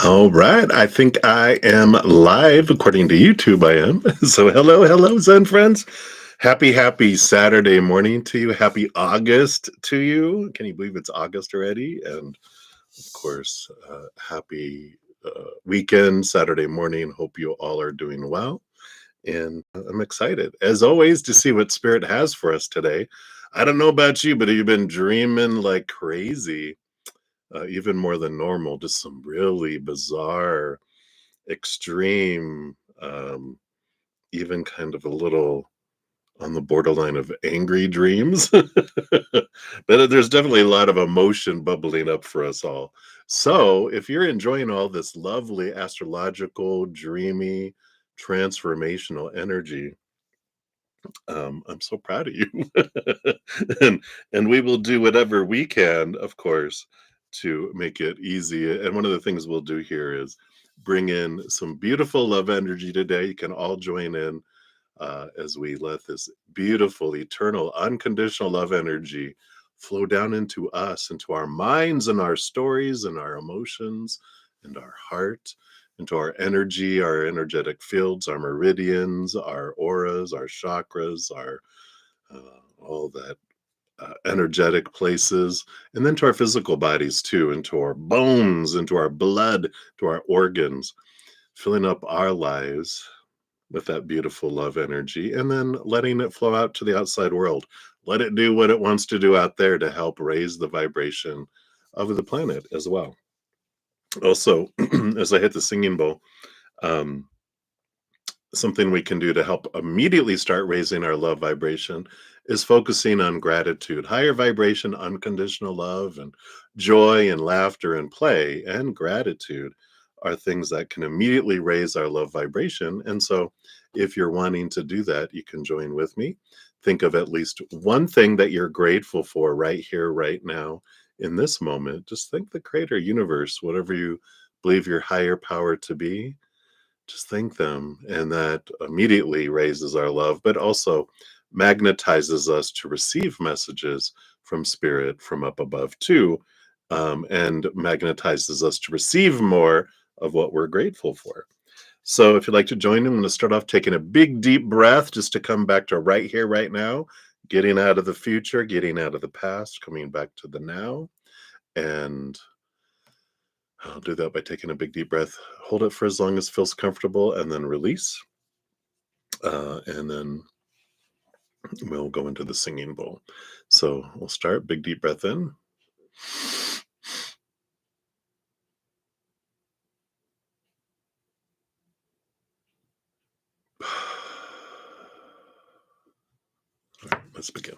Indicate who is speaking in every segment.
Speaker 1: All right, I think I am live according to YouTube. I am. So hello, Zen friends. Happy Saturday morning to you. Happy August to you. Can you believe it's August already? And of course, happy weekend, Saturday morning. Hope you all are doing well. And I'm excited, as always, to see what Spirit has for us today. I don't know about you, but you've been dreaming like crazy, even more than normal. Just some really bizarre, extreme, even kind of a little on the borderline of angry dreams. But there's definitely a lot of emotion bubbling up for us all. So, if you're enjoying all this lovely astrological, dreamy, transformational energy, I'm so proud of you. and and we will do whatever we can, of course, to make it easy. And one of the things we'll do here is bring in some beautiful love energy today. You can all join in as we let this beautiful, eternal, unconditional love energy flow down into us, into our minds and our stories and our emotions and our heart, into our energy, our energetic fields, our meridians, our auras, our chakras, our all that energetic places, and then to our physical bodies too, into our bones, into our blood, to our organs, filling up our lives with that beautiful love energy, and then letting it flow out to the outside world. Let it do what it wants to do out there to help raise the vibration of the planet as well. Also, as I hit the singing bowl, um, something we can do to help immediately start raising our love vibration is focusing on gratitude, higher vibration, unconditional love, and joy, and laughter, and play, and gratitude are things that can immediately raise our love vibration. And so, if you're wanting to do that, you can join with me. Think of at least one thing that you're grateful for right here, right now, in this moment. Just think the creator universe, whatever you believe your higher power to be, just thank them, and that immediately raises our love, but also magnetizes us to receive messages from spirit from up above too, and magnetizes us to receive more of what we're grateful for. So if you'd like to join in, I'm going to start off taking a big deep breath just to come back to right here, right now, getting out of the future, getting out of the past, coming back to the now. And I'll do that by taking a big deep breath, hold it for as long as feels comfortable, and then release. And then we'll go into the singing bowl. So we'll start. Big deep breath in. All right, let's begin.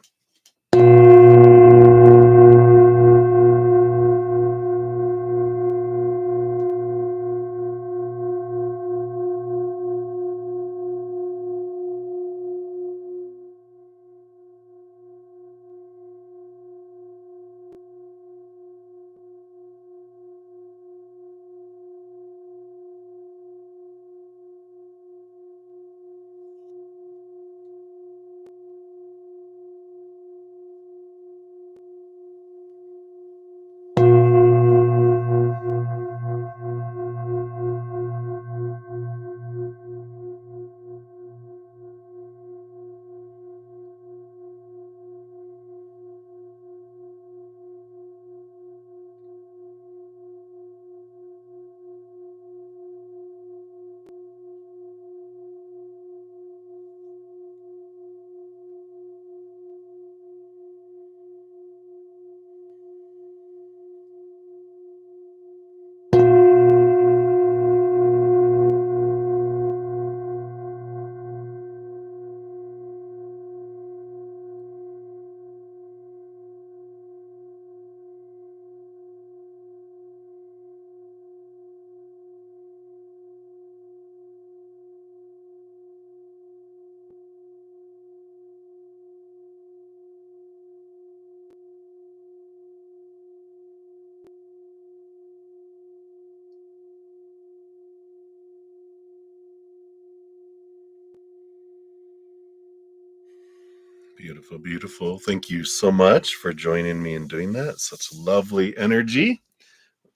Speaker 1: Beautiful, beautiful. Thank you so much for joining me in doing that. Such lovely energy.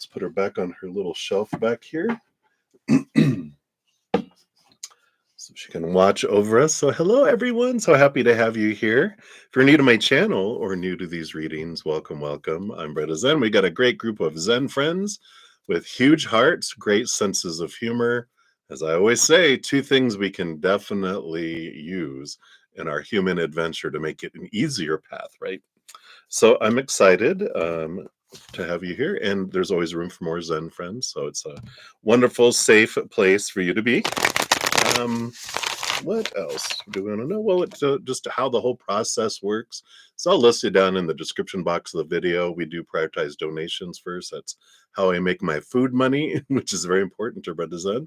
Speaker 1: Let's put her back on her little shelf back here. So she can watch over us. So hello, everyone. So happy to have you here. If you're new to my channel or new to these readings, welcome, welcome. I'm brudda-zen. We got a great group of Zen friends with huge hearts, great senses of humor. As I always say, two things we can definitely use in our human adventure to make it an easier path, right? So I'm excited to have you here, and there's always room for more Zen friends. So it's a wonderful, safe place for you to be. What else do we want to know? Well, it's just how the whole process works. It's all listed down in the description box of the video. We do prioritize donations first. That's how I make my food money, which is very important to brudda-zen.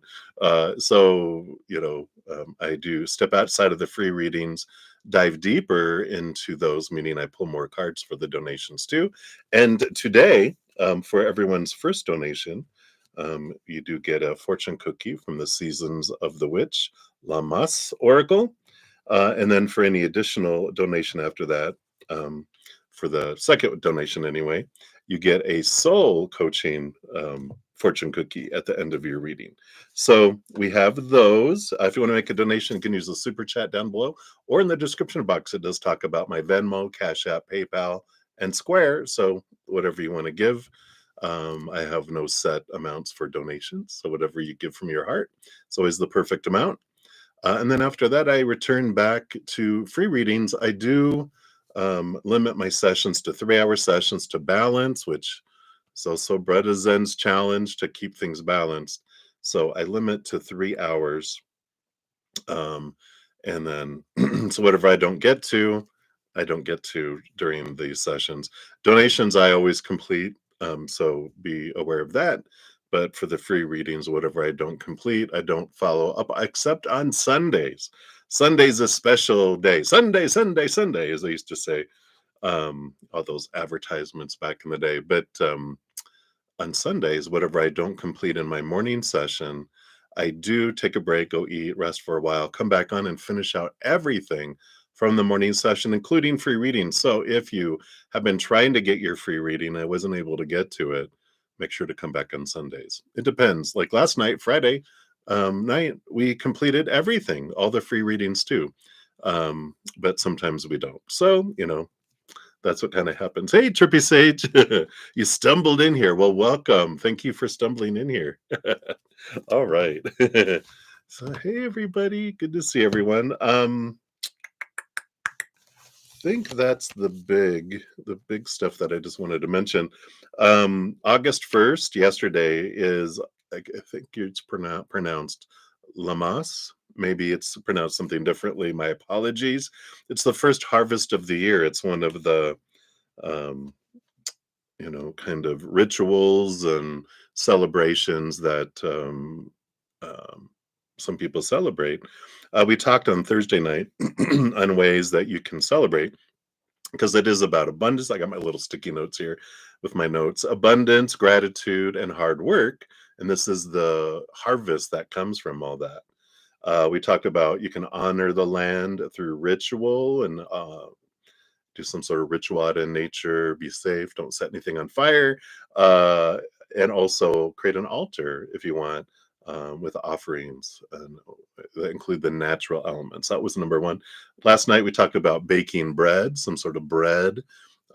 Speaker 1: I do step outside of the free readings, dive deeper into those, meaning I pull more cards for the donations too. And today, for everyone's first donation, you do get a fortune cookie from the Seasons of the Witch Lamas Oracle. And then for any additional donation after that, for the second donation anyway, you get a soul coaching fortune cookie at the end of your reading. So we have those. If you want to make a donation, you can use the super chat down below, or in the description box, it does talk about my Venmo, CashApp, PayPal, and Square. So whatever you want to give. I have no set amounts for donations. So whatever you give from your heart, it's always the perfect amount. And then after that, I return back to free readings. I do limit my sessions to 3-hour sessions to balance, which is also brudda-zen's challenge to keep things balanced. So I limit to 3 hours. And then, so whatever I don't get to during these sessions. Donations, I always complete. So be aware of that. But for the free readings, whatever I don't complete, I don't follow up, except on Sundays. Sunday's a special day. Sunday, Sunday, Sunday, as I used to say. All those advertisements back in the day. But on Sundays, whatever I don't complete in my morning session, I do take a break, go eat, rest for a while, come back on and finish out everything from the morning session, including free reading. So if you have been trying to get your free reading, I wasn't able to get to it, make sure to come back on Sundays. It depends. Like last night, Friday night, we completed everything, all the free readings too. But sometimes we don't. So, that's what kind of happens. Hey, Trippy Sage, you stumbled in here. Well, welcome. Thank you for stumbling in here. All right. So, hey, everybody. Good to see everyone. Think that's the big stuff that I just wanted to mention. August 1st, yesterday, is, I think it's pronounced Lamas. Maybe it's pronounced something differently. My apologies. It's the first harvest of the year. It's one of the kind of rituals and celebrations that some people celebrate. We talked on Thursday night on ways that you can celebrate, because it is about abundance. I got my little sticky notes here with my notes: abundance, gratitude, and hard work. And this is the harvest that comes from all that. We talked about you can honor the land through ritual and do some sort of ritual out in nature, be safe, don't set anything on fire, and also create an altar if you want, with offerings and that include the natural elements. That was number one. Last night we talked about baking bread. Some sort of bread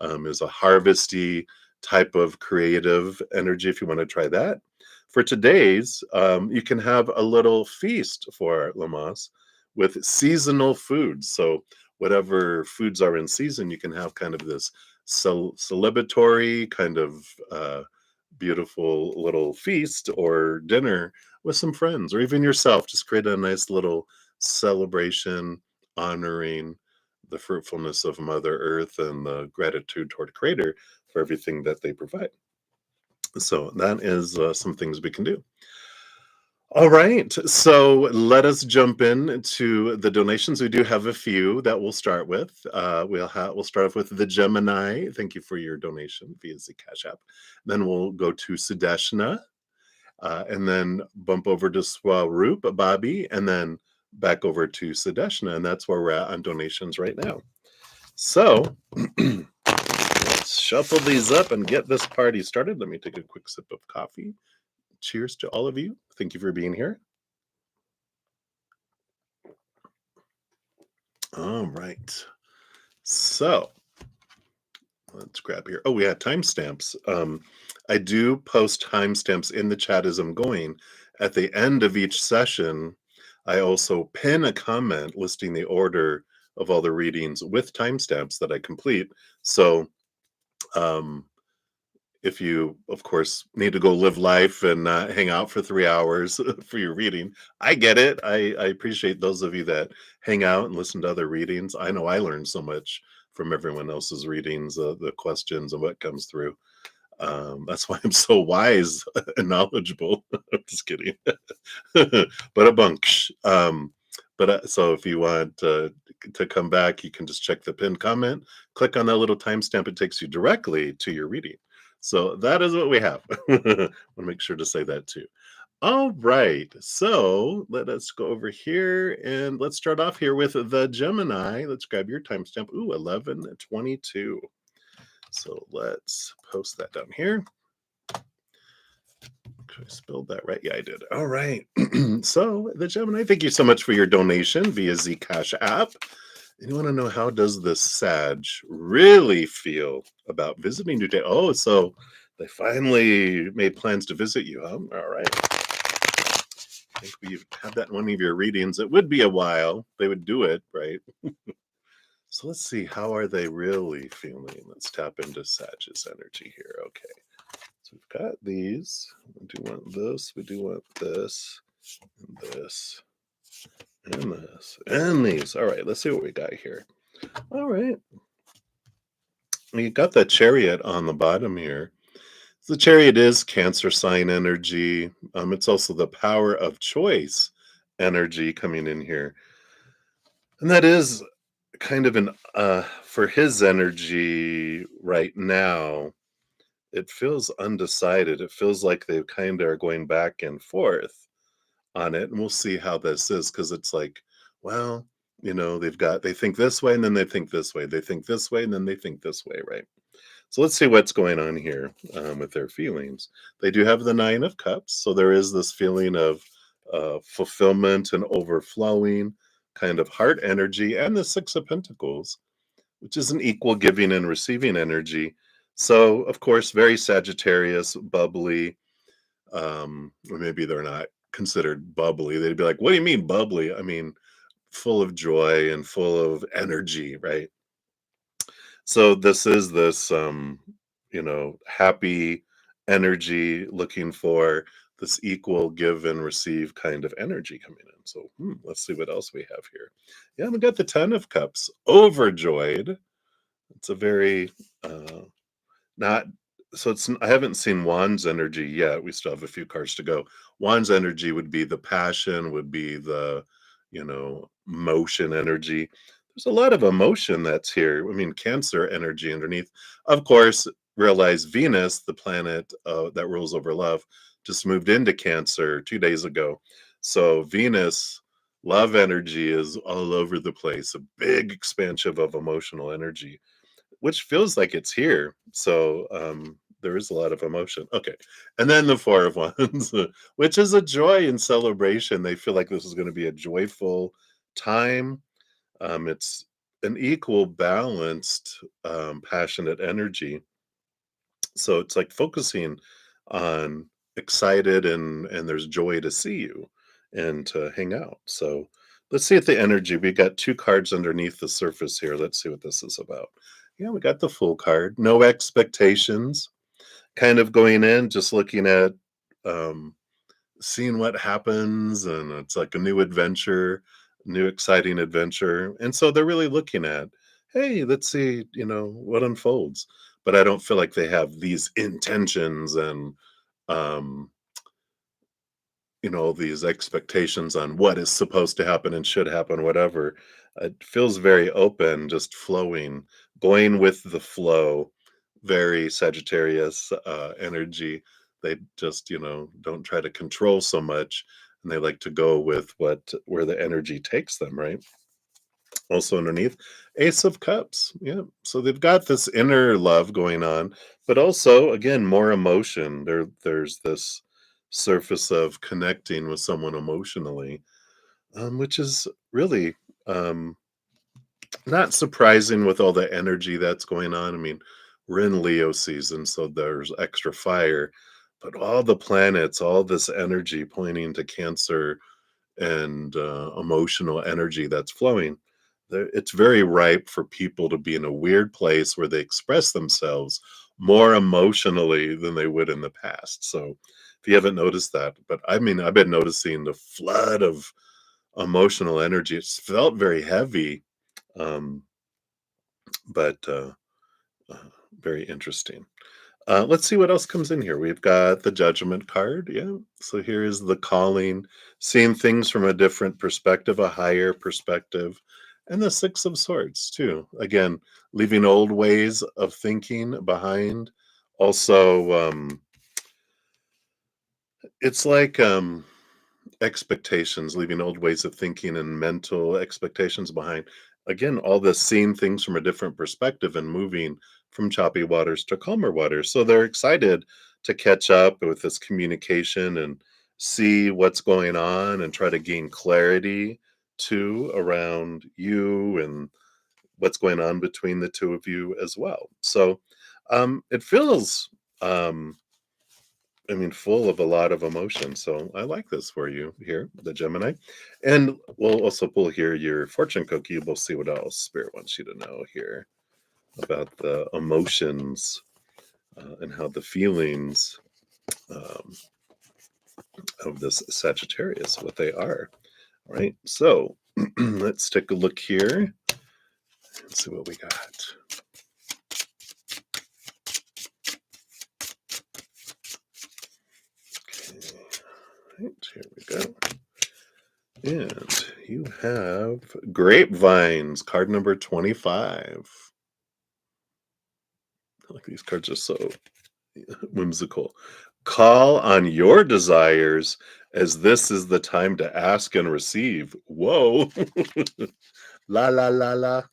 Speaker 1: is a harvesty type of creative energy if you want to try that. For today's, you can have a little feast for Lamas with seasonal foods. So whatever foods are in season, you can have kind of this celebratory kind of beautiful little feast or dinner with some friends or even yourself. Just create a nice little celebration honoring the fruitfulness of Mother Earth and the gratitude toward Creator for everything that they provide. So that is some things we can do. All right, so let us jump in to the donations. We do have a few that we'll start with. We'll start off with the Gemini. Thank you for your donation via the CashApp. Then we'll go to Sudeshna, and then bump over to Swaroop, Bobby, and then back over to Sudeshna, and that's where we're at on donations right now. So let's shuffle these up and get this party started. Let me take a quick sip of coffee. Cheers to all of you. Thank you for being here. All right. So let's grab here. Oh, we had timestamps. I do post timestamps in the chat as I'm going. At the end of each session, I also pin a comment listing the order of all the readings with timestamps that I complete. So um, if you, of course, need to go live life and hang out for 3 hours for your reading, I get it. I appreciate those of you that hang out and listen to other readings. I know I learned so much from everyone else's readings, the questions and what comes through. That's why I'm so wise and knowledgeable. I'm just kidding. But a bunch. So if you want to come back, you can just check the pinned comment, click on that little timestamp. It takes you directly to your reading. So that is what we have. Want to make sure to say that too. All right. So let us go over here and let's start off here with the Gemini. Let's grab your timestamp. Ooh, 11:22. So let's post that down here. I spelled that right? Yeah, I did. All right. So the Gemini, thank you so much for your donation via Zcash app. And you want to know, how does the Sag really feel about visiting New Day? Oh, so they finally made plans to visit you, huh? All right. I think we've had that in one of your readings. It would be a while. They would do it, right? So let's see, how are they really feeling? Let's tap into Sag's energy here. Okay. So we've got these. We do want this. We do want this. And this. And this. And these. All right. Let's see what we got here. All right. You got the Chariot on the bottom here. The Chariot is Cancer sign energy. It's also the power of choice energy coming in here. And that is kind of an, for his energy right now, it feels undecided. It feels like they kind of are going back and forth on it. And we'll see how this is, because it's like, well, they think this way and then they think this way. They think this way and then they think this way, right? So let's see what's going on here with their feelings. They do have the Nine of Cups. So there is this feeling of fulfillment and overflowing kind of heart energy, and the Six of Pentacles, which is an equal giving and receiving energy. So, of course, very Sagittarius, bubbly. Or maybe they're not considered bubbly. They'd be like, what do you mean bubbly? I mean, full of joy and full of energy, right? So this is this happy energy, looking for this equal give and receive kind of energy coming in. So let's see what else we have here. Yeah, we got the Ten of Cups, overjoyed. It's a very not so it's I haven't seen Wands energy yet. We still have a few cards to go. Wands energy would be the passion, would be the, motion energy. There's a lot of emotion that's here. I mean, Cancer energy underneath. Of course, realize Venus, the planet that rules over love, just moved into Cancer 2 days ago. So Venus love energy is all over the place, a big expansion of emotional energy, which feels like it's here. So there is a lot of emotion. Okay. And then the Four of Wands, which is a joy and celebration. They feel like this is going to be a joyful time. It's an equal, balanced, passionate energy. So it's like focusing on excited, and there's joy to see you and to hang out. So let's see at the energy. We got two cards underneath the surface here. Let's see what this is about. Yeah, we got the Fool card. No expectations. Kind of going in, just looking at um, seeing what happens, and it's like a new adventure, new exciting adventure. And so they're really looking at, hey, let's see, what unfolds. But I don't feel like they have these intentions and um, these expectations on what is supposed to happen and should happen, whatever. It feels very open, just flowing, going with the flow, very Sagittarius energy. They just, don't try to control so much, and they like to go with where the energy takes them, right? Also underneath, Ace of Cups. Yeah. So they've got this inner love going on, but also again more emotion. There's this surface of connecting with someone emotionally, which is really um, not surprising with all the energy that's going on. I mean, we're in Leo season, so there's extra fire, but all the planets, all this energy pointing to Cancer and emotional energy that's flowing, it's very ripe for people to be in a weird place where they express themselves more emotionally than they would in the past. So, if you haven't noticed that, but I mean, I've been noticing the flood of emotional energy. It's felt very heavy, um, but uh, very interesting. Let's see what else comes in here. We've got the Judgment card. Yeah. So here is the calling, seeing things from a different perspective, a higher perspective, and the Six of Swords, too. Again, leaving old ways of thinking behind. Also, it's like expectations, leaving old ways of thinking and mental expectations behind. Again, all this seeing things from a different perspective and moving from choppy waters to calmer waters. So they're excited to catch up with this communication and see what's going on and try to gain clarity too around you and what's going on between the two of you as well. So it feels I mean, full of a lot of emotion. So I like this for you here, the Gemini. And we'll also pull here your fortune cookie. We'll see what else Spirit wants you to know here about the emotions and how the feelings um, of this Sagittarius, what they are. All right. So let's take a look here and see what we got. Okay. Right, here we go. And you have grapevines, card number 25. Like these cards are so whimsical. Call on your desires as this is the time to ask and receive. Whoa. La la la la.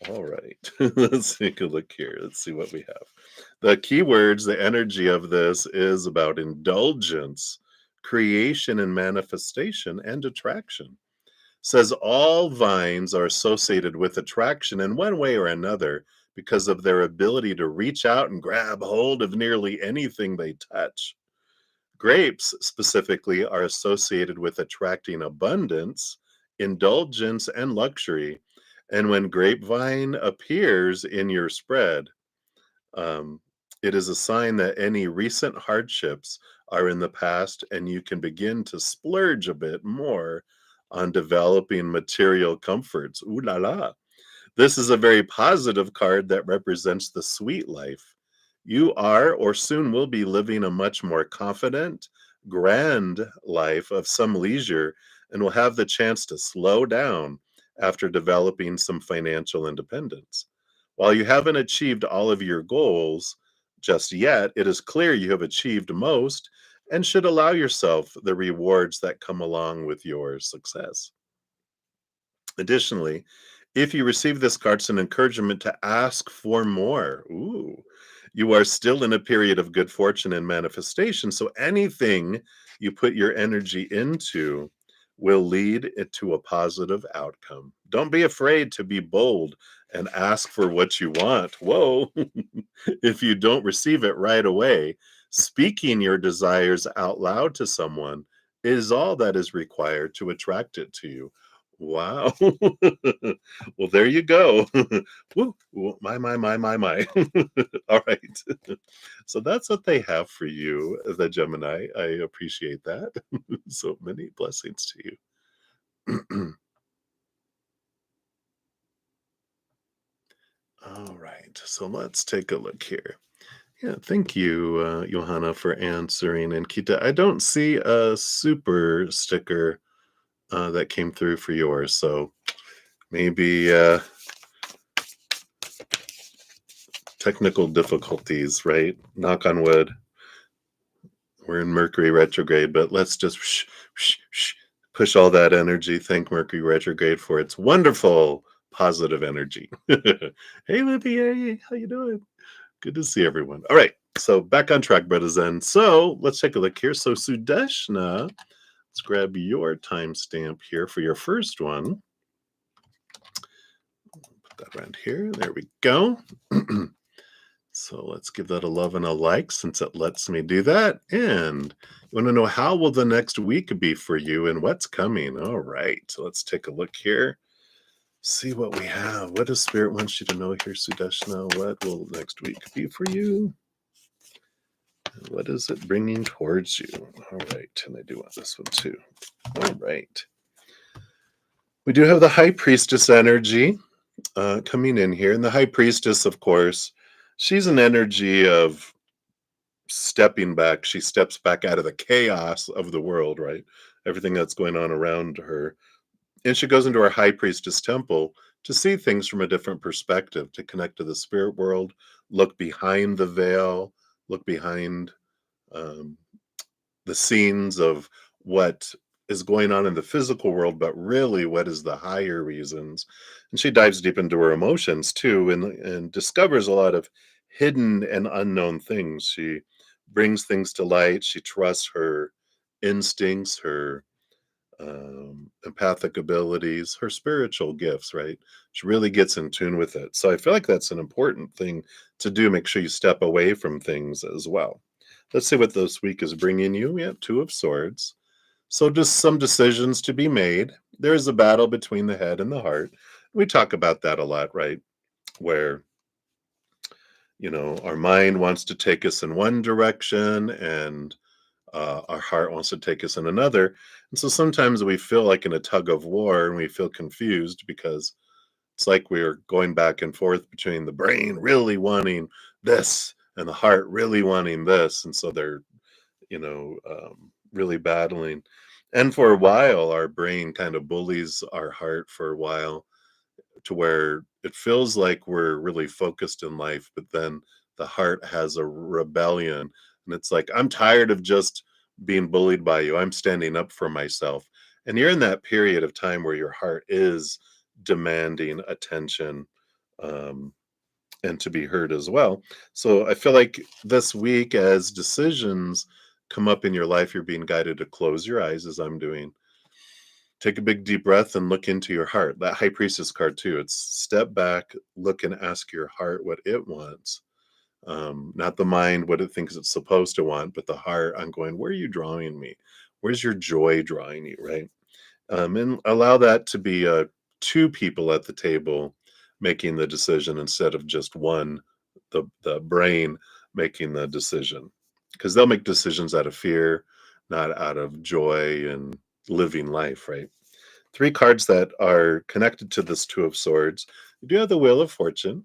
Speaker 1: All right. Let's take a look here. Let's see what we have. The keywords, the energy of this is about indulgence, creation and manifestation, and attraction. Says all vines are associated with attraction in one way or another because of their ability to reach out and grab hold of nearly anything they touch. Grapes, specifically, are associated with attracting abundance, indulgence, and luxury. And when grapevine appears in your spread, um, it is a sign that any recent hardships are in the past and you can begin to splurge a bit more on developing material comforts. Ooh la la. This is a very positive card that represents the sweet life. You are or soon will be living a much more confident, grand life of some leisure and will have the chance to slow down after developing some financial independence. While you haven't achieved all of your goals just yet, it is clear you have achieved most and should allow yourself the rewards that come along with your success. Additionally, if you receive this card, it's an encouragement to ask for more. Ooh, you are still in a period of good fortune and manifestation. So anything you put your energy into will lead it to a positive outcome. Don't be afraid to be bold and ask for what you want. Whoa. If you don't receive it right away, speaking your desires out loud to someone is all that is required to attract it to you. Wow. Well, there you go. Woo, woo, my. All right. So that's what they have for you, the Gemini. I appreciate that. So many blessings to you. All right. So let's take a look here. Yeah, thank you, Johanna, for answering. And Kita, I don't see a super sticker that came through for yours. So maybe technical difficulties, right? Knock on wood. We're in Mercury retrograde, but let's just Push all that energy. Thank Mercury retrograde for its wonderful positive energy. Hey, Libby, hey, how you doing? Good to see everyone. All right, so back on track, brudda-zen. So let's take a look here. So Sudeshna, let's grab your timestamp here for your first one. Put that around here. There we go. So let's give that a love and a like since it lets me do that. And you want to know how will the next week be for you and what's coming? All right, so let's take a look here. See what we have. What does Spirit want you to know here, Sudeshna? What will next week be for you? And what is it bringing towards you? All right, and I do want this one too. All right. We do have the High Priestess energy coming in here. And the High Priestess, of course, she's an energy of stepping back. She steps back out of the chaos of the world, right? Everything that's going on around her. And she goes into her High Priestess temple to see things from a different perspective, to connect to the spirit world, look behind the veil, look behind um, the scenes of what is going on in the physical world, but really what is the higher reasons. And she dives deep into her emotions too, and discovers a lot of hidden and unknown things. She brings things to light. She trusts her instincts, her empathic abilities, her spiritual gifts, right? She really gets in tune with it. So I feel like that's an important thing to do. Make sure you step away from things as well. Let's see what this week is bringing you. We have Two of Swords. So just some decisions to be made. There is a battle between the head and the heart. We talk about that a lot, right? Where, our mind wants to take us in one direction and our heart wants to take us in another. And so sometimes we feel like in a tug of war and we feel confused because it's like we're going back and forth between the brain really wanting this and the heart really wanting this. And so they're, really battling. And for a while, our brain kind of bullies our heart for a while to where it feels like we're really focused in life, but then the heart has a rebellion. And it's like, I'm tired of just being bullied by you. I'm standing up for myself. And you're in that period of time where your heart is demanding attention um, and to be heard as well. So I feel like this week, as decisions come up in your life, you're being guided to close your eyes, as I'm doing. Take a big deep breath and look into your heart. That High Priestess card too. It's step back, look and ask your heart what it wants. Not the mind, what it thinks it's supposed to want, but the heart. I'm going, where are you drawing me? Where's your joy drawing you, right? And allow that to be two people at the table making the decision instead of just one, the brain making the decision. Because they'll make decisions out of fear, not out of joy and living life, right? Three cards that are connected to this Two of Swords. You do have the Wheel of Fortune.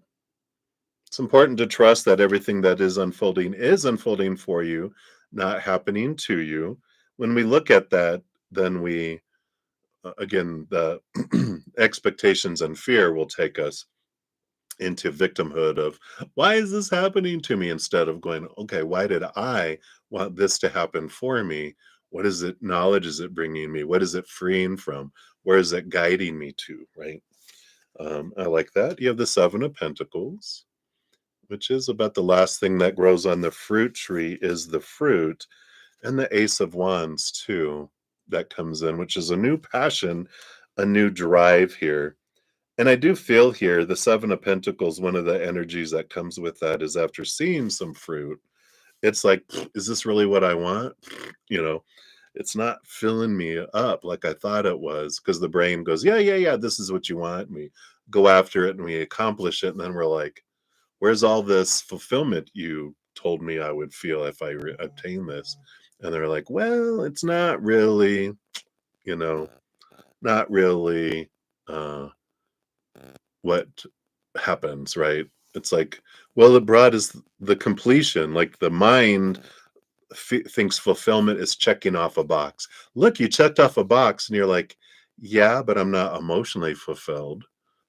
Speaker 1: It's important to trust that everything that is unfolding for you, not happening to you. When we look at that, then we, again, the expectations and fear will take us into victimhood of why is this happening to me instead of going, okay, why did I want this to happen for me? What is it? Knowledge is it bringing me? What is it freeing from? Where is it guiding me to? Right. I like that. You have the Seven of Pentacles, which is about the last thing that grows on the fruit tree is the fruit, and the Ace of Wands too that comes in, which is a new passion, a new drive here. And I do feel here the Seven of Pentacles, one of the energies that comes with that is after seeing some fruit, it's like, is this really what I want? You know, it's not filling me up like I thought it was because the brain goes, yeah, yeah, yeah, this is what you want. And we go after it and we accomplish it. And then we're like, where's all this fulfillment you told me I would feel if I obtain this? And they're like, well, it's not really, you know, not really. What happens, right? It's like, well, the broad is the completion, like the mind thinks fulfillment is checking off a box. Look, you checked off a box, and you're like, yeah, but I'm not emotionally fulfilled.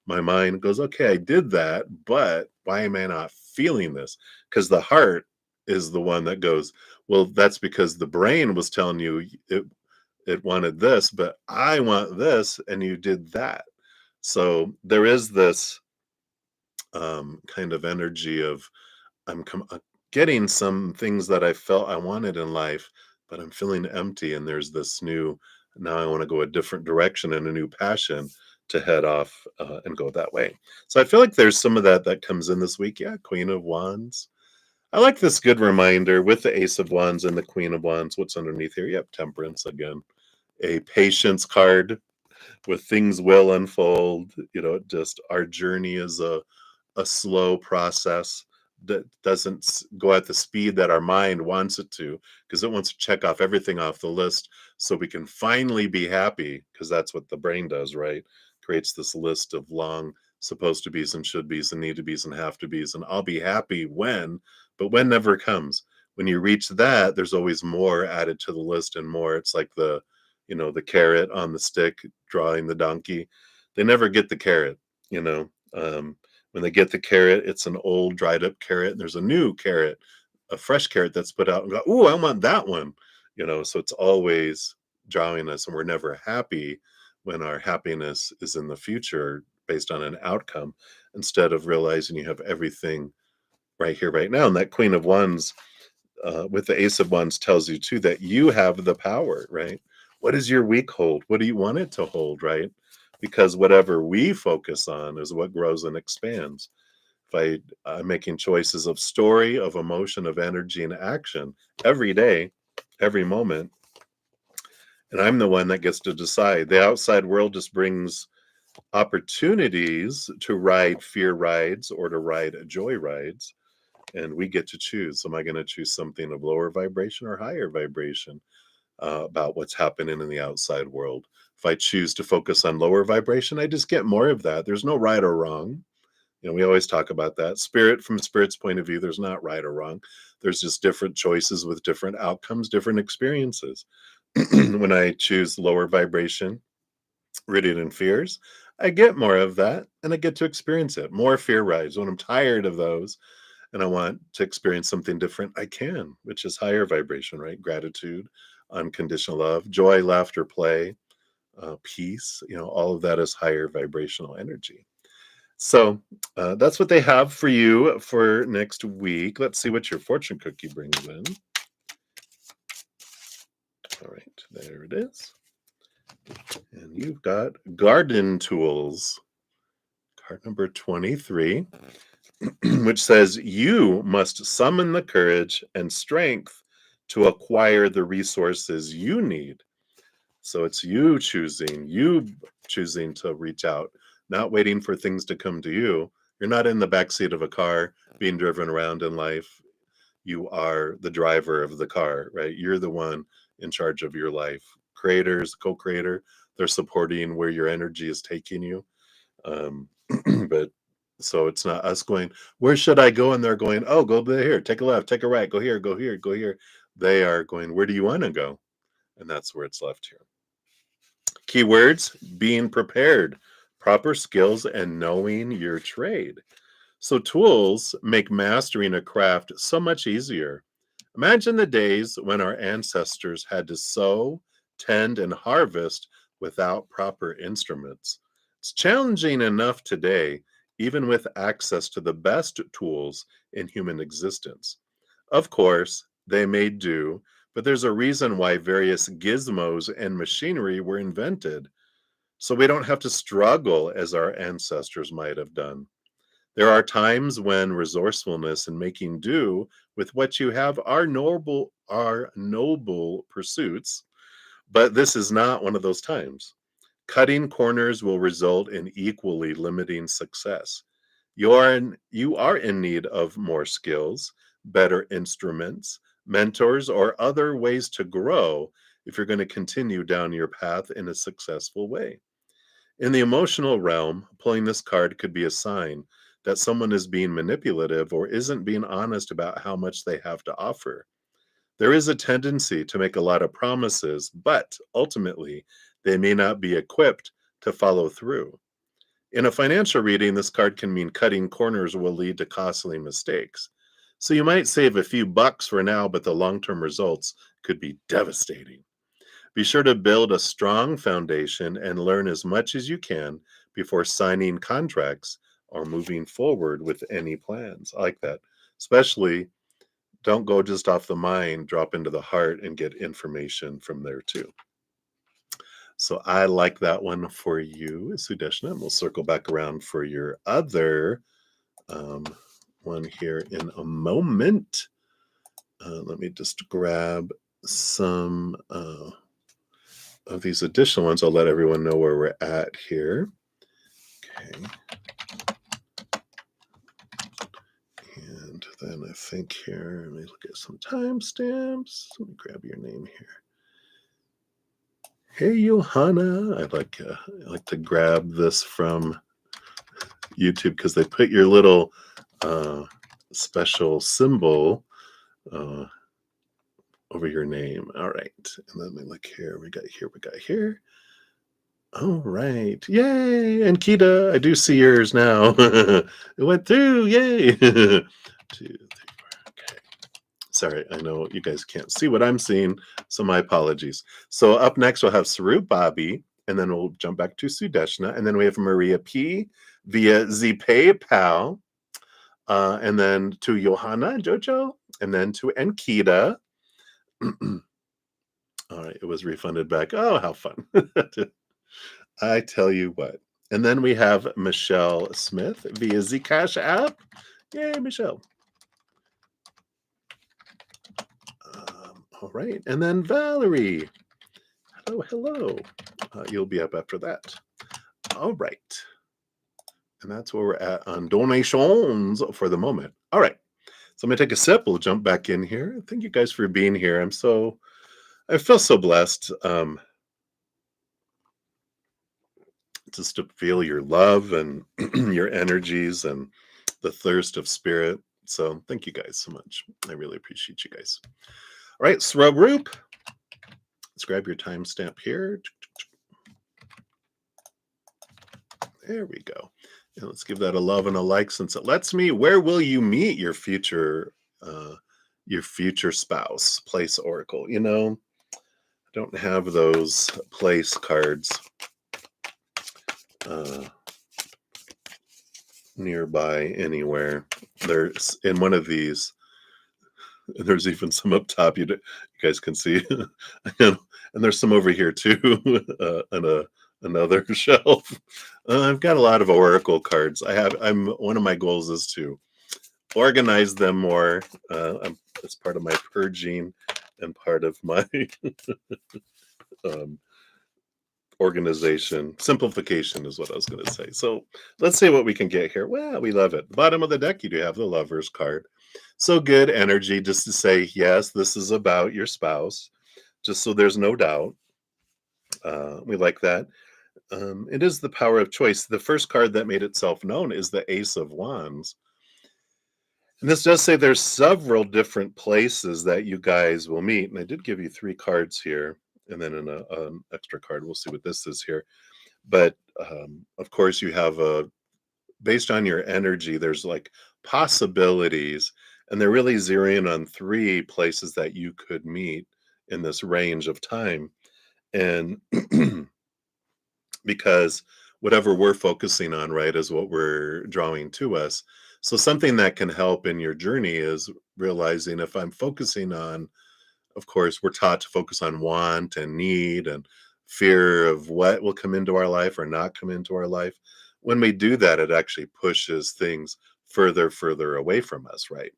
Speaker 1: My mind goes, okay, I did that, but why am I not feeling this? Because the heart is the one that goes, well, that's because the brain was telling you it wanted this, but I want this, and you did that. So there is this kind of energy of getting some things that I felt I wanted in life, but I'm feeling empty. And there's this new, now I want to go a different direction and a new passion to head off and go that way. So I feel like there's some of that that comes in this week. Yeah, Queen of Wands. I like this good reminder with the Ace of Wands and the Queen of Wands. What's underneath here? Yep, Temperance again. A patience card with things will unfold. Just our journey is a slow process that doesn't go at the speed that our mind wants it to, because it wants to check off everything off the list so we can finally be happy, because that's what the brain does, right? Creates this list of long supposed to be's and should be's and need to be's and have to be's, and I'll be happy when, but when never comes. When you reach that, there's always more added to the list and more. It's like the carrot on the stick drawing the donkey. They never get the carrot, you know. When they get the carrot, it's an old dried up carrot, and there's a new carrot, a fresh carrot that's put out and go, "Ooh, I want that one." So it's always drawing us, and we're never happy when our happiness is in the future based on an outcome, instead of realizing you have everything right here, right now. And that Queen of Wands with the Ace of Wands tells you too that you have the power, right? What does your week hold? What do you want it to hold, right? Because whatever we focus on is what grows and expands. If I'm making choices of story, of emotion, of energy, and action every day, every moment, and I'm the one that gets to decide. The outside world just brings opportunities to ride fear rides or to ride joy rides, and we get to choose. Am I going to choose something of lower vibration or higher vibration about what's happening in the outside world? If I choose to focus on lower vibration, I just get more of that. There's no right or wrong. We always talk about that. From Spirit's point of view, there's not right or wrong. There's just different choices with different outcomes, different experiences. When I choose lower vibration, rooted in fears, I get more of that and I get to experience it. More fear rides. When I'm tired of those and I want to experience something different, I can, which is higher vibration, right? Gratitude, unconditional love, joy, laughter, play, peace. All of that is higher vibrational energy. So that's what they have for you for next week. Let's see what your fortune cookie brings in. All right, there it is. And you've got garden tools, card number 23, which says you must summon the courage and strength to acquire the resources you need. So it's you choosing to reach out, not waiting for things to come to you. You're not in the backseat of a car being driven around in life. You are the driver of the car, right? You're the one in charge of your life. Creators, co-creator, they're supporting where your energy is taking you. Um, but so it's not us going, where should I go? And they're going, oh, go here, take a left, take a right, go here, go here, go here. They are going, where do you want to go? And that's where it's left here. Keywords: being prepared, proper skills, and knowing your trade. So tools make mastering a craft so much easier. Imagine the days when our ancestors had to sow, tend, and harvest without proper instruments. It's challenging enough today, even with access to the best tools in human existence. Of course, they may do, but there's a reason why various gizmos and machinery were invented, so we don't have to struggle as our ancestors might have done. There are times when resourcefulness and making do with what you have are noble pursuits, but this is not one of those times. Cutting corners will result in equally limiting success. You are in need of more skills, better instruments, mentors, or other ways to grow if you're going to continue down your path in a successful way. In the emotional realm, pulling this card could be a sign that someone is being manipulative or isn't being honest about how much they have to offer. There is a tendency to make a lot of promises, but ultimately, they may not be equipped to follow through. In a financial reading, this card can mean cutting corners will lead to costly mistakes. So you might save a few bucks for now, but the long term results could be devastating. Be sure to build a strong foundation and learn as much as you can before signing contracts or moving forward with any plans. I like that. Especially don't go just off the mind, drop into the heart and get information from there too. So I like that one for you, Sudeshna. And we'll circle back around for your other um, one here in a moment. Let me just grab some of these additional ones. I'll let everyone know where we're at here. Okay. And then I think here, let me look at some timestamps. Let me grab your name here. Hey, Johanna. I like to grab this from YouTube because they put your little special symbol over your name. All right. And then we look here. We got here. All right. Yay. And Kita, I do see yours now. It went through. Yay. 2, 3, 4. Okay. Sorry, I know you guys can't see what I'm seeing, so my apologies. So up next, we'll have Saru Bobby, and then we'll jump back to Sudeshna, and then we have Maria P. via PayPal, and then to Johanna and Jojo, and then to Ankita. All right, it was refunded back. Oh, how fun. I tell you what. And then we have Michelle Smith via CashApp. Yay, Michelle. All right. And then Valerie. Hello. You'll be up after that. All right. And that's where we're at on donations for the moment. All right. So I'm going to take a sip. We'll jump back in here. Thank you guys for being here. I feel so blessed just to feel your love and your energies and the thirst of spirit. So thank you guys so much. I really appreciate you guys. All right, Swaroop. Let's grab your timestamp here. There we go. And let's give that a love and a like since it lets me. Where will you meet your future spouse? Place Oracle. You know, I don't have those place cards nearby anywhere. There's in one of these. There's even some up top you guys can see, and there's some over here too, and another shelf. I've got a lot of Oracle cards. One of my goals is to organize them more. It's part of my purging and part of my organization. Simplification is what I was going to say. So let's see what we can get here. Well, we love it. Bottom of the deck, you do have the Lover's card. So good energy just to say, yes, this is about your spouse, just so there's no doubt. We like that. It is the power of choice. The first card that made itself known is the Ace of Wands. And this does say there's several different places that you guys will meet. And I did give you 3 cards here and then an extra card. We'll see what this is here. But of course, you have based on your energy, there's like possibilities. And they're really zeroing on 3 places that you could meet in this range of time. And because whatever we're focusing on, right, is what we're drawing to us. So something that can help in your journey is realizing if I'm focusing on, of course, we're taught to focus on want and need and fear of what will come into our life or not come into our life. When we do that, it actually pushes things further away from us, right?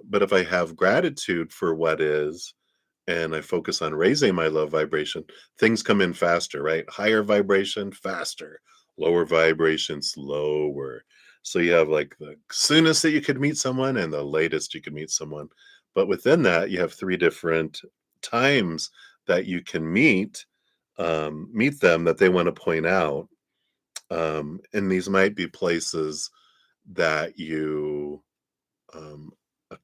Speaker 1: But if I have gratitude for what is, and I focus on raising my love vibration, things come in faster, right? Higher vibration, faster. Lower vibration, slower. So you have like the soonest that you could meet someone and the latest you could meet someone. But within that, you have 3 different times that you can meet them that they want to point out. And these might be places that you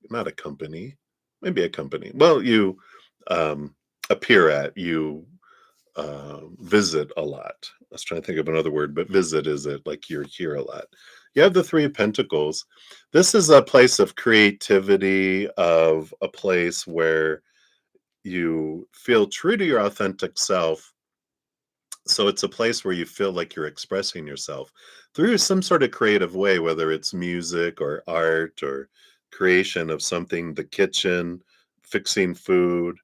Speaker 1: not a company, maybe a company. Well, you appear at, you visit a lot. I was trying to think of another word, but visit is it like you're here a lot. You have the 3 of Pentacles. This is a place of creativity, of a place where you feel true to your authentic self. So it's a place where you feel like you're expressing yourself through some sort of creative way, whether it's music or art or creation of something, the kitchen, fixing food,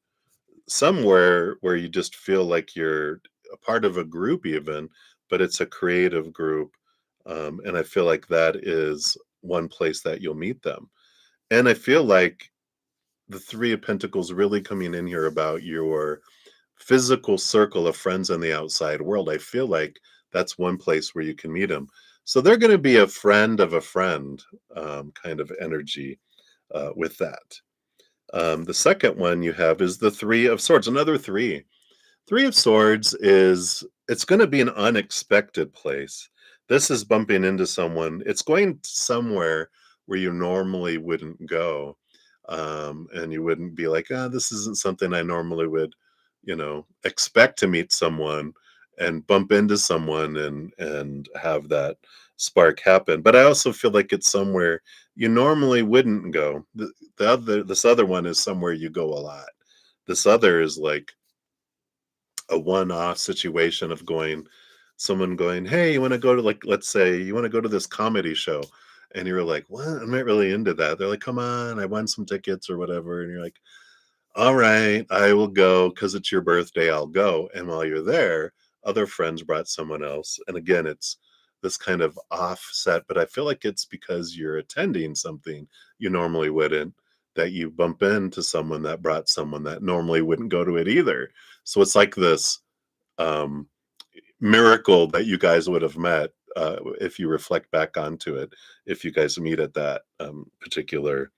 Speaker 1: somewhere where you just feel like you're a part of a group even, but it's a creative group. And I feel like that is one place that you'll meet them. And I feel like the Three of Pentacles really coming in here about your physical circle of friends in the outside world. I feel like that's one place where you can meet them. So they're going to be a friend of a friend kind of energy with that. The second one you have is the Three of Swords, another three. Three of Swords is it's going to be an unexpected place. This is bumping into someone. It's going somewhere where you normally wouldn't go. And you wouldn't be like, ah, this isn't something I normally would, expect to meet someone and bump into someone and have that spark happen. But I also feel like it's somewhere you normally wouldn't go. This other one is somewhere you go a lot. This other is like a one-off situation of someone going, hey, you want to go to, like, let's say you want to go to this comedy show, and you're like, what, I'm not really into that. They're like, come on, I won some tickets or whatever, and you're like, all right, I will go because it's your birthday, I'll go. And while you're there, other friends brought someone else, and again, it's this kind of offset, but I feel like it's because you're attending something you normally wouldn't, that you bump into someone that brought someone that normally wouldn't go to it either. So it's like this um, miracle that you guys would have met if you reflect back onto it, if you guys meet at that particular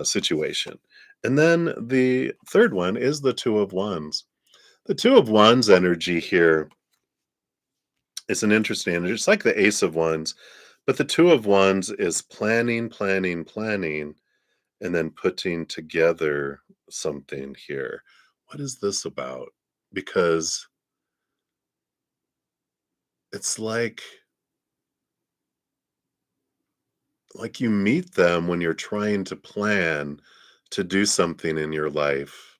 Speaker 1: situation. And then the third one is the Two of Wands. The Two of Wands energy here is an interesting energy. It's like the Ace of Wands, but the Two of Wands is planning, planning, planning, and then putting together something here. What is this about? Because it's like you meet them when you're trying to plan to do something in your life.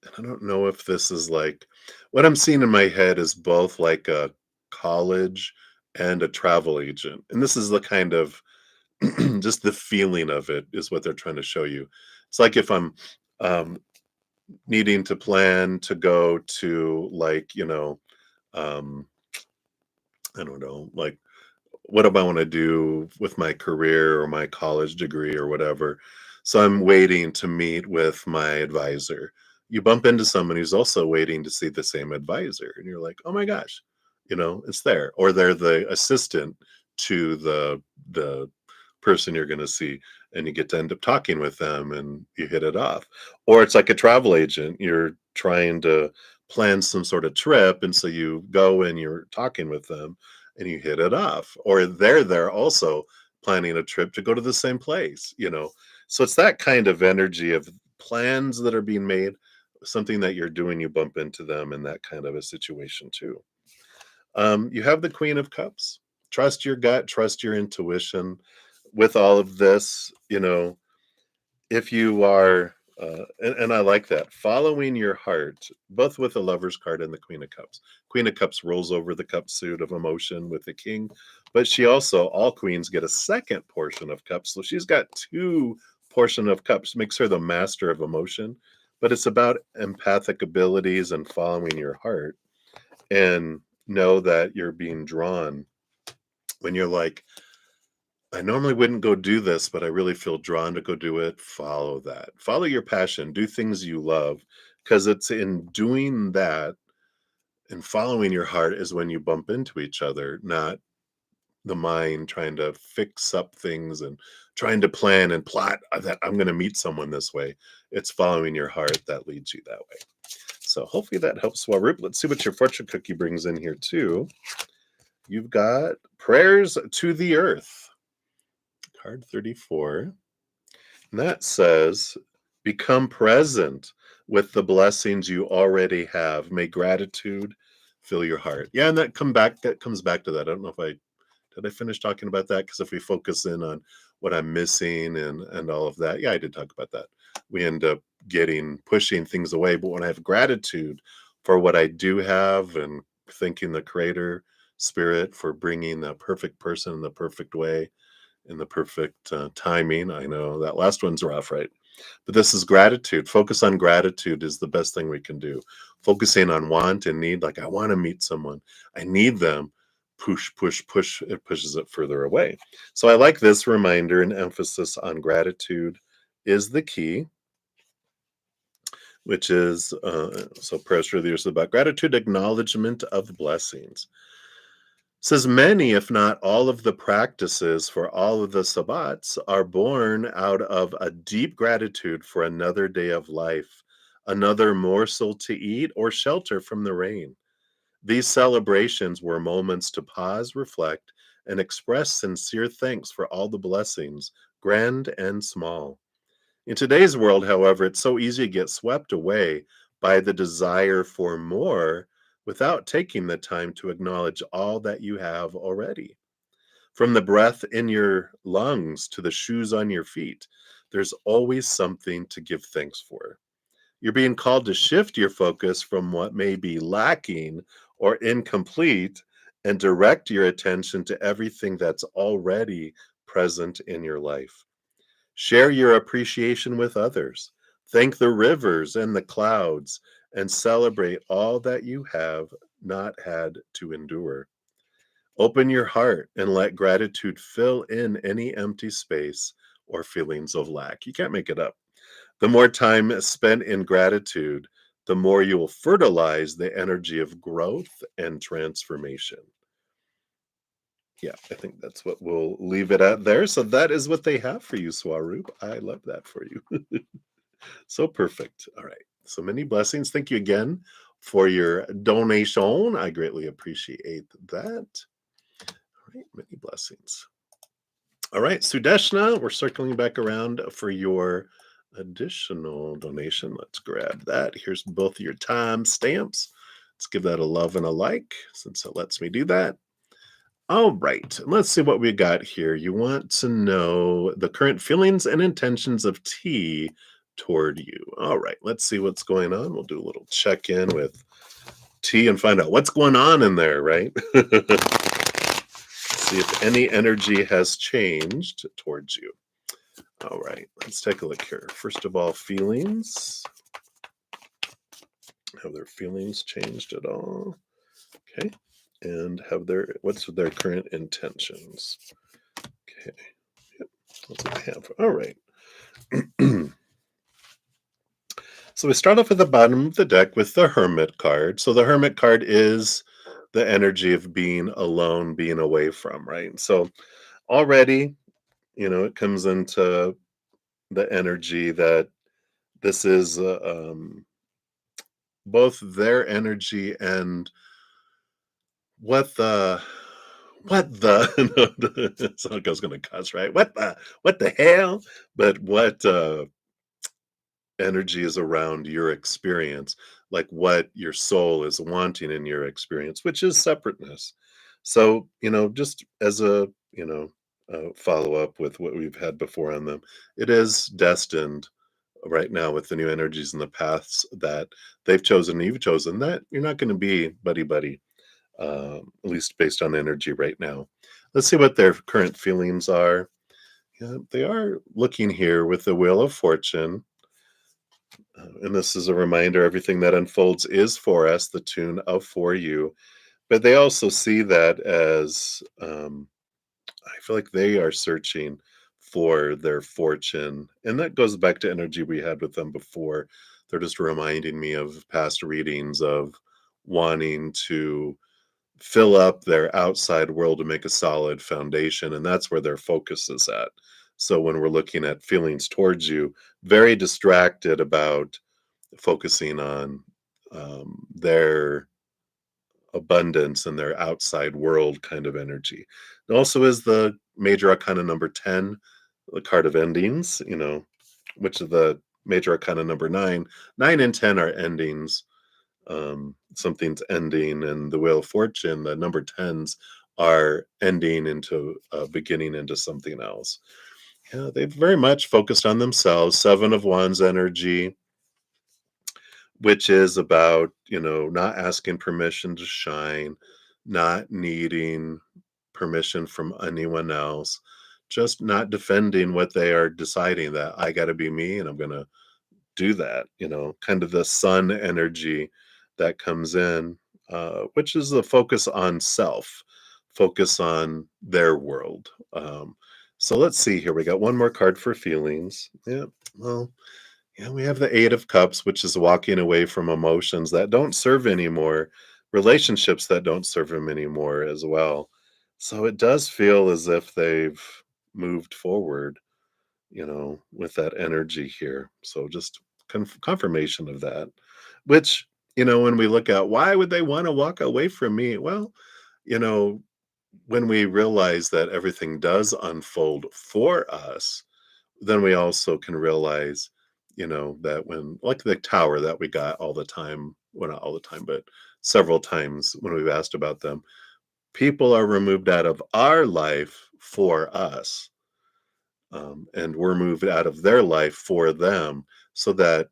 Speaker 1: And I don't know if this is like what I'm seeing in my head is both like a college and a travel agent. And this is the kind of just the feeling of it is what they're trying to show you. It's like if I'm um, needing to plan to go to, like, um, I don't know, like, what do I want to do with my career or my college degree or whatever. So I'm waiting to meet with my advisor. You bump into someone who's also waiting to see the same advisor, and you're like, oh my gosh, it's there. Or they're the assistant to the person you're going to see, and you get to end up talking with them and you hit it off. Or it's like a travel agent. You're trying to plan some sort of trip, and so you go and you're talking with them and you hit it off. Or they're also planning a trip to go to the same place. So it's that kind of energy of plans that are being made, something that you're doing, you bump into them in that kind of a situation too. You have the Queen of Cups. Trust your gut, trust your intuition. With all of this, if you are, and I like that, following your heart, both with the Lover's card and the Queen of Cups. Queen of Cups rolls over the cup suit of emotion with the King, but she also, all queens get a second portion of cups. So she's got two portion of cups, makes her the master of emotion. But it's about empathic abilities and following your heart, and know that you're being drawn when you're like, I normally wouldn't go do this, but I really feel drawn to go do it. Follow that. Follow your passion. Do things you love, because it's in doing that and following your heart is when you bump into each other, not the mind trying to fix up things and trying to plan and plot that I'm going to meet someone this way. It's following your heart that leads you that way. So hopefully that helps, Swaroop. Let's see what your fortune cookie brings in here too. You've got prayers to the earth. Card 34. And that says, become present with the blessings you already have. May gratitude fill your heart. Yeah, and that comes back to that. I don't know if did I finish talking about that? Because if we focus in on what I'm missing and all of that, yeah, I did talk about that. We end up pushing things away. But when I have gratitude for what I do have and thanking the creator spirit for bringing the perfect person in the perfect way, in the perfect timing. I know that last one's rough, right? But this is gratitude. Focus on gratitude is the best thing we can do. Focusing on want and need, like I want to meet someone, I need them. Push, push, push. It pushes it further away. So I like this reminder and emphasis on gratitude is the key, which is so prayers for the years about gratitude, acknowledgement of blessings. Says many, if not all of the practices for all of the sabbats are born out of a deep gratitude for another day of life, another morsel to eat, or shelter from the rain. These celebrations were moments to pause, reflect, and express sincere thanks for all the blessings, grand and small. In today's world, however, it's so easy to get swept away by the desire for more without taking the time to acknowledge all that you have already. From the breath in your lungs to the shoes on your feet, there's always something to give thanks for. You're being called to shift your focus from what may be lacking or incomplete and direct your attention to everything that's already present in your life. Share your appreciation with others. Thank the rivers and the clouds and celebrate all that you have not had to endure. Open your heart and let gratitude fill in any empty space or feelings of lack. You can't make it up. The more time spent in gratitude, the more you will fertilize the energy of growth and transformation. Yeah, I think that's what we'll leave it at there. So that is what they have for you, Swaroop. I love that for you. So perfect. All right. So many blessings. Thank you again for your donation. I greatly appreciate that. All right. Many blessings. All right. Sudeshna, we're circling back around for your additional donation. Let's grab that. Here's both of your time stamps. Let's give that a love and a like since it lets me do that. All right, let's see what we got here. You want to know the current feelings and intentions of T toward you. All right, let's see what's going on. We'll do a little check in with T and find out what's going on in there, right? See if any energy has changed towards you. All right, let's take a look here. First of all, feelings. Have their feelings changed at all? Okay. And what's their current intentions? Okay. Yep. That's what I have. All right. So we start off at the bottom of the deck with the Hermit card. So the Hermit card is the energy of being alone, being away from, right? So already, it comes into the energy that this is both their energy and what the no, so I was going to cuss, right? What the hell? But what energy is around your experience, like what your soul is wanting in your experience, which is separateness. So, just as a follow up with what we've had before on them, it is destined right now with the new energies and the paths that they've chosen, you've chosen, that you're not going to be buddy buddy, at least based on energy right now. Let's see what their current feelings are. Yeah, they are looking here with the Wheel of Fortune. And this is a reminder everything that unfolds is for us, the tune of for you. But they also see that as I feel like they are searching for their fortune. And that goes back to energy we had with them before. They're just reminding me of past readings of wanting to fill up their outside world to make a solid foundation. And that's where their focus is at. So when we're looking at feelings towards you, very distracted about focusing on their abundance and their outside world kind of energy. It also is the major arcana number 10, the card of endings, which is the major arcana number 9. 9 and 10 are endings. Something's ending, and the Wheel of Fortune, the number 10s are ending into beginning into something else. Yeah, they've very much focused on themselves. 7 of Wands energy. which is about, not asking permission to shine, not needing permission from anyone else, just not defending what they are deciding that I got to be me and I'm going to do that, kind of the sun energy that comes in, which is the focus on self, focus on their world. So let's see here. We got one more card for feelings. Yeah. Well, yeah, we have the Eight of Cups, which is walking away from emotions that don't serve anymore, relationships that don't serve them anymore as well. So it does feel as if they've moved forward, with that energy here. So just confirmation of that, which, when we look at why would they want to walk away from me? Well, you know, when we realize that everything does unfold for us, then we also can realize, that when, like the tower that we got all the time, well, not all the time, but several times when we've asked about them, people are removed out of our life for us, and we're moved out of their life for them so that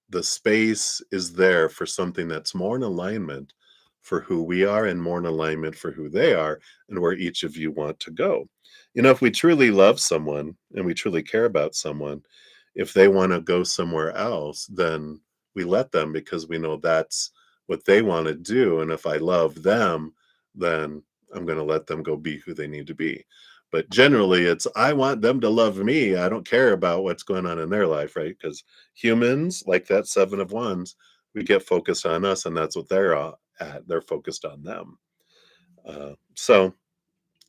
Speaker 1: the space is there for something that's more in alignment for who we are and more in alignment for who they are and where each of you want to go. If we truly love someone and we truly care about someone, if they want to go somewhere else, then we let them because we know that's what they want to do. And if I love them, then I'm going to let them go be who they need to be. But generally, it's I want them to love me. I don't care about what's going on in their life, right? Because humans, like that Seven of Wands, we get focused on us, and that's what they're at. They're focused on them. So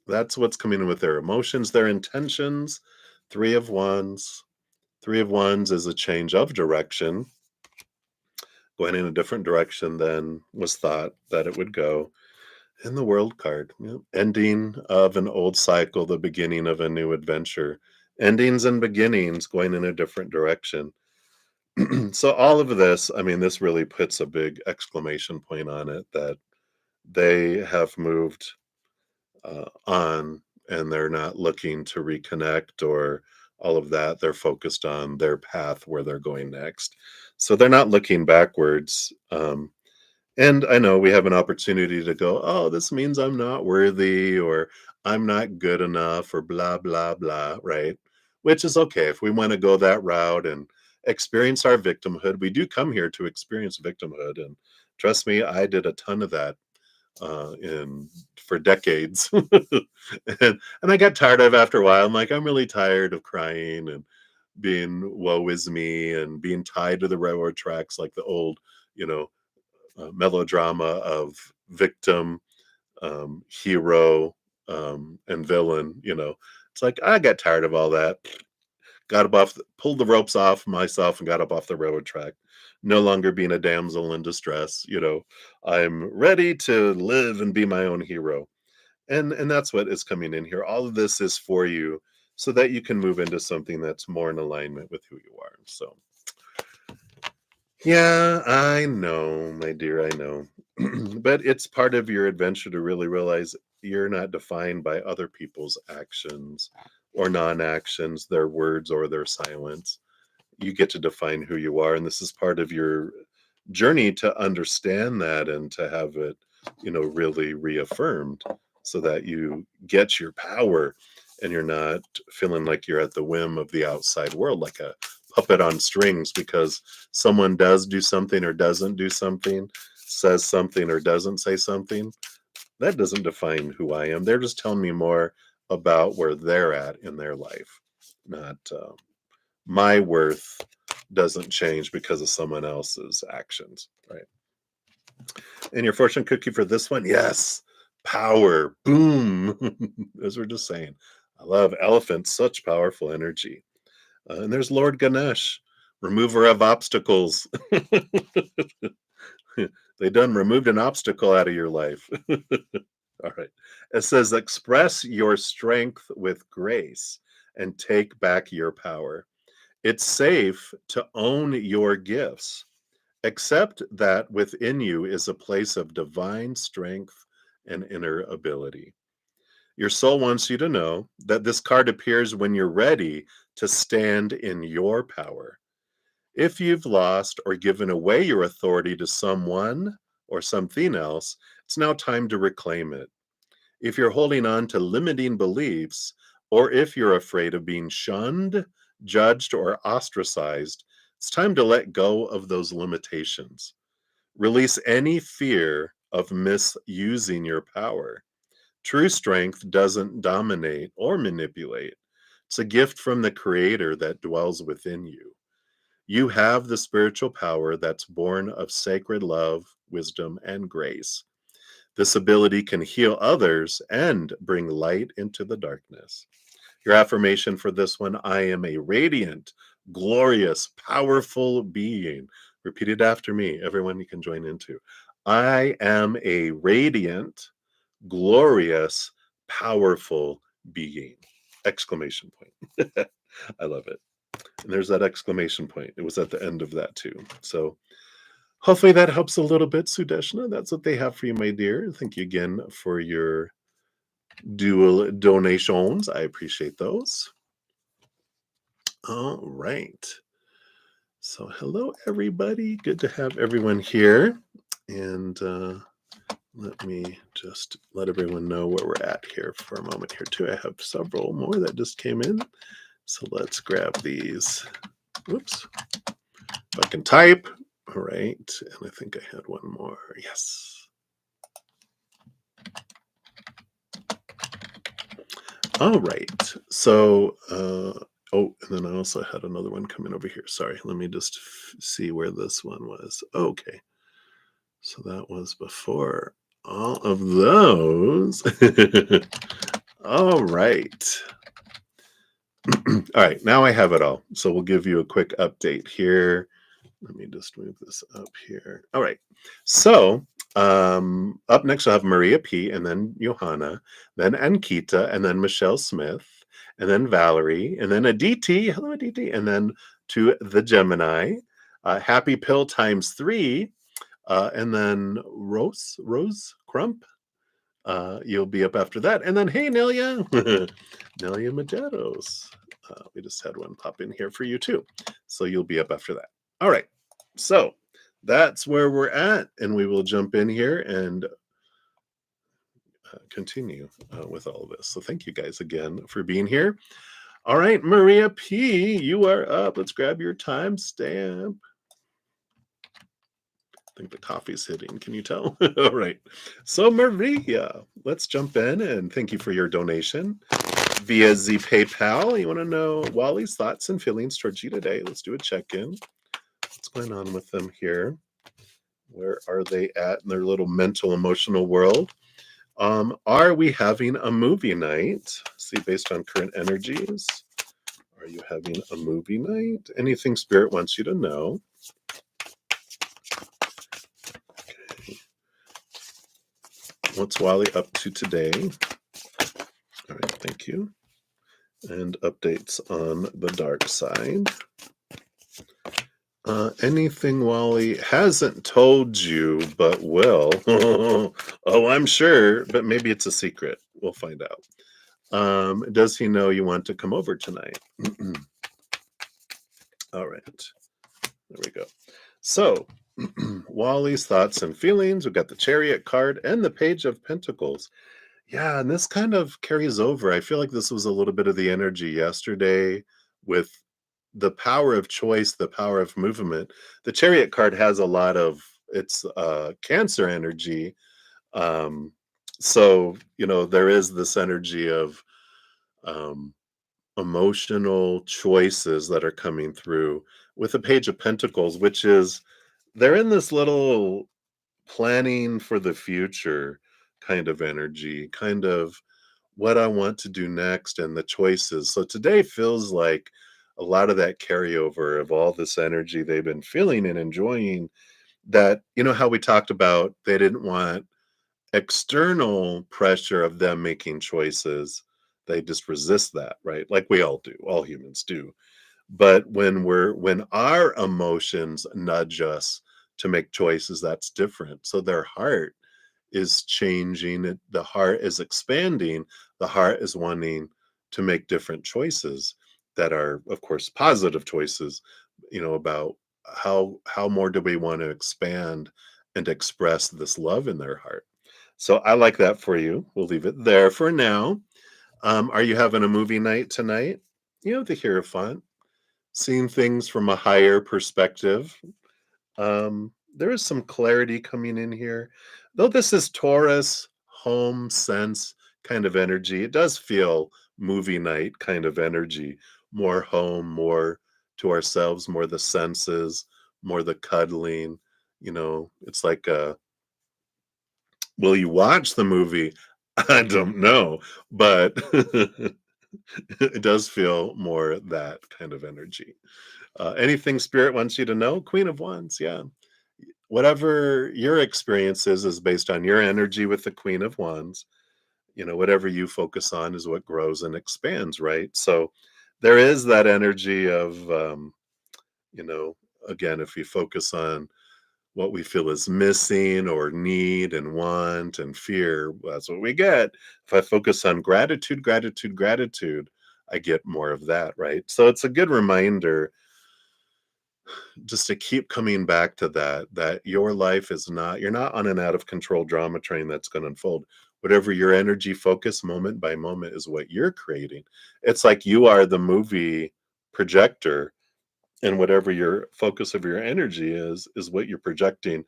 Speaker 1: that's what's coming in with their emotions, their intentions. Three of Wands. Three of Wands is a change of direction, going in a different direction than was thought that it would go. And the World card, yep. Ending of an old cycle, the beginning of a new adventure. Endings and beginnings going in a different direction. So all of this, I mean, this really puts a big exclamation point on it that they have moved on and they're not looking to reconnect or all of that. They're focused on their path where they're going next. So they're not looking backwards. And I know we have an opportunity to go, oh, this means I'm not worthy or I'm not good enough or blah, blah, blah, right? Which is okay. If we want to go that route and experience our victimhood, we do come here to experience victimhood. And trust me, I did a ton of that in for decades. And I got tired of it after a while. I'm like, I'm really tired of crying and being woe is me and being tied to the railroad tracks like the old, you know, melodrama of victim, hero, and villain. It's like I got tired of all that. Got up off, pulled the ropes off myself, and got up off the railroad track. No longer being a damsel in distress. I'm ready to live and be my own hero, and that's what is coming in here. All of this is for you, so that you can move into something that's more in alignment with who you are. So yeah, I know, my dear, I know. But it's part of your adventure to really realize you're not defined by other people's actions or non-actions, their words or their silence. You get to define who you are, and this is part of your journey to understand that and to have it, really reaffirmed so that you get your power and you're not feeling like you're at the whim of the outside world like a puppet on strings because someone does do something or doesn't do something, says something or doesn't say something. That doesn't define who I am. They're just telling me more about where they're at in their life, not my worth doesn't change because of someone else's actions, right? And your fortune cookie for this one, yes, power, boom, as we're just saying. I love elephants, such powerful energy. And there's Lord Ganesh, remover of obstacles. They done removed an obstacle out of your life. All right. It says, express your strength with grace and take back your power. It's safe to own your gifts. Accept that within you is a place of divine strength and inner ability. Your soul wants you to know that this card appears when you're ready to stand in your power. If you've lost or given away your authority to someone or something else, it's now time to reclaim it. If you're holding on to limiting beliefs, or if you're afraid of being shunned, judged, or ostracized, it's time to let go of those limitations. Release any fear of misusing your power. True strength doesn't dominate or manipulate. It's a gift from the Creator that dwells within you. You have the spiritual power that's born of sacred love, wisdom, and grace. This ability can heal others and bring light into the darkness. Your affirmation for this one: I am a radiant, glorious, powerful being. Repeat it after me. Everyone, you can join into. I am a radiant, glorious, powerful being. Exclamation point. I love it. And there's that exclamation point. It was at the end of that too. So hopefully that helps a little bit, Sudeshna. That's what they have for you, my dear. Thank you again for your dual donations. I appreciate those. All right. So hello, everybody. Good to have everyone here. And let me just let everyone know where we're at here for a moment here too. I have several more that just came in. So let's grab these. Whoops. If I can type. All right. And I think I had one more. Yes. All right. So, oh, and then I also had another one coming over here. Sorry. Let me just see where this one was. Okay. So that was before all of those. All right. All right. Now I have it all. So we'll give you a quick update here. Let me just move this up here. All right. So up next, I'll have Maria P. and then Johanna, then Ankita, and then Michelle Smith, and then Valerie, and then Aditi. Hello, Aditi. And then to the Gemini, Happy Pill times 3, and then Rose Crump. You'll be up after that. And then, hey, Nelia, Nelia Majeros. We just had one pop in here for you too. So you'll be up after that. All right. So that's where we're at. And we will jump in here and continue with all of this. So thank you guys again for being here. All right, Maria P., you are up. Let's grab your timestamp. I think the coffee's hitting. Can you tell? All right. So Maria, let's jump in and thank you for your donation via the PayPal. You want to know Wally's thoughts and feelings towards you today? Let's do a check-in. What's going on with them here? Where are they at in their little mental, emotional world? Are we having a movie night? See, based on current energies, are you having a movie night? Anything Spirit wants you to know? Okay. What's Wally up to today? All right, thank you. And updates on the dark side. Anything Wally hasn't told you but will. Oh, I'm sure, but maybe it's a secret. We'll find out. Does he know you want to come over tonight? All right. There we go. So, Wally's thoughts and feelings. We've got the Chariot card and the Page of Pentacles. Yeah, and this kind of carries over. I feel like this was a little bit of the energy yesterday with the power of choice, the power of movement. The Chariot card has a lot of it's Cancer energy. So, there is this energy of emotional choices that are coming through with the Page of Pentacles, which is they're in this little planning for the future kind of energy, kind of what I want to do next and the choices. So today feels like a lot of that carryover of all this energy they've been feeling and enjoying. That, how we talked about they didn't want external pressure of them making choices. They just resist that, right? Like we all do, all humans do. But when our emotions nudge us to make choices, that's different. So their heart is changing, the heart is expanding, the heart is wanting to make different choices that are, of course, positive choices, about how more do we want to expand and express this love in their heart? So I like that for you. We'll leave it there for now. Are you having a movie night tonight? To hear fun, seeing things from a higher perspective. There is some clarity coming in here. Though this is Taurus, home sense kind of energy, it does feel movie night kind of energy. More home, more to ourselves, more the senses, more the cuddling. It's like, will you watch the movie? I don't know, but it does feel more that kind of energy. Anything spirit wants you to know? Queen of Wands, yeah. Whatever your experience is based on your energy with the Queen of Wands. Whatever you focus on is what grows and expands, right? So there is that energy of, you know, again, if we focus on what we feel is missing or need and want and fear, well, that's what we get. If I focus on gratitude, gratitude, gratitude, I get more of that, right? So it's a good reminder just to keep coming back to that your life is not, you're not on an out of control drama train that's going to unfold. Whatever your energy focus moment by moment is what you're creating. It's like you are the movie projector, and whatever your focus of your energy is what you're projecting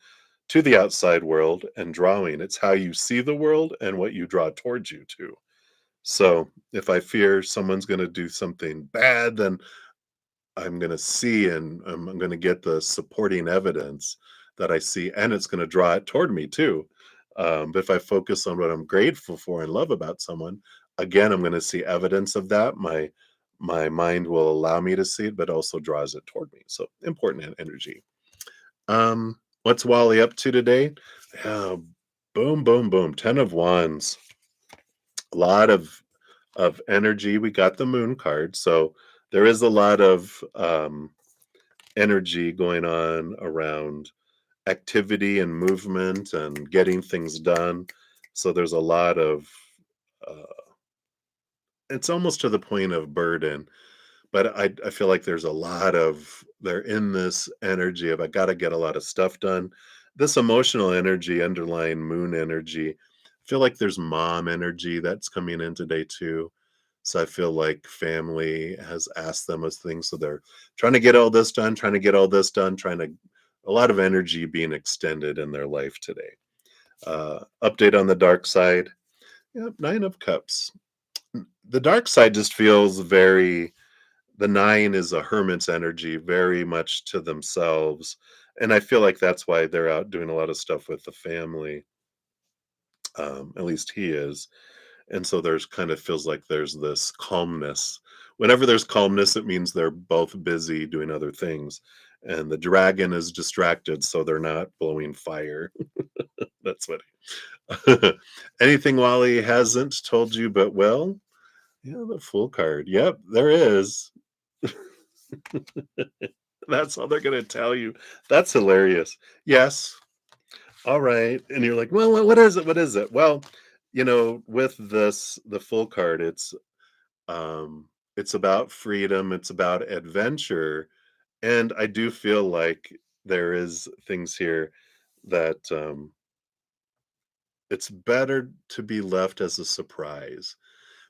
Speaker 1: to the outside world and drawing. It's how you see the world and what you draw towards you too. So if I fear someone's going to do something bad, then I'm gonna see, and I'm gonna get the supporting evidence that I see, and it's gonna draw it toward me too. But if I focus on what I'm grateful for and love about someone, again, I'm gonna see evidence of that. My mind will allow me to see it, but also draws it toward me. So important energy. What's Wally up to today? Yeah, boom, boom, boom. 10 of Wands. A lot of energy. We got the Moon card, so there is a lot of energy going on around activity and movement and getting things done. So there's a lot of, uh, it's almost to the point of burden, but I feel like there's a lot of, they're in this energy of, I got to get a lot of stuff done. This emotional energy, underlying moon energy, I feel like there's mom energy that's coming in today too. So I feel like family has asked them as things. So they're trying to get all this done, trying to get all this done, trying to, a lot of energy being extended in their life today. Update on the dark side. Yep, 9 of Cups. The dark side just feels very, the nine is a hermit's energy, very much to themselves. And I feel like that's why they're out doing a lot of stuff with the family. At least he is. And so there's kind of feels like there's this calmness. Whenever there's calmness, it means they're both busy doing other things. And the dragon is distracted, so they're not blowing fire. That's what. Anything Wally hasn't told you, but well, yeah, the Fool card. Yep, there is. That's all they're gonna tell you. That's hilarious. Yes. All right. And you're like, well, what is it? What is it? Well, with this, the Fool card, um, it's about freedom, it's about adventure, and I do feel like there is things here that, it's better to be left as a surprise,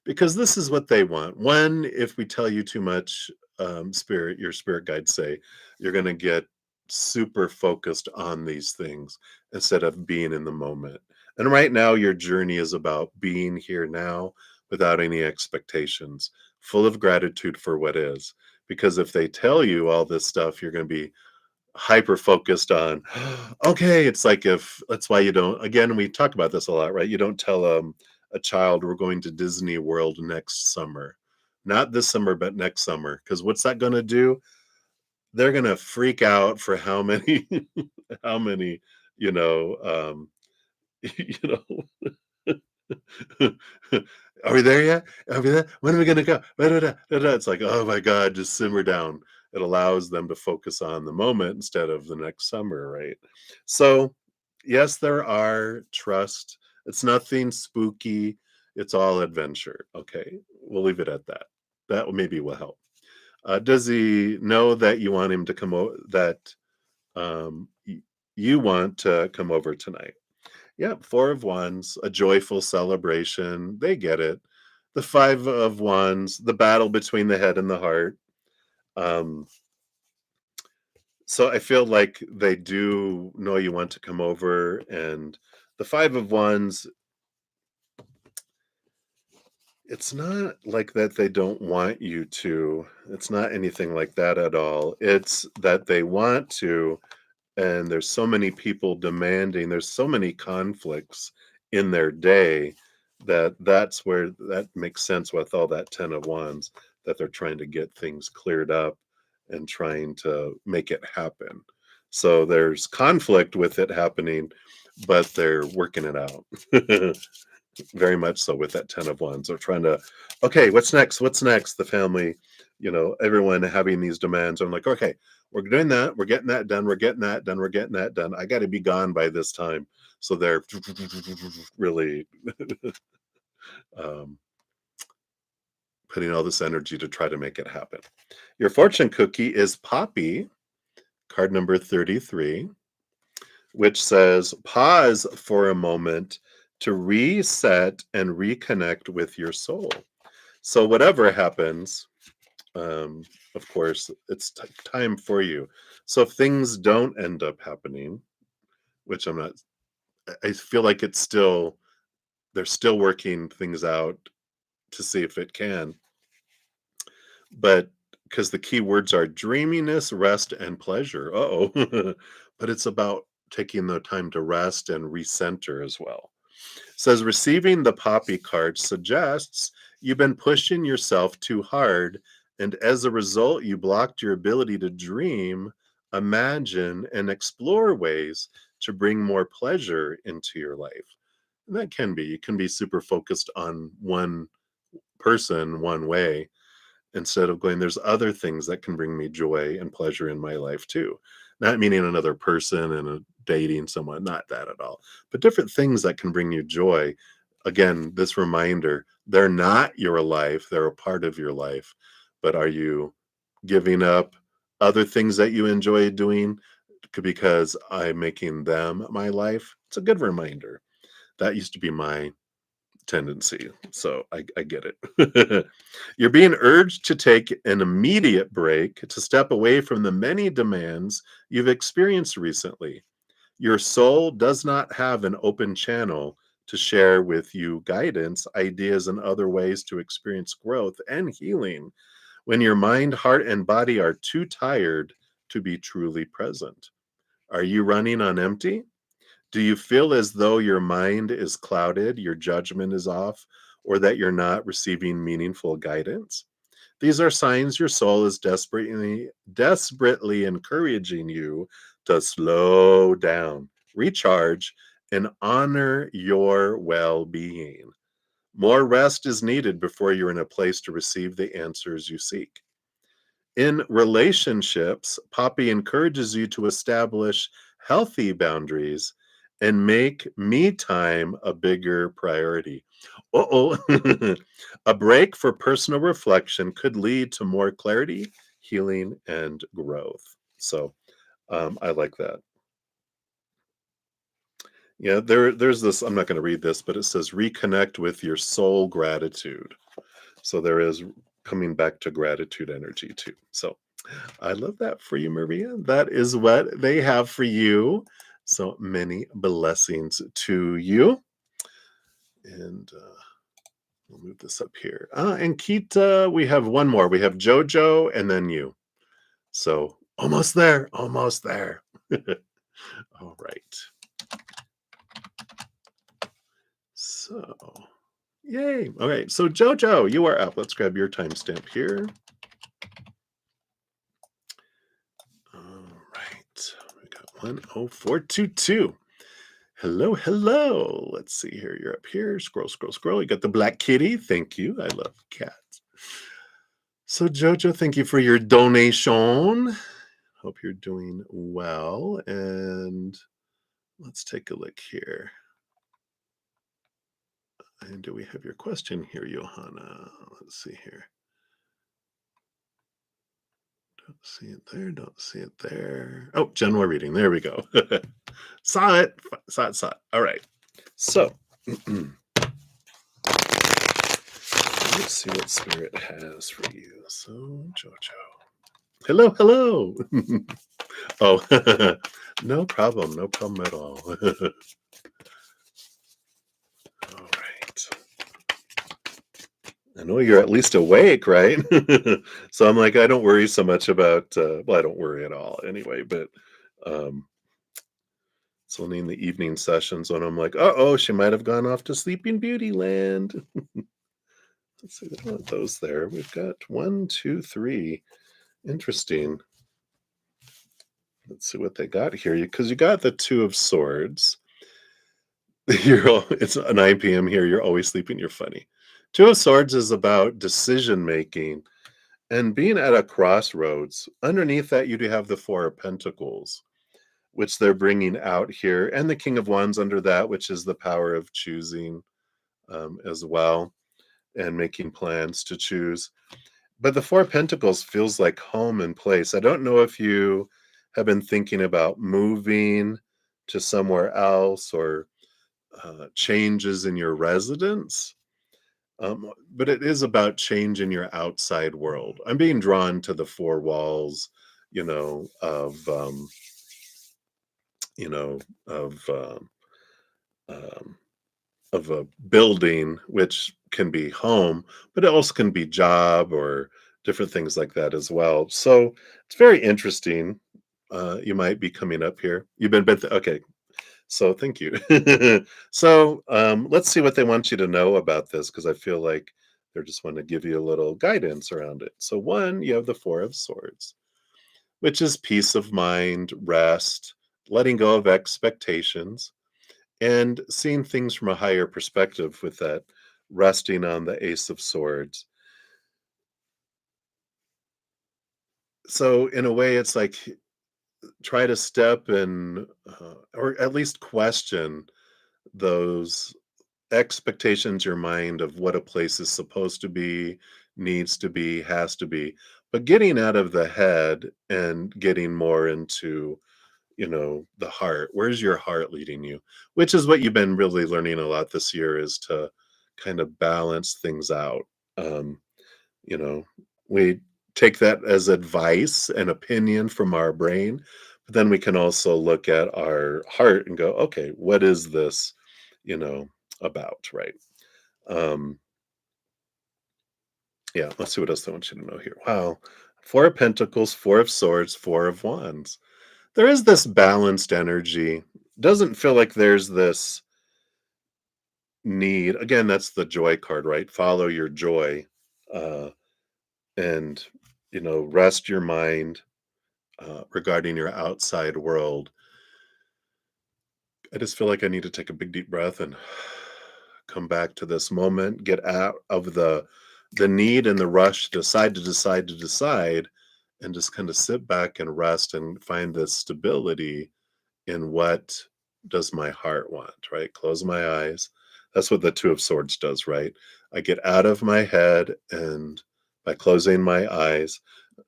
Speaker 1: because this is what they want. One, if we tell you too much, your spirit guides say, you're gonna get super focused on these things instead of being in the moment. And right now, your journey is about being here now without any expectations, full of gratitude for what is. Because if they tell you all this stuff, you're gonna be hyper focused on, okay, it's like, if that's why you don't, again, we talk about this a lot, right? You don't tell a child, we're going to Disney World next summer, not this summer but next summer, because what's that going to do? They're going to freak out for how many how many, you know um you are we there yet? Are we there? When are we gonna go? It's like, oh my God, just simmer down. It allows them to focus on the moment instead of the next summer, right? So, yes, there are trust. It's nothing spooky. It's all adventure. Okay, we'll leave it at that. That maybe will help. Does he know that you want him to come over? That you want to come over tonight? Yep, Four of Wands, a joyful celebration. They get it. The Five of Wands, the battle between the head and the heart. Um, so I feel like they do know you want to come over, and the Five of Wands, it's not like that they don't want you to. It's not anything like that at all. It's that they want to, and there's so many people demanding, there's so many conflicts in their day that that's where that makes sense with all that 10 of wands, that they're trying to get things cleared up and trying to make it happen. So there's conflict with it happening, but they're working it out. Very much so with that 10 of wands. They're trying to, okay, what's next? What's next? The family, everyone having these demands. I'm like, okay, we're doing that. We're getting that done. We're getting that done. We're getting that done. I got to be gone by this time. So they're really um, putting all this energy to try to make it happen. Your fortune cookie is Poppy, card number 33, which says pause for a moment to reset and reconnect with your soul. So whatever happens, um, of course, it's time for you. So if things don't end up happening, which I'm not, I feel like it's still, they're still working things out to see if it can. But because the key words are dreaminess, rest, and pleasure. Oh, but it's about taking the time to rest and recenter as well. Says receiving the poppy card suggests you've been pushing yourself too hard, and as a result, you blocked your ability to dream, imagine, and explore ways to bring more pleasure into your life. And that can be, you can be super focused on one person, one way, instead of going, there's other things that can bring me joy and pleasure in my life too. Not meaning another person and dating someone, not that at all, but different things that can bring you joy. Again, this reminder, they're not your life, they're a part of your life. But are you giving up other things that you enjoy doing because I'm making them my life? It's a good reminder. That used to be my tendency. So I get it. You're being urged to take an immediate break, to step away from the many demands you've experienced recently. Your soul does not have an open channel to share with you guidance, ideas, and other ways to experience growth and healing when your mind, heart, and body are too tired to be truly present. Are you running on empty? Do you feel as though your mind is clouded, your judgment is off, or that you're not receiving meaningful guidance? These are signs your soul is desperately encouraging you to slow down, recharge, and honor your well-being. More rest is needed before you're in a place to receive the answers you seek. In relationships, Poppy encourages you to establish healthy boundaries and make me time a bigger priority. Uh-oh. A break for personal reflection could lead to more clarity, healing, and growth. So I like that. Yeah, there's this, I'm not going to read this, but it says reconnect with your soul gratitude. So there is coming back to gratitude energy too. So I love that for you, Maria. That is what they have for you. So many blessings to you. And we'll move this up here. And Kita, we have one more. We have Jojo and then you. So almost there. Almost there. All right. So, yay. All right. So, Jojo, you are up. Let's grab your timestamp here. All right. We got 10422. Hello, hello. Let's see here. You're up here. Scroll, scroll, scroll. You got the black kitty. Thank you. I love cats. So, Jojo, thank you for your donation. Hope you're doing well. And let's take a look here. And do we have your question here, Johanna? Let's see here. Don't see it there. Don't see it there. Oh, general reading. There we go. Saw it. Saw it. Saw it. All right. So let's see what spirit has for you. So, Jojo. Hello, hello. Oh, no problem. No problem at all. All right. I know you're at least awake, right? So I'm like, I don't worry so much about, well, I don't worry at all anyway, but um, it's only in the evening sessions when I'm like, oh, she might have gone off to Sleeping Beauty land. Let's see, there aren't those there. We've got one, two, three. Interesting. Let's see what they got here. Because you got the Two of Swords. It's 9 p.m. here. You're always sleeping. You're funny. Two of Swords is about decision making and being at a crossroads. Underneath that, you do have the Four of Pentacles, which they're bringing out here, and the King of Wands under that, which is the power of choosing as well and making plans to choose. But the Four of Pentacles feels like home and place. I don't know if you have been thinking about moving to somewhere else or changes in your residence. But it is about change in your outside world. I'm being drawn to the four walls, you know, of you know, of um, of a building, which can be home, but it also can be job or different things like that as well. So it's very interesting. You might be coming up here. You've been okay. So thank you. So let's see what they want you to know about this because I feel like they just want to give you a little guidance around it. So one, you have the Four of Swords, which is peace of mind, rest, letting go of expectations, and seeing things from a higher perspective with that resting on the Ace of Swords. So in a way, it's like try to step in, or at least question those expectations your mind of what a place is supposed to be, needs to be, has to be, but getting out of the head and getting more into, the heart. Where's your heart leading you? Which is what you've been really learning a lot this year is to kind of balance things out. Um, you know, we take that as advice and opinion from our brain, but then we can also look at our heart and go, okay, what is this, you know, about, right? Um, yeah, let's see what else I want you to know here. Wow. Four of Pentacles, Four of Swords, Four of Wands. There is this balanced energy. Doesn't feel like there's this need. Again, that's the joy card, right? Follow your joy. Uh, and rest your mind regarding your outside world. I just feel like I need to take a big deep breath and come back to this moment, get out of the need and the rush to decide and just kind of sit back and rest and find this stability in what does my heart want, right? Close my eyes. That's what the Two of Swords does, right? I get out of my head, and by closing my eyes,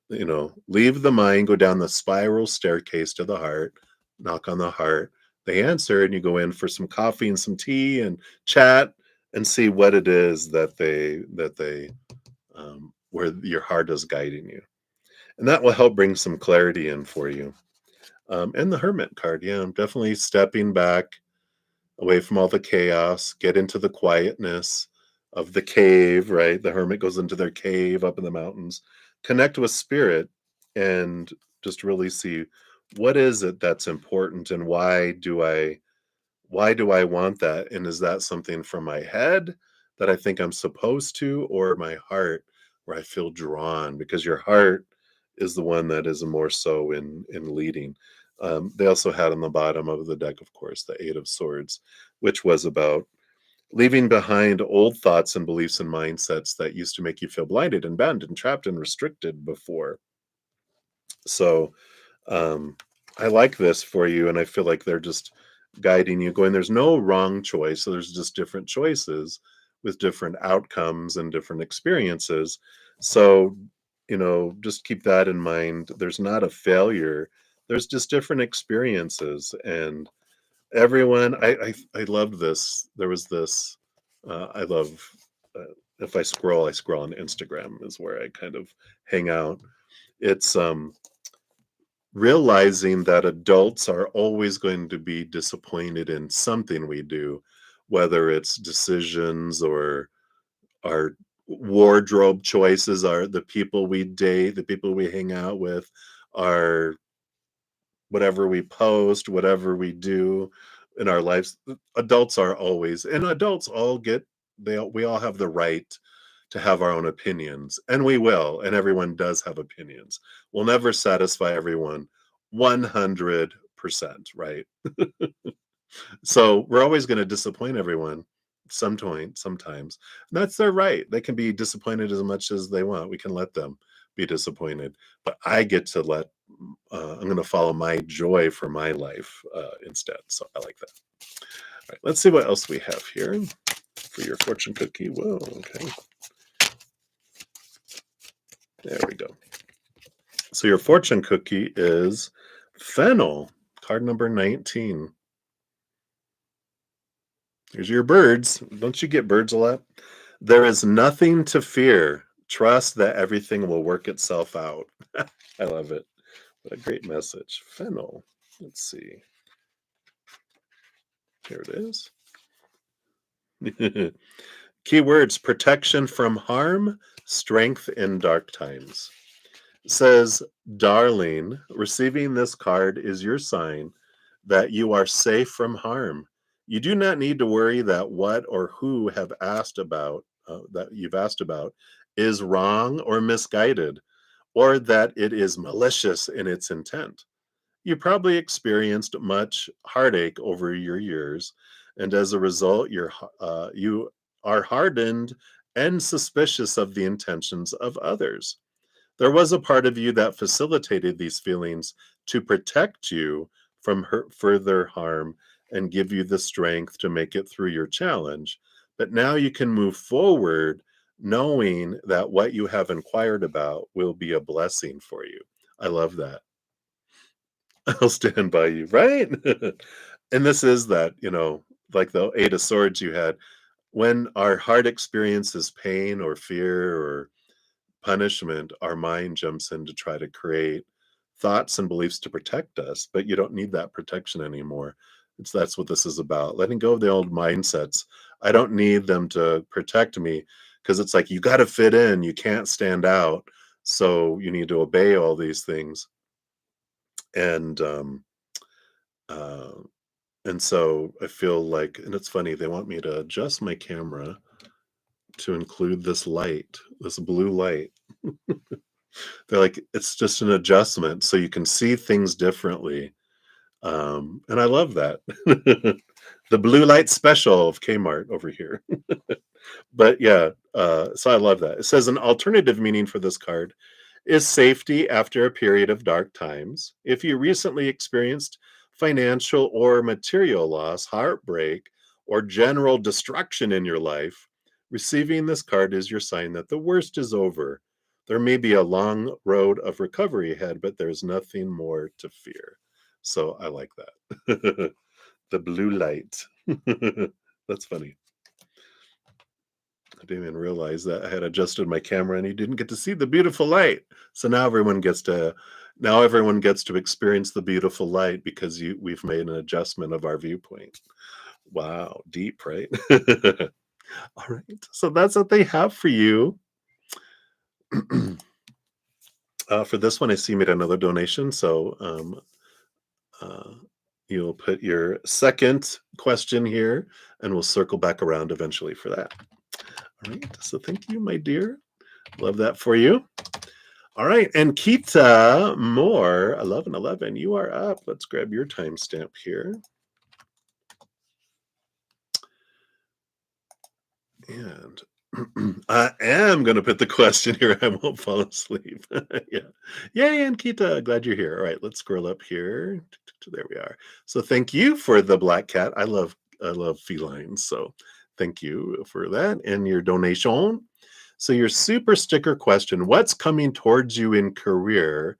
Speaker 1: leave the mind, go down the spiral staircase to the heart, knock on the heart. They answer, and you go in for some coffee and some tea and chat and see what it is that they where your heart is guiding you, and that will help bring some clarity in for you. And the Hermit card, yeah, I'm definitely stepping back away from all the chaos, get into the quietness of the cave, right? The hermit goes into their cave up in the mountains, connect with spirit, and just really see what is it that's important and why do I want that? And is that something from my head that I think I'm supposed to, or my heart where I feel drawn? Because your heart is the one that is more so in leading. They also had on the bottom of the deck, of course, the Eight of Swords, which was about leaving behind old thoughts and beliefs and mindsets that used to make you feel blinded and bound and trapped and restricted before. So I like this for you, and I feel like they're just guiding you, going, there's no wrong choice. So there's just different choices with different outcomes and different experiences. So just keep that in mind. There's not a failure. There's just different experiences, and everyone. I loved this. There was this. I love. If I scroll on Instagram is where I kind of hang out. It's realizing that adults are always going to be disappointed in something we do, whether it's decisions or our wardrobe choices, are the people we date, the people we hang out with, our whatever we post, whatever we do in our lives. Adults are always, and adults all get, we all have the right to have our own opinions, and we will, and everyone does have opinions. We'll never satisfy everyone 100%, right? So we're always going to disappoint everyone some point, sometimes. And that's their right. They can be disappointed as much as they want. We can let them be disappointed. But I get to I'm going to follow my joy for my life instead. So I like that. All right, let's see what else we have here for your fortune cookie. Whoa, okay. There we go. So your fortune cookie is fennel, card number 19. Here's your birds. Don't you get birds a lot? There is nothing to fear. Trust that everything will work itself out. I love it. What a great message. Fennel. Let's see. Here it is. Keywords: protection from harm, strength in dark times. It says, darling, receiving this card is your sign that you are safe from harm. You do not need to worry that what or who have asked about that you've asked about is wrong or misguided, or that it is malicious in its intent. You probably experienced much heartache over your years, and as a result, you are hardened and suspicious of the intentions of others. There was a part of you that facilitated these feelings to protect you from further harm and give you the strength to make it through your challenge. But now you can move forward knowing that what you have inquired about will be a blessing for you. I love that. I'll stand by you, right? And this is that, like the Eight of Swords you had. When our heart experiences pain or fear or punishment, our mind jumps in to try to create thoughts and beliefs to protect us, but you don't need that protection anymore. That's what this is about. Letting go of the old mindsets. I don't need them to protect me, because it's like you got to fit in, you can't stand out, so you need to obey all these things. And uh, and so I feel like, and it's funny, they want me to adjust my camera to include this light, this blue light. They're like, it's just an adjustment so you can see things differently. And I love that. The blue light special of Kmart over here. But yeah, so I love that. It says an alternative meaning for this card is safety after a period of dark times. If you recently experienced financial or material loss, heartbreak, or general destruction in your life, receiving this card is your sign that the worst is over. There may be a long road of recovery ahead, but there's nothing more to fear. So I like that. The blue light. That's funny. I didn't even realize that I had adjusted my camera and you didn't get to see the beautiful light. So now everyone gets to experience the beautiful light because we've made an adjustment of our viewpoint. Wow, deep, right? All right. So that's what they have for you. For this one, I see you made another donation. So uh, you'll put your second question here and we'll circle back around eventually for that. All right. So thank you, my dear. Love that for you. All right. And Kita Moore, 1111, you are up. Let's grab your timestamp here. And I am going to put the question here. I won't fall asleep. Yeah. Yay, Ankita. Glad you're here. All right, let's scroll up here. There we are. So thank you for the black cat. I love felines. So thank you for that and your donation. So your super sticker question, what's coming towards you in career?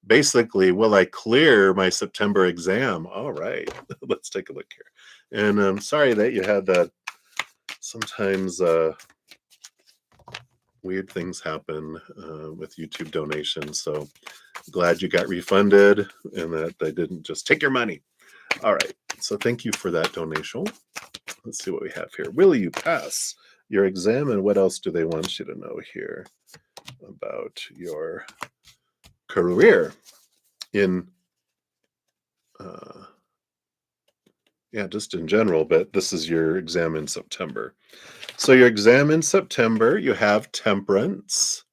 Speaker 1: Basically, will I clear my September exam? All right, let's take a look here. And I'm sorry that you had that. Sometimes weird things happen with YouTube donations. So glad you got refunded and that they didn't just take your money. All right. So thank you for that donation. Let's see what we have here. Will you pass your exam? And what else do they want you to know here about your career in, uh, yeah, just in general, but this is your exam in September. So your exam in September, you have temperance,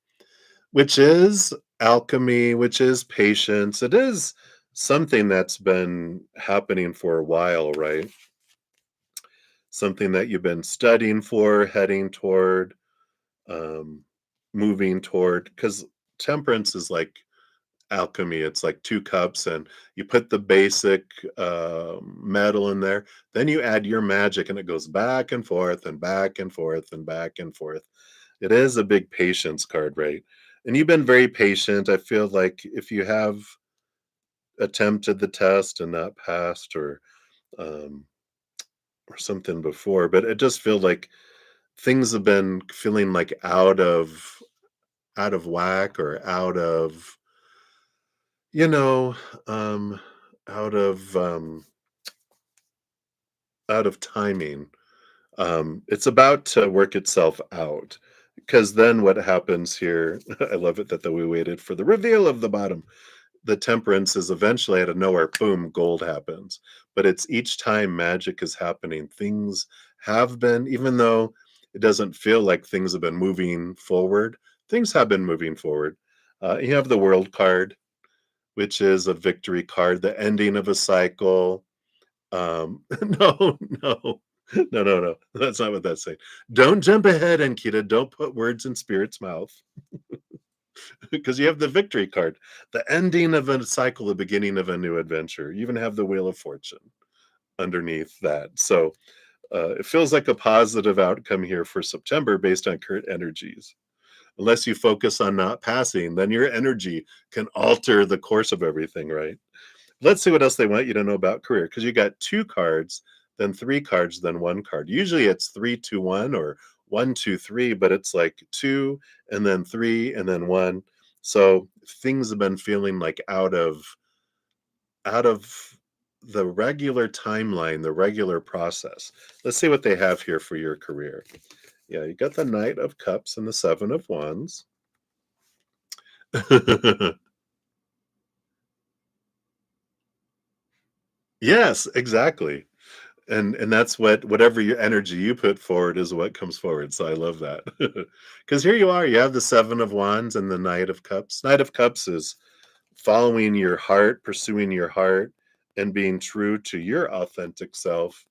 Speaker 1: which is alchemy, which is patience. It is something that's been happening for a while, right? Something that you've been studying for, heading toward, um, moving toward, because temperance is like alchemy. It's like 2 cups, and you put the basic, metal in there, then you add your magic, and it goes back and forth and back and forth and back and forth. It is a big patience card, right? And you've been very patient. I feel like if you have attempted the test and not passed um, or something before, but it just feels like things have been feeling like out of whack or you know, um, out of, out of timing. It's about to work itself out, because then what happens here, I love it that we waited for the reveal of the bottom. The temperance is eventually out of nowhere, boom, gold happens. But it's each time magic is happening, things have been, even though it doesn't feel like things have been moving forward, things have been moving forward. You have the world card, which is a victory card, the ending of a cycle. No, no, no. That's not what that's saying. Don't jump ahead, Ankita. Don't put words in spirit's mouth, because you have the victory card, the ending of a cycle, the beginning of a new adventure. You even have the Wheel of Fortune underneath that. So it feels like a positive outcome here for September based on current energies. Unless you focus on not passing, then your energy can alter the course of everything, right? Let's see what else they want you to know about career, because you got 2 cards, then 3 cards, then 1 card. Usually it's 3, 2, 1, or 1, 2, 3, but it's like 2 and then 3 and then 1. So things have been feeling like out of the regular timeline, the regular process. Let's see what they have here for your career. Yeah, you got the Knight of Cups and the Seven of Wands. Yes, exactly. And that's whatever your energy you put forward is what comes forward, so I love that. Because here you are, you have the Seven of Wands and the Knight of Cups. Knight of Cups is following your heart, pursuing your heart, and being true to your authentic self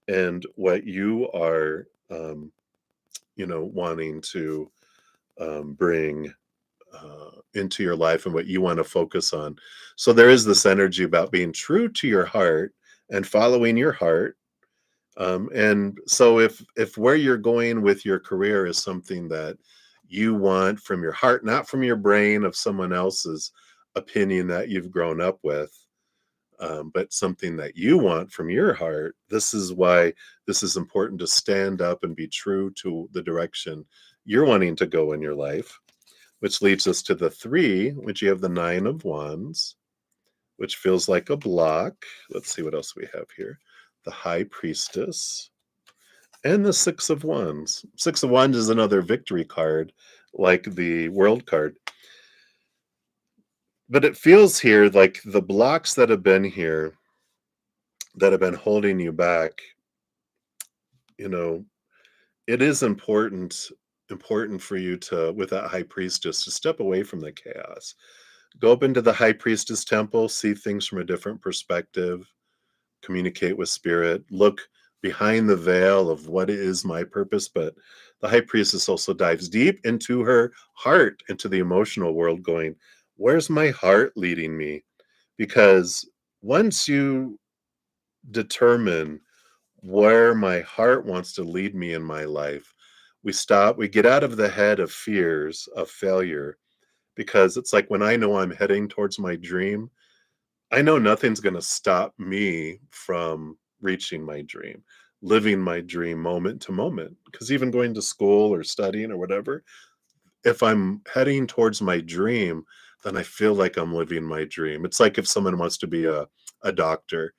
Speaker 1: and what you are, wanting to, bring, into your life and what you wanna focus on. So there is this energy about being true to your heart and following your heart. And so if where you're going with your career is something that you want from your heart, not from your brain of someone else's opinion that you've grown up with, but something that you want from your heart, this is why this is important to stand up and be true to the direction you're wanting to go in your life, which leads us to the 3, which you have the 9 of Wands, which feels like a block. Let's see what else we have here. The High Priestess and the Six of Wands. Six of Wands is another victory card, like the World card. But it feels here like the blocks that have been here, that have been holding you back, you know, it is important for you to, with that High Priestess, to step away from the chaos. Go up into the High Priestess temple, see things from a different perspective, communicate with spirit, look behind the veil of what is my purpose. But the High Priestess also dives deep into her heart, into the emotional world, going, where's my heart leading me? Because once you determine where my heart wants to lead me in my life, We get out of the head of fears of failure because it's like when I know I'm heading towards my dream, I know nothing's going to stop me from reaching my dream, living my dream moment to moment. Because even going to school or studying or whatever, if I'm heading towards my dream, then I feel like I'm living my dream. It's like if someone wants to be a doctor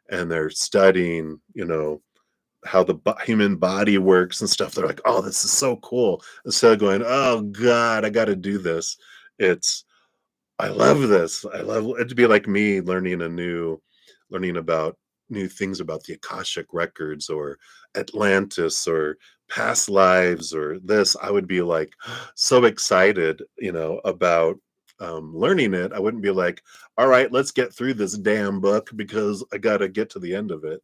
Speaker 1: and they're studying, how the human body works and stuff. They're like, oh, this is so cool. Instead of going, oh, God, I got to do this. It's, I love this. I love it'd be like me learning about new things about the Akashic records or Atlantis or past lives or this. I would be like so excited, about learning it. I wouldn't be like, all right, let's get through this damn book because I got to get to the end of it.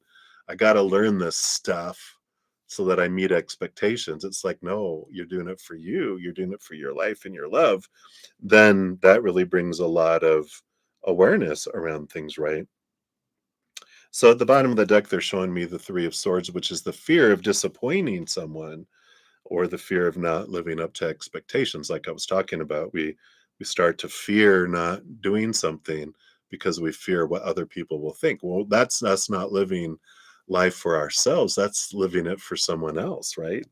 Speaker 1: I got to learn this stuff so that I meet expectations. It's like, no, you're doing it for you. You're doing it for your life and your love. Then that really brings a lot of awareness around things, right? So at the bottom of the deck, they're showing me the Three of Swords, which is the fear of disappointing someone or the fear of not living up to expectations. Like I was talking about, we start to fear not doing something because we fear what other people will think. Well, that's us not living life for ourselves. That's living it for someone else, right?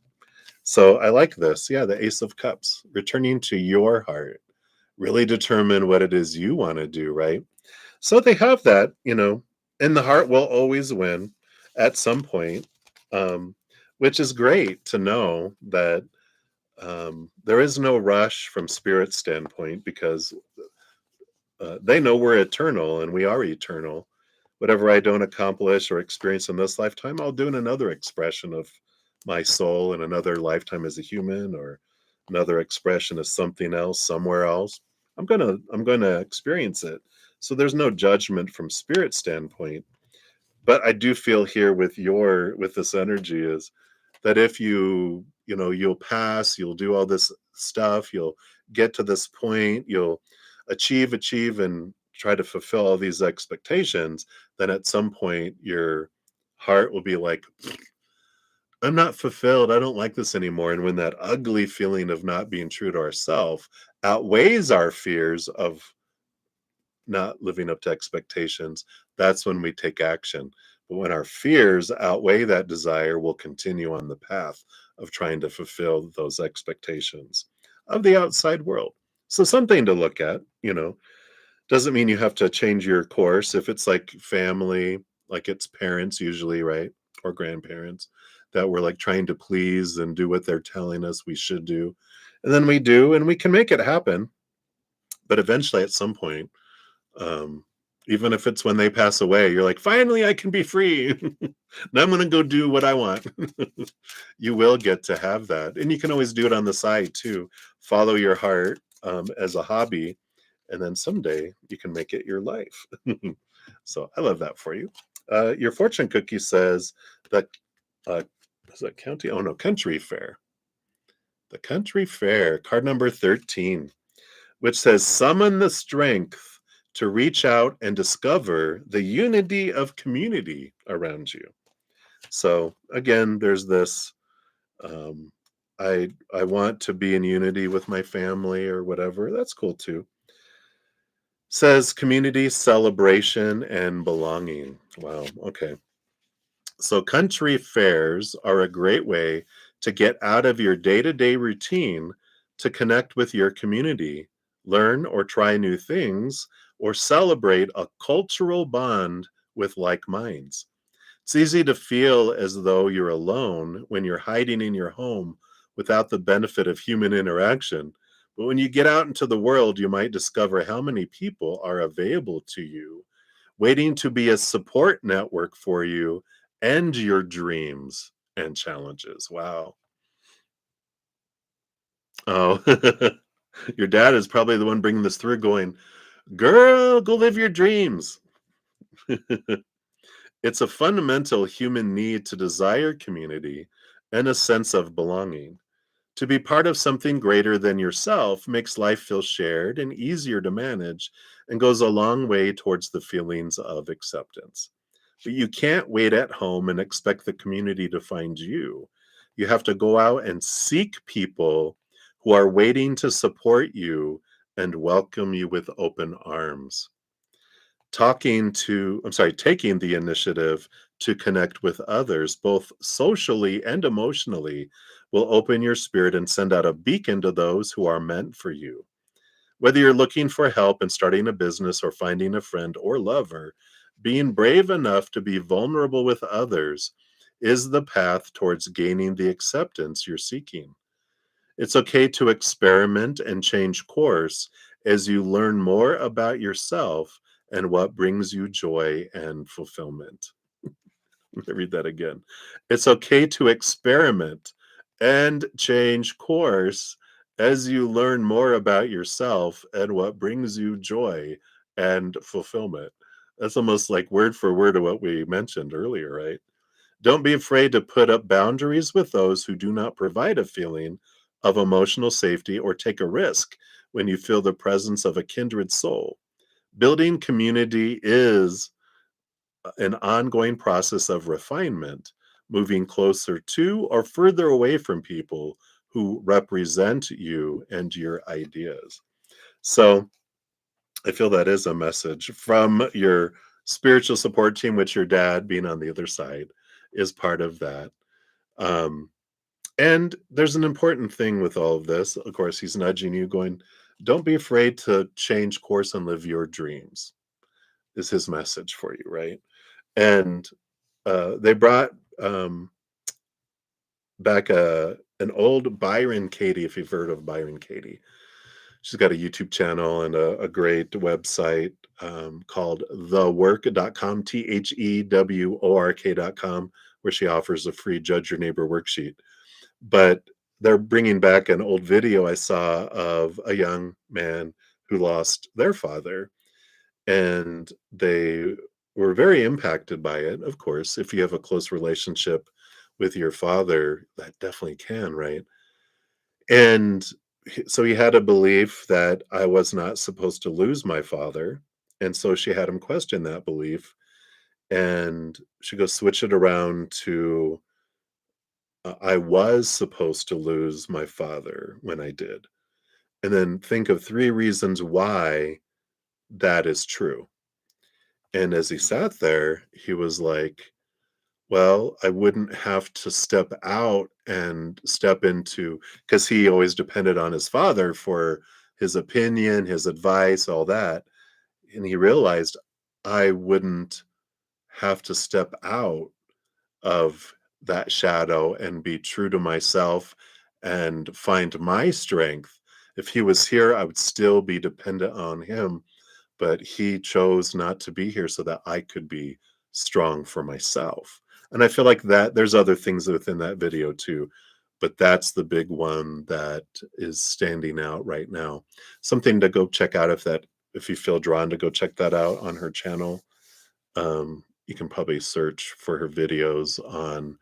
Speaker 1: So I like this. Yeah, the Ace of Cups, returning to your heart, really determine what it is you want to do, right? So they have that, and the heart will always win at some point, um, which is great to know that there is no rush from spirit standpoint because they know we're eternal and we are eternal. Whatever I don't accomplish or experience in this lifetime, I'll do in another expression of my soul in another lifetime as a human or another expression as something else somewhere else. I'm gonna experience it. So there's no judgment from spirit standpoint. But I do feel here with this energy is that if you'll pass, you'll do all this stuff, you'll get to this point, you'll achieve and try to fulfill all these expectations, then at some point your heart will be like, I'm not fulfilled. I don't like this anymore. And when that ugly feeling of not being true to ourselves outweighs our fears of not living up to expectations, that's when we take action. But when our fears outweigh that desire, we'll continue on the path of trying to fulfill those expectations of the outside world. So, something to look at, doesn't mean you have to change your course. If it's like family, like it's parents usually, right? Or grandparents that we're like trying to please and do what they're telling us we should do. And then we do, and we can make it happen. But eventually, at some point, um, even if it's when they pass away, you're like, finally, I can be free. Now I'm going to go do what I want. You will get to have that. And you can always do it on the side too. Follow your heart as a hobby. And then someday you can make it your life. So I love that for you. Your fortune cookie says that, uh, is that county? Oh, no, country fair. The country fair, card number 13, which says summon the strength to reach out and discover the unity of community around you. So again, there's this um, I want to be in unity with my family or whatever. That's cool too. Says community celebration and belonging. Wow. Okay. So country fairs are a great way to get out of your day-to-day routine to connect with your community, learn or try new things, or celebrate a cultural bond with like minds. It's easy to feel as though you're alone when you're hiding in your home without the benefit of human interaction. But when you get out into the world, you might discover how many people are available to you, waiting to be a support network for you and your dreams and challenges. Wow. Oh, your dad is probably the one bringing this through, going, girl, go live your dreams. It's a fundamental human need to desire community and a sense of belonging. To be part of something greater than yourself makes life feel shared and easier to manage and goes a long way towards the feelings of acceptance. But you can't wait at home and expect the community to find you. You have to go out and seek people who are waiting to support you and welcome you with open arms. Taking the initiative to connect with others, both socially and emotionally, will open your spirit and send out a beacon to those who are meant for you. Whether you're looking for help in starting a business or finding a friend or lover, being brave enough to be vulnerable with others is the path towards gaining the acceptance you're seeking. It's okay to experiment and change course as you learn more about yourself and what brings you joy and fulfillment. Let me read that again. It's okay to experiment and change course as you learn more about yourself and what brings you joy and fulfillment. That's almost like word for word of what we mentioned earlier, right? Don't be afraid to put up boundaries with those who do not provide a feeling of emotional safety or take a risk when you feel the presence of a kindred soul. Building community is an ongoing process of refinement, moving closer to or further away from people who represent you and your ideas. So I feel that is a message from your spiritual support team, which your dad being on the other side is part of that. Um, and there's an important thing with all of this. Of course, he's nudging you, going, don't be afraid to change course and live your dreams, is his message for you, right? And they brought back an old Byron Katie, if you've heard of Byron Katie. She's got a YouTube channel and a great website called thework.com, thework.com, where she offers a free Judge Your Neighbor worksheet. But they're bringing back an old video I saw of a young man who lost their father, and they were very impacted by it. Of course, if you have a close relationship with your father, that definitely can, right? And so he had a belief that I was not supposed to lose my father. And so she had him question that belief. And she goes, switch it around to I was supposed to lose my father when I did. And then think of three reasons why that is true. And as he sat there, he was like, well, I wouldn't have to step out and step into, because he always depended on his father for his opinion, his advice, all that. And he realized I wouldn't have to step out of that shadow and be true to myself and find my strength. If he was here, I would still be dependent on him, but he chose not to be here so that I could be strong for myself. And I feel like that there's other things within that video too, but that's the big one that is standing out right now. Something to go check out if you feel drawn to go check that out on her channel. You can probably search for her videos on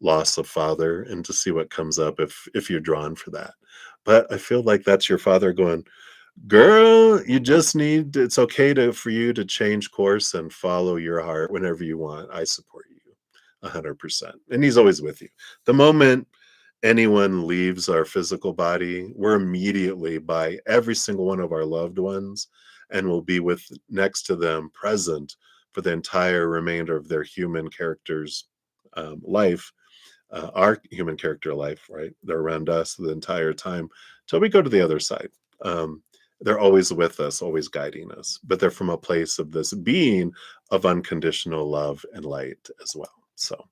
Speaker 1: loss of father and to see what comes up if you're drawn for that. But I feel like that's your father going, girl, you just need it's okay for you to change course and follow your heart whenever you want. I support you 100%. And he's always with you. The moment anyone leaves our physical body, we're immediately by every single one of our loved ones and will be with next to them present for the entire remainder of their human character's life, our human character life, right? They're around us the entire time till we go to the other side. Um, they're always with us, always guiding us, but they're from a place of this being of unconditional love and light as well. So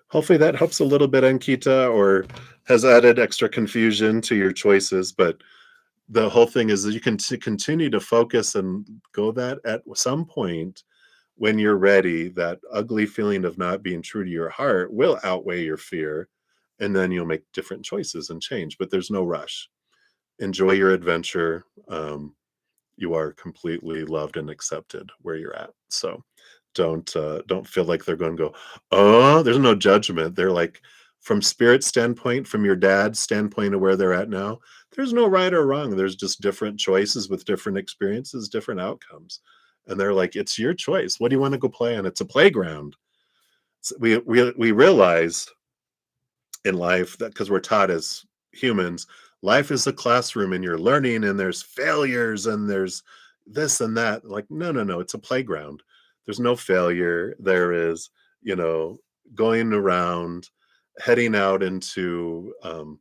Speaker 1: hopefully that helps a little bit, Ankita, or has added extra confusion to your choices. But the whole thing is that you can continue to focus and go that at some point when you're ready, that ugly feeling of not being true to your heart will outweigh your fear. And then you'll make different choices and change, but there's no rush. Enjoy your adventure. You are completely loved and accepted where you're at. So don't feel like they're going to go, oh, there's no judgment. They're like, from spirit standpoint, from your dad's standpoint of where they're at now, there's no right or wrong. There's just different choices with different experiences, different outcomes. And they're like, it's your choice. What do you want to go play on? It's a playground. We realize in life, that because we're taught as humans, life is a classroom and you're learning and there's failures and there's this and that. Like, no, no, no, it's a playground. There's no failure. There is, you know, going around, heading out into, I'm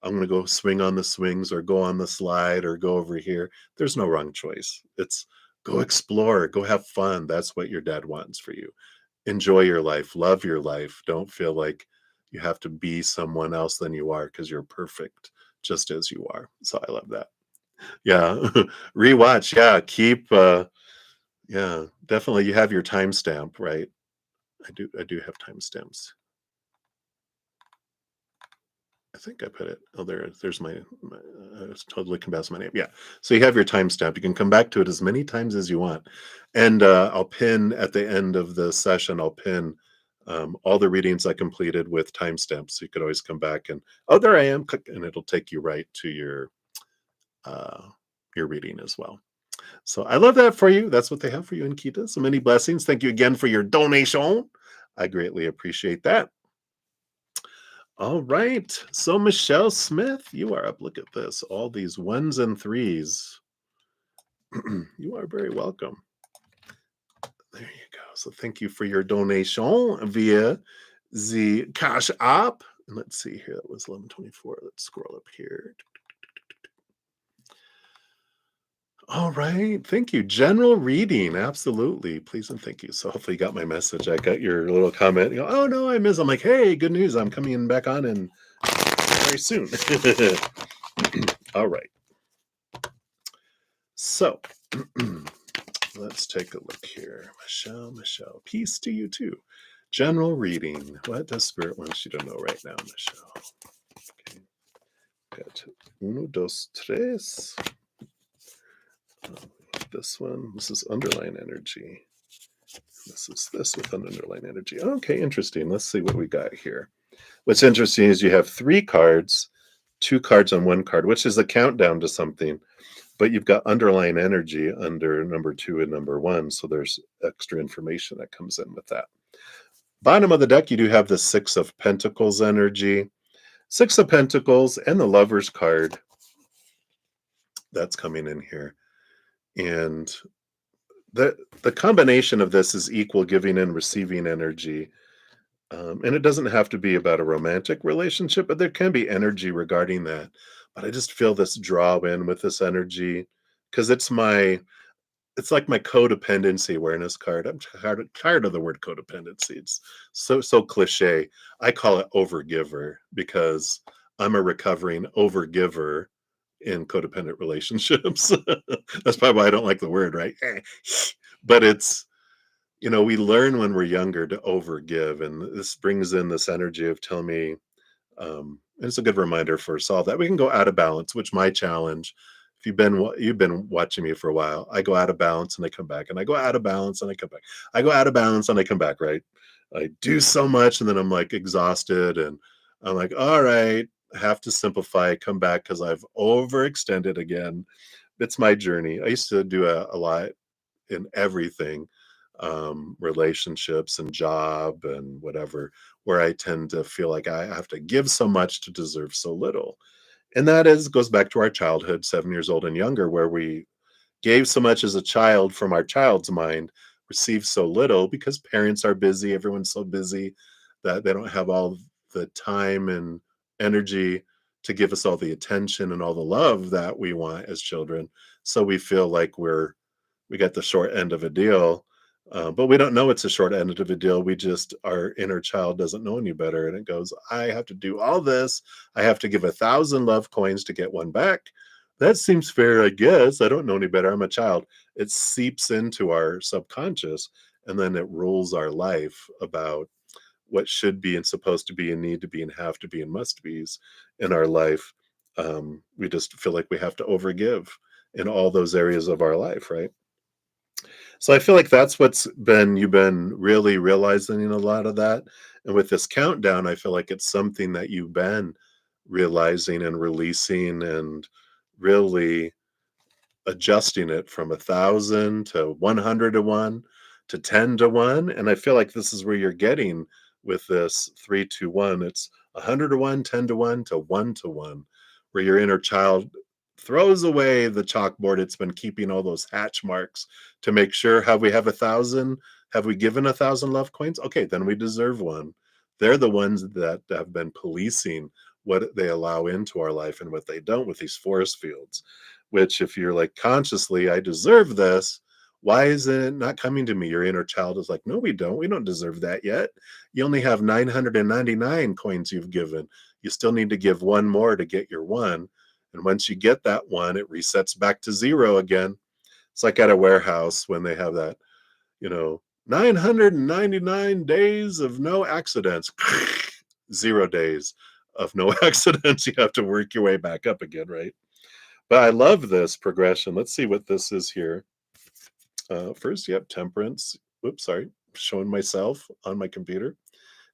Speaker 1: going to go swing on the swings or go on the slide or go over here. There's no wrong choice. It's go explore, go have fun. That's what your dad wants for you. Enjoy your life, love your life. Don't feel like you have to be someone else than you are because you're perfect just as you are. So I love that. Yeah. Rewatch. Yeah. Keep yeah, definitely you have your timestamp, right? I do have timestamps. I think I put it. Oh, there's my it's totally combats my name. Yeah. So you have your timestamp. You can come back to it as many times as you want. And I'll pin at the end of the session, I'll pin all the readings I completed with timestamps. So you could always come back and, oh, there I am. Click, and it'll take you right to uh, your reading as well. So I love that for you. That's what they have for you in Kita. So many blessings. Thank you again for your donation. I greatly appreciate that. All right. So, Michelle Smith, you are up. Look at this. All these ones and threes. You are very welcome. There you go. So, thank you for your donation via the Cash App. And let's see here. That was 1124. Let's scroll up here. All right. Thank you. General reading. Absolutely. Please and thank you. So, hopefully, you got my message. I got your little comment. You go, oh, no, I missed. I'm like, hey, good news. I'm coming back on and very soon. All right. So let's take a look here. Michelle, peace to you too. General reading. What does Spirit want you to know right now, Michelle? Okay. Got uno, dos, tres. This one. This is underline energy. This is this with an underline energy. Okay, interesting. Let's see what we got here. What's interesting is you have 3 cards, 2 cards on 1 card, which is a countdown to something. But you've got underlying energy under number 2 and number 1, so there's extra information that comes in with that. Bottom of the deck, you do have the 6 of Pentacles energy, 6 of Pentacles, and the Lover's card that's coming in here. And the combination of this is equal giving and receiving energy. And it doesn't have to be about a romantic relationship, but there can be energy regarding that. But I just feel this draw in with this energy because it's like my codependency awareness card. I'm tired of the word codependency. It's so cliche. I call it overgiver because I'm a recovering overgiver in codependent relationships. That's probably why I don't like the word, right? But it's, we learn when we're younger to overgive, and this brings in this energy of telling me, and it's a good reminder for us all that we can go out of balance, which my challenge. If you've been watching me for a while, I go out of balance and I come back, and I go out of balance and I come back. I go out of balance and I come back, right? I do so much and then I'm like exhausted and I'm like, all right, I have to simplify, come back because I've overextended again. It's my journey. I used to do a lot in everything, relationships and job and whatever, where I tend to feel like I have to give so much to deserve so little. And that goes back to our childhood, 7 years old and younger, where we gave so much as a child from our child's mind, received so little because parents are busy, everyone's so busy that they don't have all the time and energy to give us all the attention and all the love that we want as children. So we feel like we got the short end of a deal, but we don't know it's a short end of a deal. We just, our inner child doesn't know any better, and it goes, I have to do all this. I have to give 1,000 love coins to get one back. That seems fair, I guess. I don't know any better. I'm a child. It seeps into our subconscious, and then it rules our life about what should be and supposed to be and need to be and have to be and must be's in our life. We just feel like we have to overgive in all those areas of our life, right? So I feel like that's you've been really realizing a lot of that. And with this countdown, I feel like it's something that you've been realizing and releasing and really adjusting it from 1,000 to 100 to 1 to 10 to 1. And I feel like this is where you're getting with this 3 to 1. It's 100 to 1, 10 to 1 to 1 to 1, where your inner child throws away the chalkboard it's been keeping all those hatch marks to make sure, have we have 1,000? Have we given 1,000 love coins? Okay, then we deserve one. They're the ones that have been policing what they allow into our life and what they don't with these force fields. Which, if you're like consciously, I deserve this, why is it not coming to me? Your inner child is like, no, we don't. We don't deserve that yet. You only have 999 coins you've given. You still need to give one more to get your one. And once you get that one, it resets back to zero again. It's like at a warehouse when they have that, 999 days of no accidents, 0 days of no accidents. You have to work your way back up again, right? But I love this progression. Let's see what this is here. First, yep, temperance. Whoops, sorry, showing myself on my computer.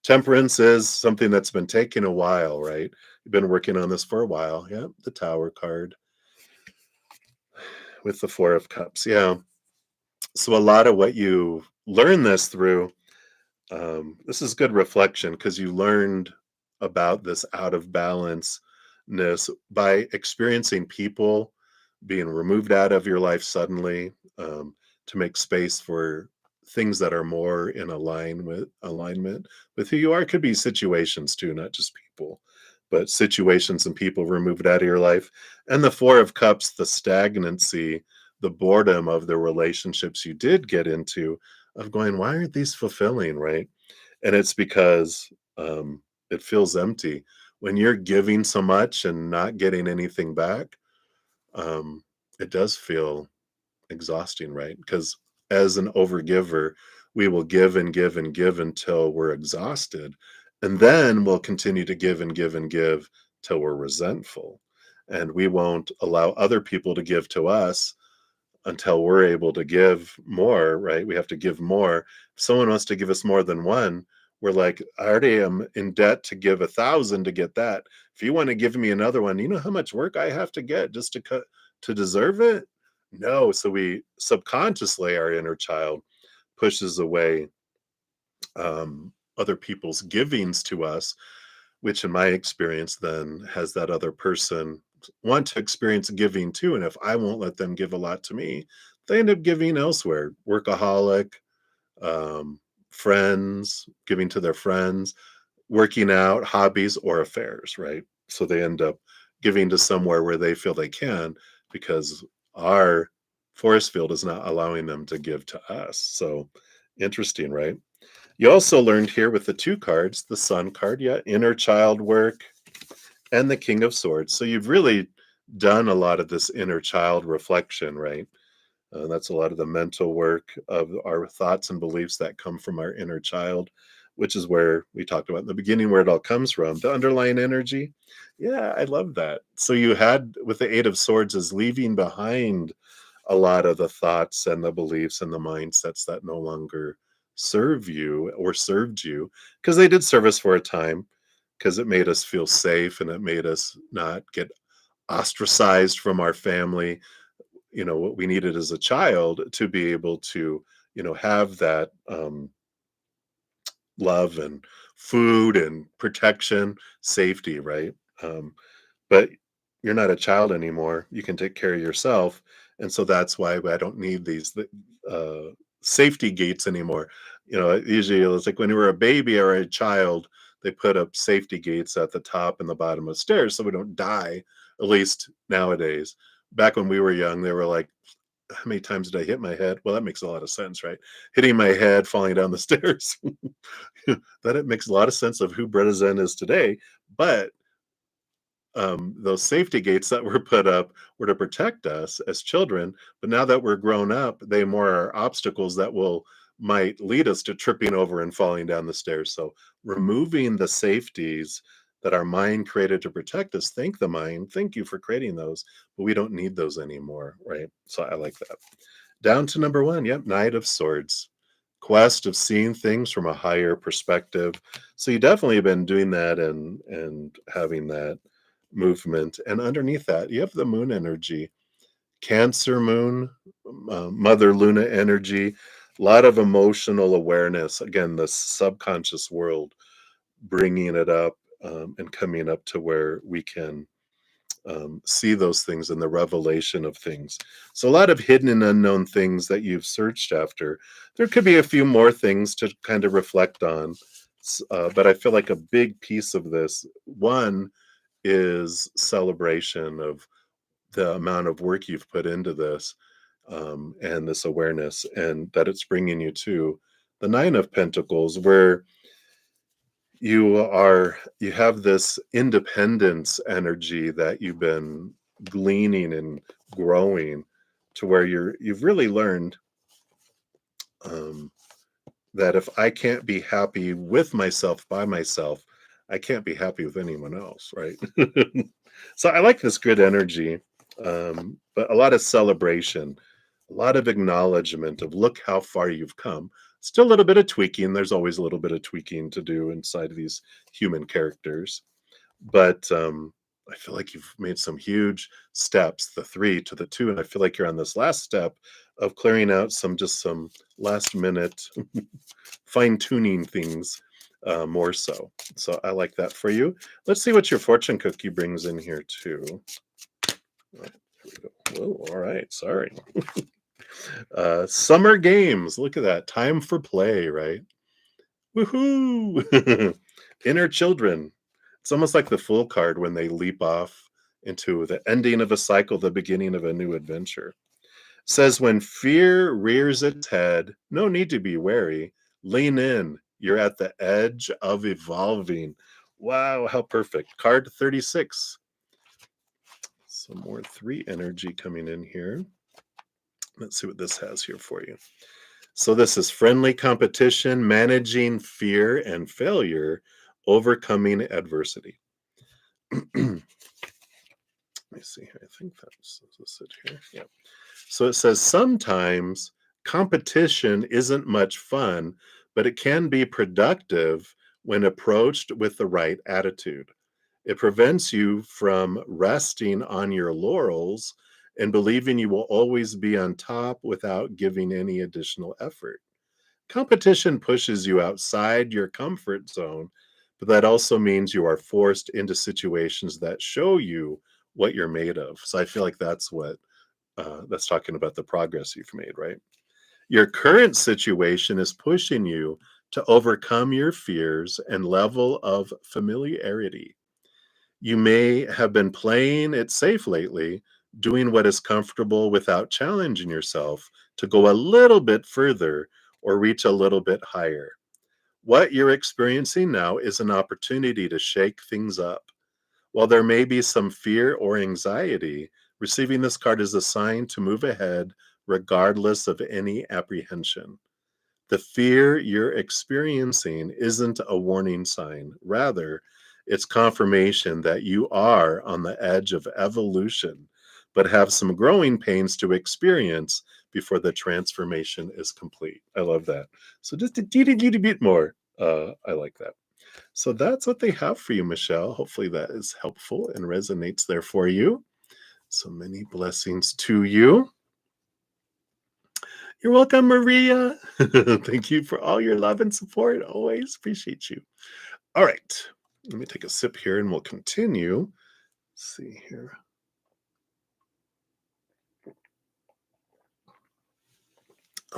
Speaker 1: Temperance is something that's been taking a while, right? You've been working on this for a while. Yeah, the Tower card with the Four of Cups. Yeah. So a lot of what you learn this through, this is good reflection because you learned about this out of balanceness by experiencing people being removed out of your life suddenly, to make space for things that are more in alignment with who you are. It could be situations too, not just people, but situations and people removed out of your life. And the Four of Cups, the stagnancy, the boredom of the relationships you did get into, of going, why aren't these fulfilling, right? And it's because, it feels empty when you're giving so much and not getting anything back. It does feel exhausting, right? Because as an overgiver, we will give and give and give until we're exhausted. And then we'll continue to give and give and give till we're resentful. And we won't allow other people to give to us until we're able to give more, right? We have to give more. If someone wants to give us more than one, we're like, I already am in debt to give 1,000 to get that. If you want to give me another one, you know how much work I have to get just to cut to deserve it? No. So we subconsciously, our inner child pushes away, other people's givings to us, which in my experience then has that other person want to experience giving too. And if I won't let them give a lot to me, they end up giving elsewhere. Workaholic, um, friends, giving to their friends, working out, hobbies, or affairs, right? So they end up giving to somewhere where they feel they can, because our force field is not allowing them to give to us. So interesting, right? You also learned here with the two cards, the Sun card, yeah, inner child work, and the King of Swords. So you've really done a lot of this inner child reflection, right? That's a lot of the mental work of our thoughts and beliefs that come from our inner child, which is where we talked about in the beginning, where it all comes from, the underlying energy. Yeah, I love that. So you had with the Eight of Swords is leaving behind a lot of the thoughts and the beliefs and the mindsets that no longer serve you or served you, because they did serve us for a time, because it made us feel safe and it made us not get ostracized from our family. What we needed as a child to be able to have that, love and food and protection, safety, right? But you're not a child anymore. You can take care of yourself. And so that's why I don't need these safety gates anymore. Usually it's like when you were a baby or a child, they put up safety gates at the top and the bottom of stairs so we don't die, at least nowadays. Back when we were young, they were like, how many times did I hit my head? Well, that makes a lot of sense, right? Hitting my head, falling down the stairs. That it makes a lot of sense of who brudda-zen is today. But those safety gates that were put up were to protect us as children. But now that we're grown up, they more are obstacles that will might lead us to tripping over and falling down the stairs. So removing the safeties that our mind created to protect us, thank the mind, thank you for creating those, but we don't need those anymore, right? So I like that. Down to number one, yep, Knight of Swords. Quest of seeing things from a higher perspective. So you definitely have been doing that and having that movement. And underneath that, you have the moon energy, Cancer moon, Mother Luna energy, a lot of emotional awareness. Again, the subconscious world bringing it up. and coming up to where we can see those things and the revelation of things. So, a lot of hidden and unknown things that you've searched after. There could be a few more things to kind of reflect on. But I feel like a big piece of this one is celebration of the amount of work you've put into this, and this awareness, and that it's bringing you to the Nine of Pentacles, where you have this independence energy that you've been gleaning and growing, to where you've really learned, um, that if I can't be happy with myself by myself, I can't be happy with anyone else, right? So I like this good energy, but a lot of celebration, a lot of acknowledgement of look how far you've come. Still a little bit of tweaking. There's always a little bit of tweaking to do inside of these human characters, but I feel like you've made some huge steps, the 3 to the 2, and I feel like you're on this last step of clearing out some last minute fine tuning things, more so. So I like that for you. Let's see what your fortune cookie brings in here too. Right, here we go. Whoa, all right, sorry. Summer games. Look at that. Time for play, right? Woohoo! Inner children. It's almost like the Fool card when they leap off into the ending of a cycle, the beginning of a new adventure. Says when fear rears its head, no need to be wary. Lean in. You're at the edge of evolving. Wow, how perfect. Card 36. Some more 3 energy coming in here. Let's see what this has here for you. So this is friendly competition, managing fear and failure, overcoming adversity. Let me see here. I think that's it here. Yeah. So it says sometimes competition isn't much fun, but it can be productive when approached with the right attitude. It prevents you from resting on your laurels and believing you will always be on top without giving any additional effort. Competition pushes you outside your comfort zone, but that also means you are forced into situations that show you what you're made of. So I feel like that's talking about the progress you've made, right? Your current situation is pushing you to overcome your fears and level of familiarity. You may have been playing it safe lately, doing what is comfortable without challenging yourself to go a little bit further or reach a little bit higher. What you're experiencing now is an opportunity to shake things up. While there may be some fear or anxiety, receiving this card is a sign to move ahead regardless of any apprehension. The fear you're experiencing isn't a warning sign. Rather, it's confirmation that you are on the edge of evolution, but have some growing pains to experience before the transformation is complete. I love that. So just a teeny bit more. I like that. So that's what they have for you, Michelle. Hopefully that is helpful and resonates there for you. So many blessings to you. You're welcome, Maria. Thank you for all your love and support. Always appreciate you. All right. Let me take a sip here and we'll continue. Let's see here.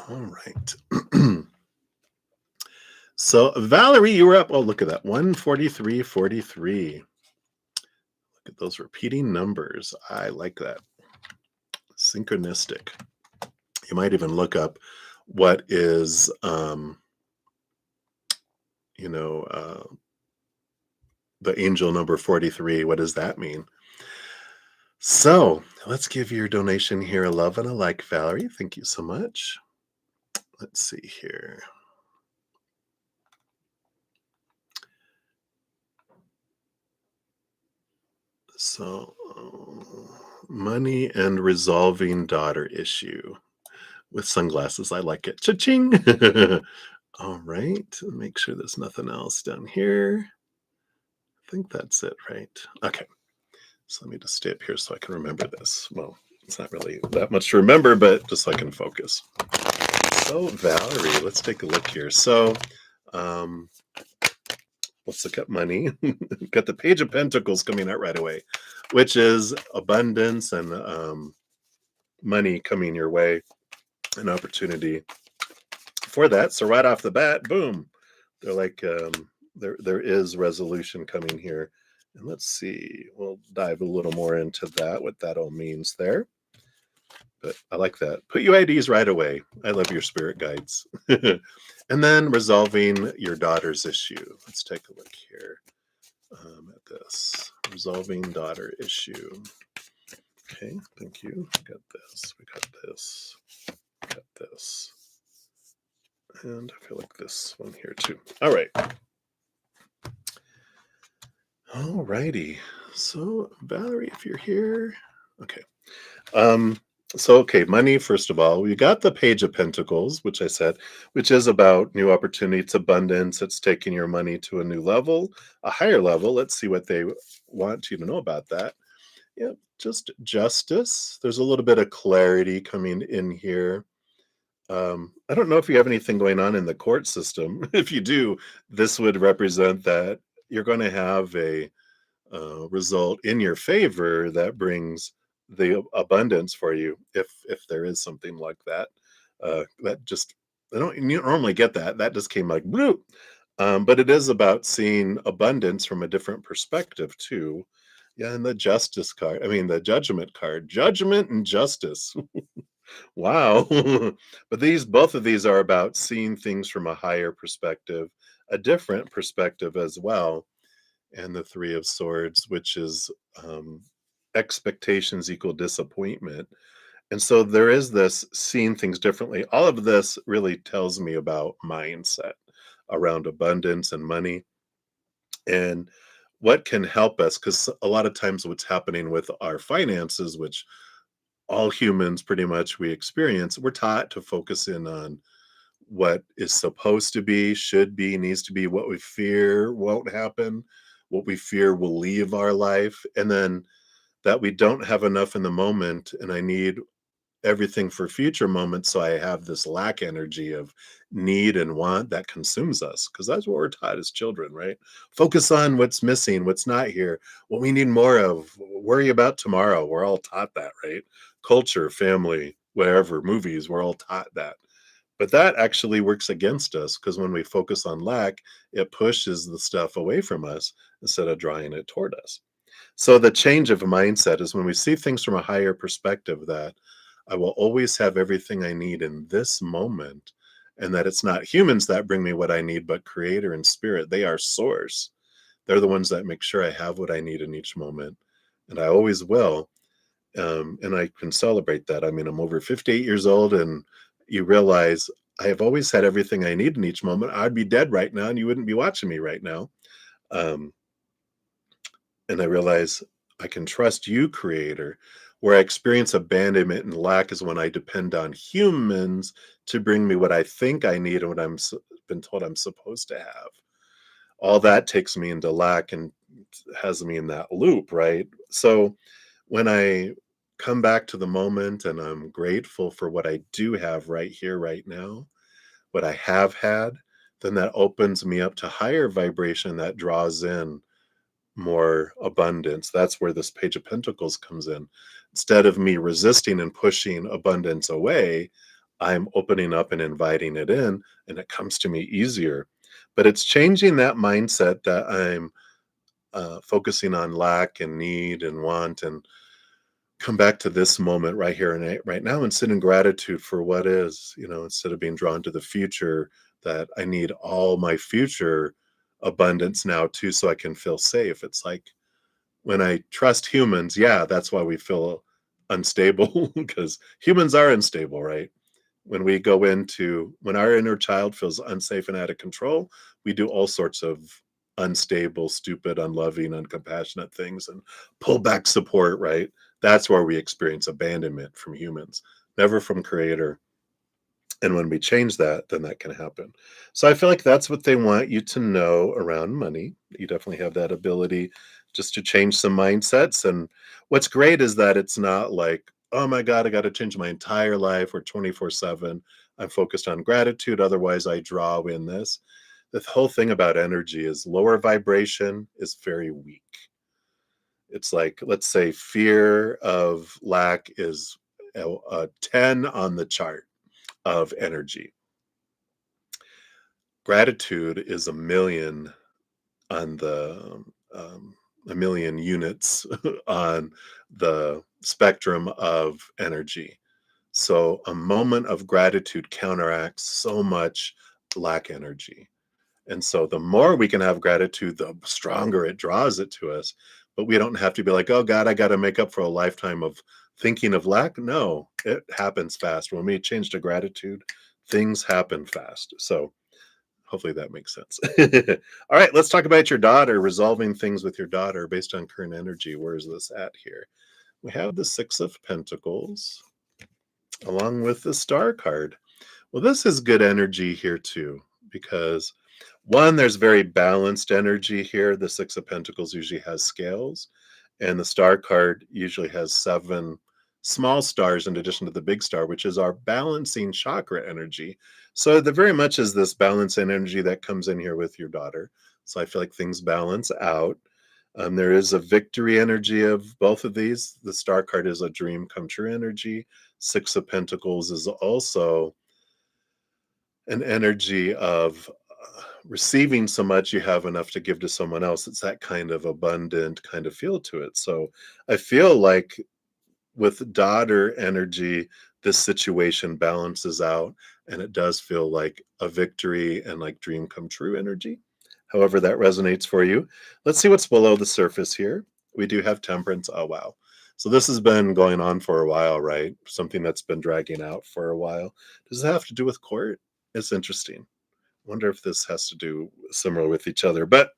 Speaker 1: All right. So, Valerie, you were up. Oh, look at that. 143.43. Look at those repeating numbers. I like that. Synchronistic. You might even look up what is, the angel number 43. What does that mean? So let's give your donation here a love and a like, Valerie. Thank you so much. Let's see here. So, money and resolving daughter issue with sunglasses. I like it. Cha-ching. All right. Make sure there's nothing else down here. I think that's it, right? Okay. So let me just stay up here so I can remember this. Well, it's not really that much to remember, but just so I can focus. So, Valerie, let's take a look here. So, Let's look at money. Got the Page of Pentacles coming out right away, which is abundance and money coming your way, an opportunity for that. So right off the bat, boom, they're like there is resolution coming here. And let's see, we'll dive a little more into that, what that all means there. But I like that. Put UIDs right away. I love your spirit guides. And then resolving your daughter's issue. Let's take a look here at this. Resolving daughter issue. Okay, thank you. We got this. We got this. We got this. And I feel like this one here too. All right. All righty. So, Valerie, if you're here. Okay. Okay, money, first of all, we got the Page of Pentacles, which I said, which is about new opportunity. It's abundance. It's taking your money to a new level, a higher level. Let's see what they want you to know about that. Yeah, just justice. There's a little bit of clarity coming in here. I don't know if you have anything going on in the court system. If you do, this would represent that you're going to have a result in your favor that brings the abundance for you, if there is something like that. That just I don't you normally get that. That just came like bloop. But it is about seeing abundance from a different perspective too. Yeah, and the justice card. I mean, the judgment card, judgment and justice. Wow. But both of these are about seeing things from a higher perspective, a different perspective as well. And the Three of Swords, which is expectations equal disappointment. And so there is this seeing things differently. All of this really tells me about mindset around abundance and money and what can help us. Because a lot of times, what's happening with our finances, which all humans pretty much we experience, we're taught to focus in on what is supposed to be, should be, needs to be, what we fear won't happen, what we fear will leave our life, and then that we don't have enough in the moment, and I need everything for future moments. So I have this lack energy of need and want that consumes us because that's what we're taught as children, right? Focus on what's missing, what's not here, what we need more of, worry about tomorrow. We're all taught that, right? Culture, family, wherever, movies, we're all taught that. But that actually works against us because when we focus on lack, it pushes the stuff away from us instead of drawing it toward us. So the change of mindset is when we see things from a higher perspective that I will always have everything I need in this moment, and that it's not humans that bring me what I need, but creator and spirit. They are source. They're the ones that make sure I have what I need in each moment. And I always will. And I can celebrate that. I mean, I'm over 58 years old, and you realize I have always had everything I need in each moment. I'd be dead right now, and you wouldn't be watching me right now. Um, and I realize I can trust you, creator. Where I experience abandonment and lack is when I depend on humans to bring me what I think I need and what been told I'm supposed to have. All that takes me into lack and has me in that loop, right? So when I come back to the moment and I'm grateful for what I do have right here, right now, what I have had, then that opens me up to higher vibration that draws in more abundance. That's where this Page of Pentacles comes in. Instead of me resisting and pushing abundance away, I'm opening up and inviting it in, and it comes to me easier. But it's changing that mindset that I'm focusing on lack and need and want, and come back to this moment right here and right now and sit in gratitude for what is, instead of being drawn to the future, that I need all my future abundance now too, so I can feel safe. It's like when I trust humans, yeah, that's why we feel unstable because humans are unstable, right? When our inner child feels unsafe and out of control, we do all sorts of unstable, stupid, unloving, uncompassionate things and pull back support, right? That's where we experience abandonment from humans, never from creator. And when we change that, then that can happen. So I feel like that's what they want you to know around money. You definitely have that ability just to change some mindsets. And what's great is that it's not like, oh my God, I got to change my entire life or 24/7. I'm focused on gratitude. Otherwise, I draw in this. The whole thing about energy is lower vibration is very weak. It's like, let's say fear of lack is a 10 on the chart of energy. Gratitude is a million on the a million units on the spectrum of energy. So a moment of gratitude counteracts so much lack energy. And so the more we can have gratitude, the stronger it draws it to us. But we don't have to be like, oh God, I got to make up for a lifetime of thinking of lack. No, it happens fast. When we change to gratitude, things happen fast. So hopefully that makes sense. All right, let's talk about your daughter, resolving things with your daughter based on current energy. Where is this at here? We have the Six of Pentacles along with the Star card. Well, this is good energy here too, because one, there's very balanced energy here. The Six of Pentacles usually has scales, and the Star card usually has 7 small stars in addition to the big star, which is our balancing chakra energy. So there very much is this balancing energy that comes in here with your daughter. So I feel like things balance out. There is a victory energy of both of these. The Star card is a dream come true energy. Six of Pentacles is also an energy of receiving so much you have enough to give to someone else. It's that kind of abundant kind of feel to it. So I feel like with daughter energy, this situation balances out and it does feel like a victory and like dream come true energy. However, that resonates for you. Let's see what's below the surface here. We do have temperance. Oh, wow. So this has been going on for a while, right? Something that's been dragging out for a while. Does it have to do with court? It's interesting. Wonder if this has to do similar with each other, but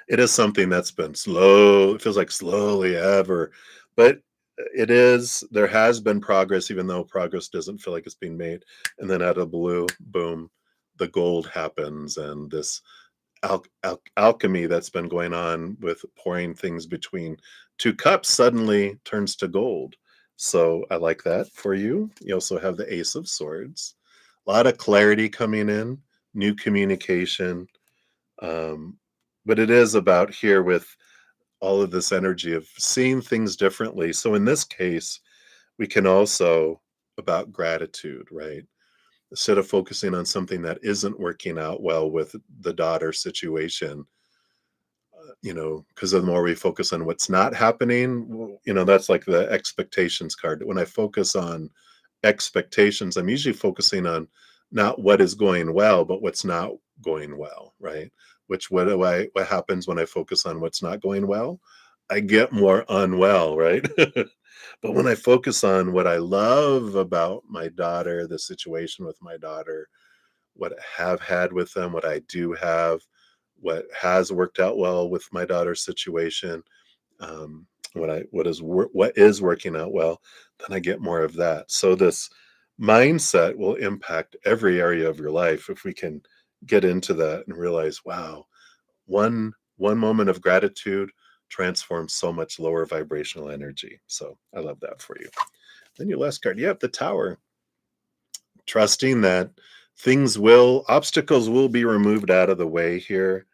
Speaker 1: it is something that's been slow. It feels like slowly ever, but it is. There has been progress, even though progress doesn't feel like it's being made. And then out of blue, boom, the gold happens, and this alchemy that's been going on with pouring things between 2 cups suddenly turns to gold. So I like that for you. You also have the Ace of Swords. A lot of clarity coming in, new communication. Um, but it is about here with all of this energy of seeing things differently. So in this case, we can also about gratitude, right? Instead of focusing on something that isn't working out well with the daughter situation, because the more we focus on what's not happening, that's like the expectations card. When I focus on expectations, I'm usually focusing on not what is going well, but what's not going well, right? What happens when I focus on what's not going well? I get more unwell, right? But when I focus on what I love about my daughter, the situation with my daughter, what I have had with them, what I do have, what has worked out well with my daughter's situation, what is working out well, then I get more of that. So this mindset will impact every area of your life if we can get into that and realize, wow, one moment of gratitude transforms so much lower vibrational energy. So I love that for you. Then your last card, you have the Tower, trusting that obstacles will be removed out of the way here.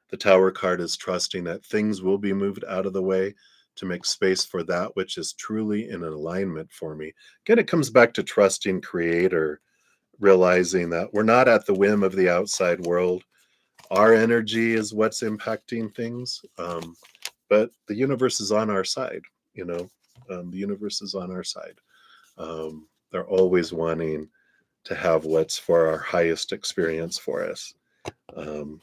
Speaker 1: The Tower card is trusting that things will be moved out of the way to make space for that which is truly in alignment for me. Again, it comes back to trusting Creator, realizing that we're not at the whim of the outside world. Our energy is what's impacting things, but the universe is on our side. You know, the universe is on our side. They're always wanting to have what's for our highest experience for us. Um,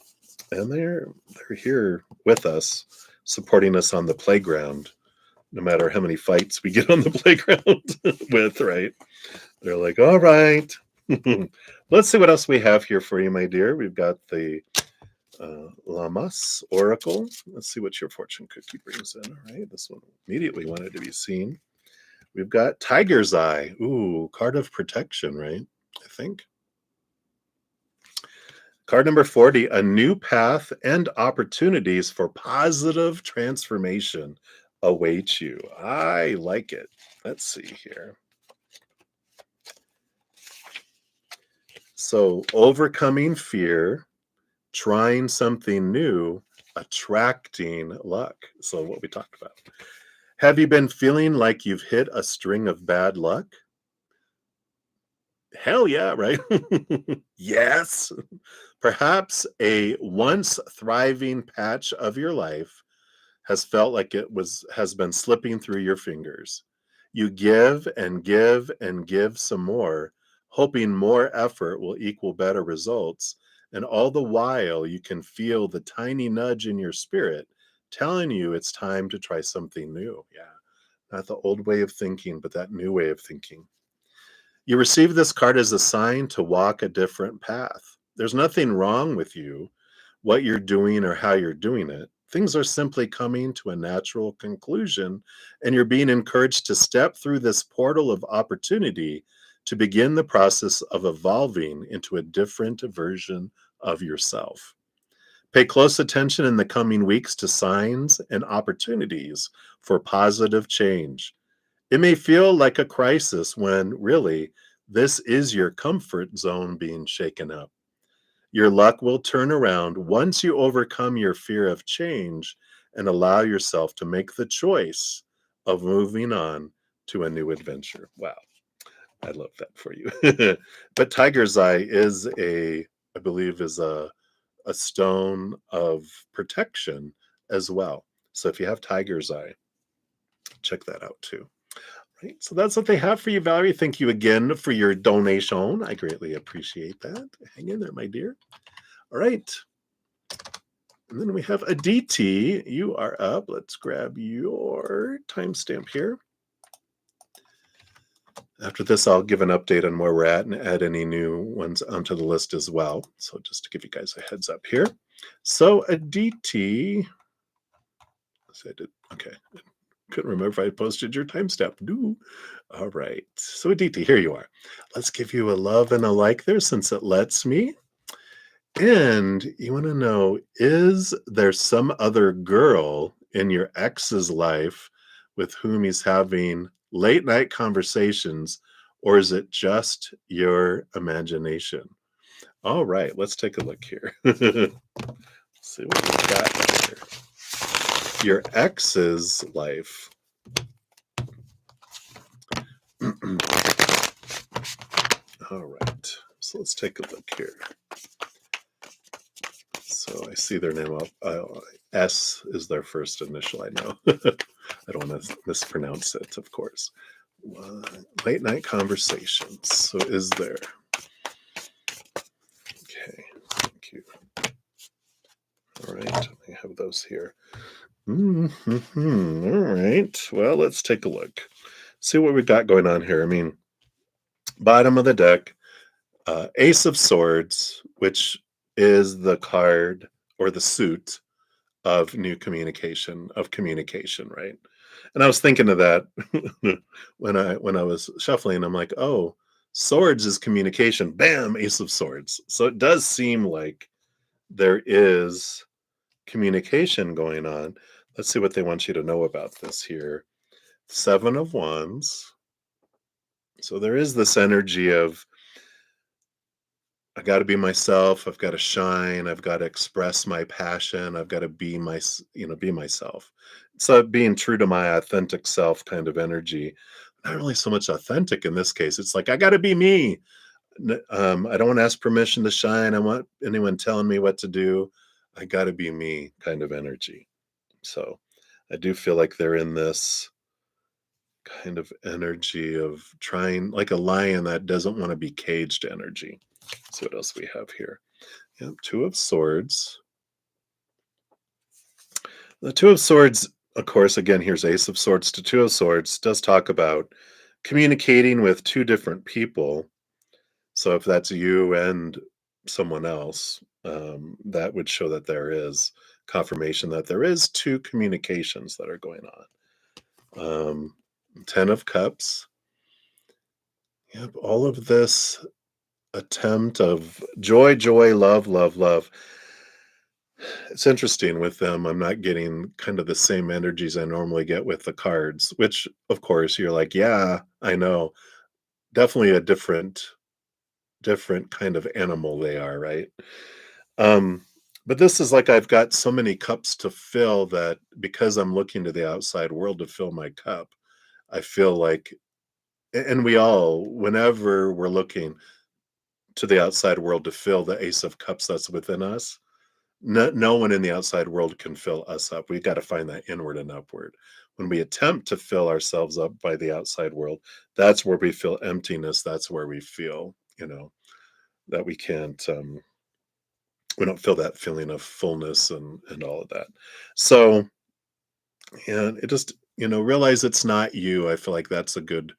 Speaker 1: and they're here with us, supporting us on the playground, no matter how many fights we get on the playground with, right? They're like, all right. Let's see what else we have here for you, my dear. We've got the Lamas Oracle. Let's see what your fortune cookie brings in. All right, this one immediately wanted to be seen. We've got Tiger's Eye. Ooh, card of protection, right? I think. Card number 40, a new path and opportunities for positive transformation await you. I like it. Let's see here. So, overcoming fear, trying something new, attracting luck. So, what we talked about. Have you been feeling like you've hit a string of bad luck? Hell yeah, right? Yes. Perhaps a once thriving patch of your life has felt like it has been slipping through your fingers. You give and give and give some more, hoping more effort will equal better results. And all the while, you can feel the tiny nudge in your spirit telling you it's time to try something new. Yeah. Not the old way of thinking, but that new way of thinking. You receive this card as a sign to walk a different path. There's nothing wrong with you, what you're doing, or how you're doing it. Things are simply coming to a natural conclusion, and you're being encouraged to step through this portal of opportunity to begin the process of evolving into a different version of yourself. Pay close attention in the coming weeks to signs and opportunities for positive change. It may feel like a crisis when really this is your comfort zone being shaken up. Your luck will turn around once you overcome your fear of change and allow yourself to make the choice of moving on to a new adventure. Wow, I love that for you. But tiger's eye is I believe, is a stone of protection as well. So if you have tiger's eye, check that out too. Right. So that's what they have for you, Valerie. Thank you again for your donation. I greatly appreciate that. Hang in there, my dear. All right. And then we have Aditi. You are up. Let's grab your timestamp here. After this, I'll give an update on where we're at and add any new ones onto the list as well. So just to give you guys a heads up here. So Aditi, I did, okay. Couldn't remember if I posted your timestamp. No. All right. So Aditi, here you are. Let's give you a love and a like there since it lets me. And you want to know, is there some other girl in your ex's life with whom he's having late night conversations, or is it just your imagination? All right, let's take a look here. See what we got here. Your ex's life. All right, so let's take a look here. So I see their name up. S is their first initial, I know. I don't want to mispronounce it, of course. Late night conversations. So is there? Okay, thank you. All right, I have those here. All right, well, let's take a look. See what we got going on here. I mean, bottom of the deck, Ace of Swords, which is the card or the suit of new communication, right? And I was thinking of that when I was shuffling. I'm like, oh, swords is communication. Bam, Ace of Swords. So it does seem like there is communication going on. Let's see what they want you to know about this here. Seven of Wands. So there is this energy of, I got to be myself. I've got to shine. I've got to express my passion. I've got to be be myself. So being true to my authentic self kind of energy. Not really so much authentic in this case. It's like, I got to be me. I don't want to ask permission to shine. I want anyone telling me what to do. I got to be me kind of energy. So I do feel like they're in this kind of energy of trying, like a lion that doesn't want to be caged energy. Let's see what else we have here. Yep, Two of Swords. The Two of Swords, of course, again, here's Ace of Swords to Two of Swords, does talk about communicating with two different people. So if that's you and someone else, that would show that there is confirmation that there is two communications that are going on. 10 of Cups. Yep, all of this attempt of joy, joy, love, love, love. It's interesting with them. I'm not getting kind of the same energies I normally get with the cards, which, of course, you're like, yeah, I know. Definitely a different kind of animal they are, right? Um, But this is like I've got so many cups to fill that because I'm looking to the outside world to fill my cup, I feel like and we all, whenever we're looking to the outside world to fill the ace of cups that's within us, no one in the outside world can fill us up. We've got to find that inward and upward. When we attempt to fill ourselves up by the outside world, that's where we feel emptiness. That's where we feel, that we don't feel that feeling of fullness and all of that. So, and it just, realize it's not you. I feel like that's a good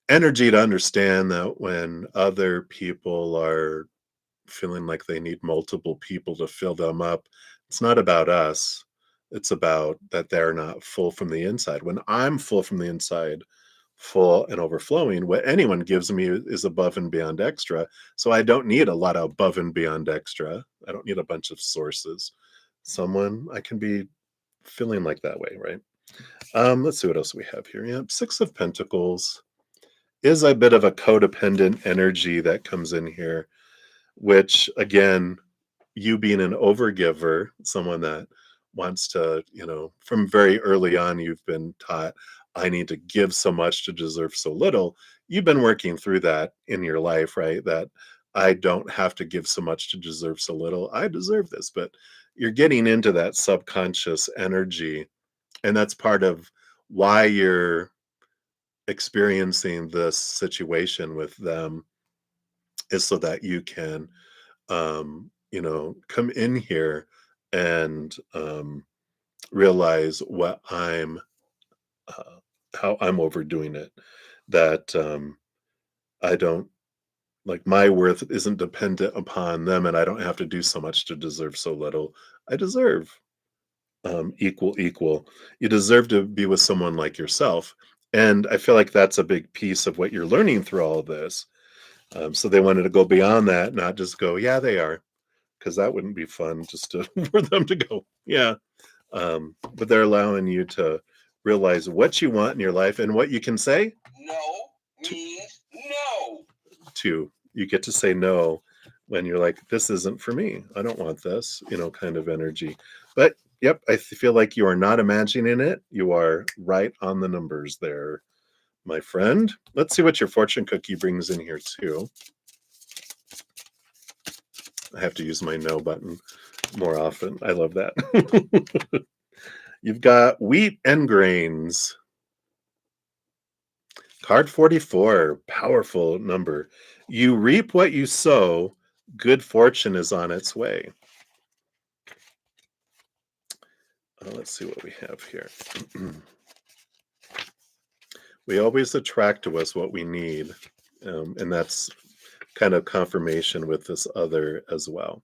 Speaker 1: energy to understand that when other people are feeling like they need multiple people to fill them up. It's not about us. It's about that they're not full from the inside. When I'm full from the inside, full and overflowing, what anyone gives me is above and beyond extra. So I don't need a lot of above and beyond extra. I don't need a bunch of sources. Someone I can be feeling like that way, right? Let's see what else we have here. Yeah, Six of Pentacles is a bit of a codependent energy that comes in here, which again, you being an overgiver, someone that wants to, from very early on, you've been taught, I need to give so much to deserve so little. You've been working through that in your life, right? That I don't have to give so much to deserve so little. I deserve this. But you're getting into that subconscious energy. And that's part of why you're experiencing this situation with them, is so that you can come in here and realize uh, how I'm overdoing it. That I don't like my worth isn't dependent upon them, and I don't have to do so much to deserve so little. I deserve equal. You deserve to be with someone like yourself, and I feel like that's a big piece of what you're learning through all of this. So they wanted to go beyond that, not just go, yeah, they are, because that wouldn't be fun just to for them to go, yeah. But they're allowing you to realize what you want in your life and what you can say. No means no. You get to say no when you're like, this isn't for me. I don't want this, kind of energy. But yep, I feel like you are not imagining it. You are right on the numbers there, my friend. Let's see what your fortune cookie brings in here too. I have to use my no button more often. I love that. You've got wheat and grains. Card 44, powerful number. You reap what you sow. Good fortune is on its way. Let's see what we have here. We always attract to us what we need. And that's kind of confirmation with this other as well.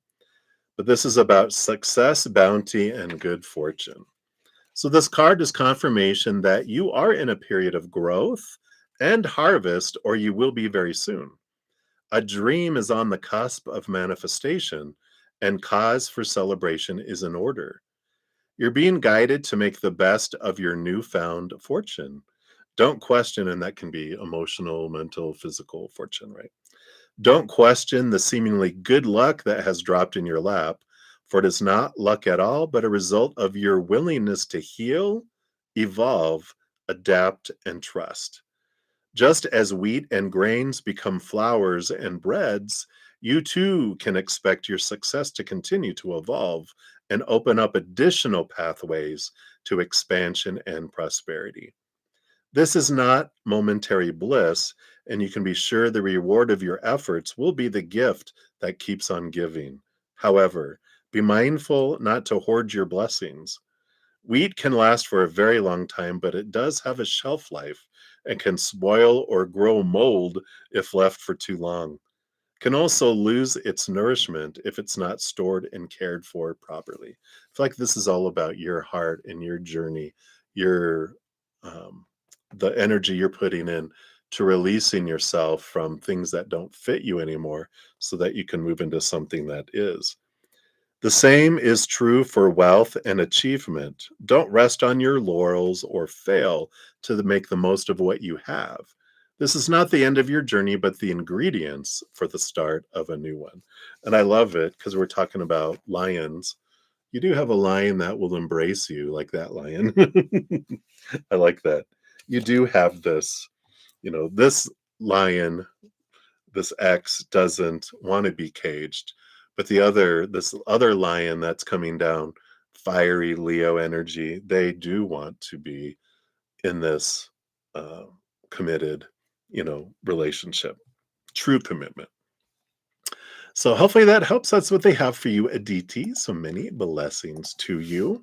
Speaker 1: But this is about success, bounty, and good fortune. So this card is confirmation that you are in a period of growth and harvest, or you will be very soon. A dream is on the cusp of manifestation, and cause for celebration is in order. You're being guided to make the best of your newfound fortune. Don't question, and that can be emotional, mental, physical fortune, right? Don't question the seemingly good luck that has dropped in your lap, for it is not luck at all, but a result of your willingness to heal, evolve, adapt, and trust. Just as wheat and grains become flours and breads, you too can expect your success to continue to evolve and open up additional pathways to expansion and prosperity. This is not momentary bliss, and you can be sure the reward of your efforts will be the gift that keeps on giving. However, be mindful not to hoard your blessings. Wheat can last for a very long time, but it does have a shelf life and can spoil or grow mold if left for too long. Can also lose its nourishment if it's not stored and cared for properly. I feel like this is all about your heart and your journey, your um, the energy you're putting in to releasing yourself from things that don't fit you anymore, so that you can move into something that is. The same is true for wealth and achievement. Don't rest on your laurels or fail to make the most of what you have. This is not the end of your journey, but the ingredients for the start of a new one. And I love it because we're talking about lions. You do have a lion that will embrace you like that lion. I like that. You do have this, this lion, this X doesn't want to be caged, but this other lion that's coming down, fiery Leo energy, they do want to be in this uh, committed, relationship, true commitment. So hopefully that helps. That's what they have for you, Aditi. So many blessings to you.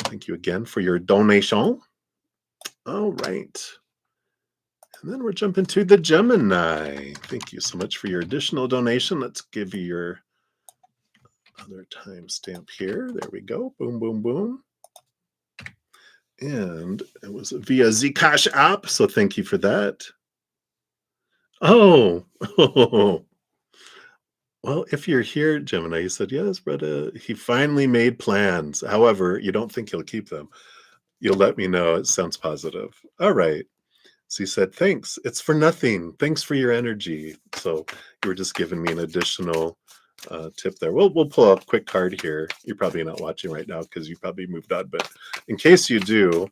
Speaker 1: Thank you again for your donation. All right. And then we're jumping to the Gemini. Thank you so much for your additional donation. Let's give you your other timestamp here. There we go. Boom, boom, boom. And it was via CashApp. So thank you for that. Oh, well, if you're here, Gemini, you said, yes, but he finally made plans. However, you don't think he'll keep them. You'll let me know. It sounds positive. All right. So he said, thanks. It's for nothing. Thanks for your energy. So you were just giving me an additional tip there. We'll pull up a quick card here. You're probably not watching right now because you probably moved on. But in case you do,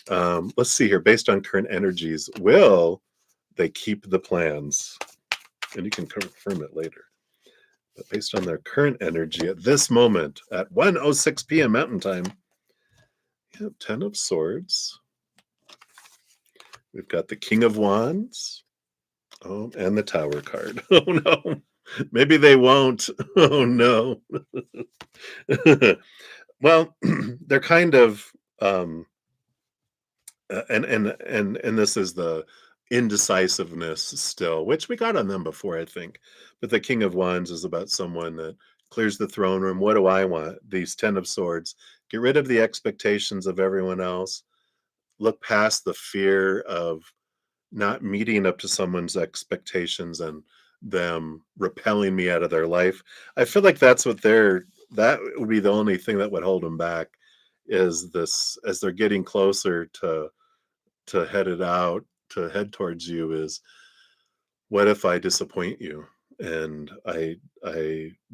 Speaker 1: let's see here. Based on current energies, will they keep the plans? And you can confirm it later. But based on their current energy at this moment, at 1:06 p.m. Mountain Time, you have 10 of Swords. We've got the King of Wands. Oh, and the Tower card. Oh, no. Maybe they won't. Oh, no. Well, they're kind of, and this is the indecisiveness still, which we got on them before, I think. But the King of Wands is about someone that clears the throne room. What do I want? These 10 of Swords. Get rid of the expectations of everyone else. Look past the fear of not meeting up to someone's expectations and them repelling me out of their life. I feel like that would be the only thing that would hold them back, is this, as they're getting closer to head towards you, is, what if I disappoint you? And I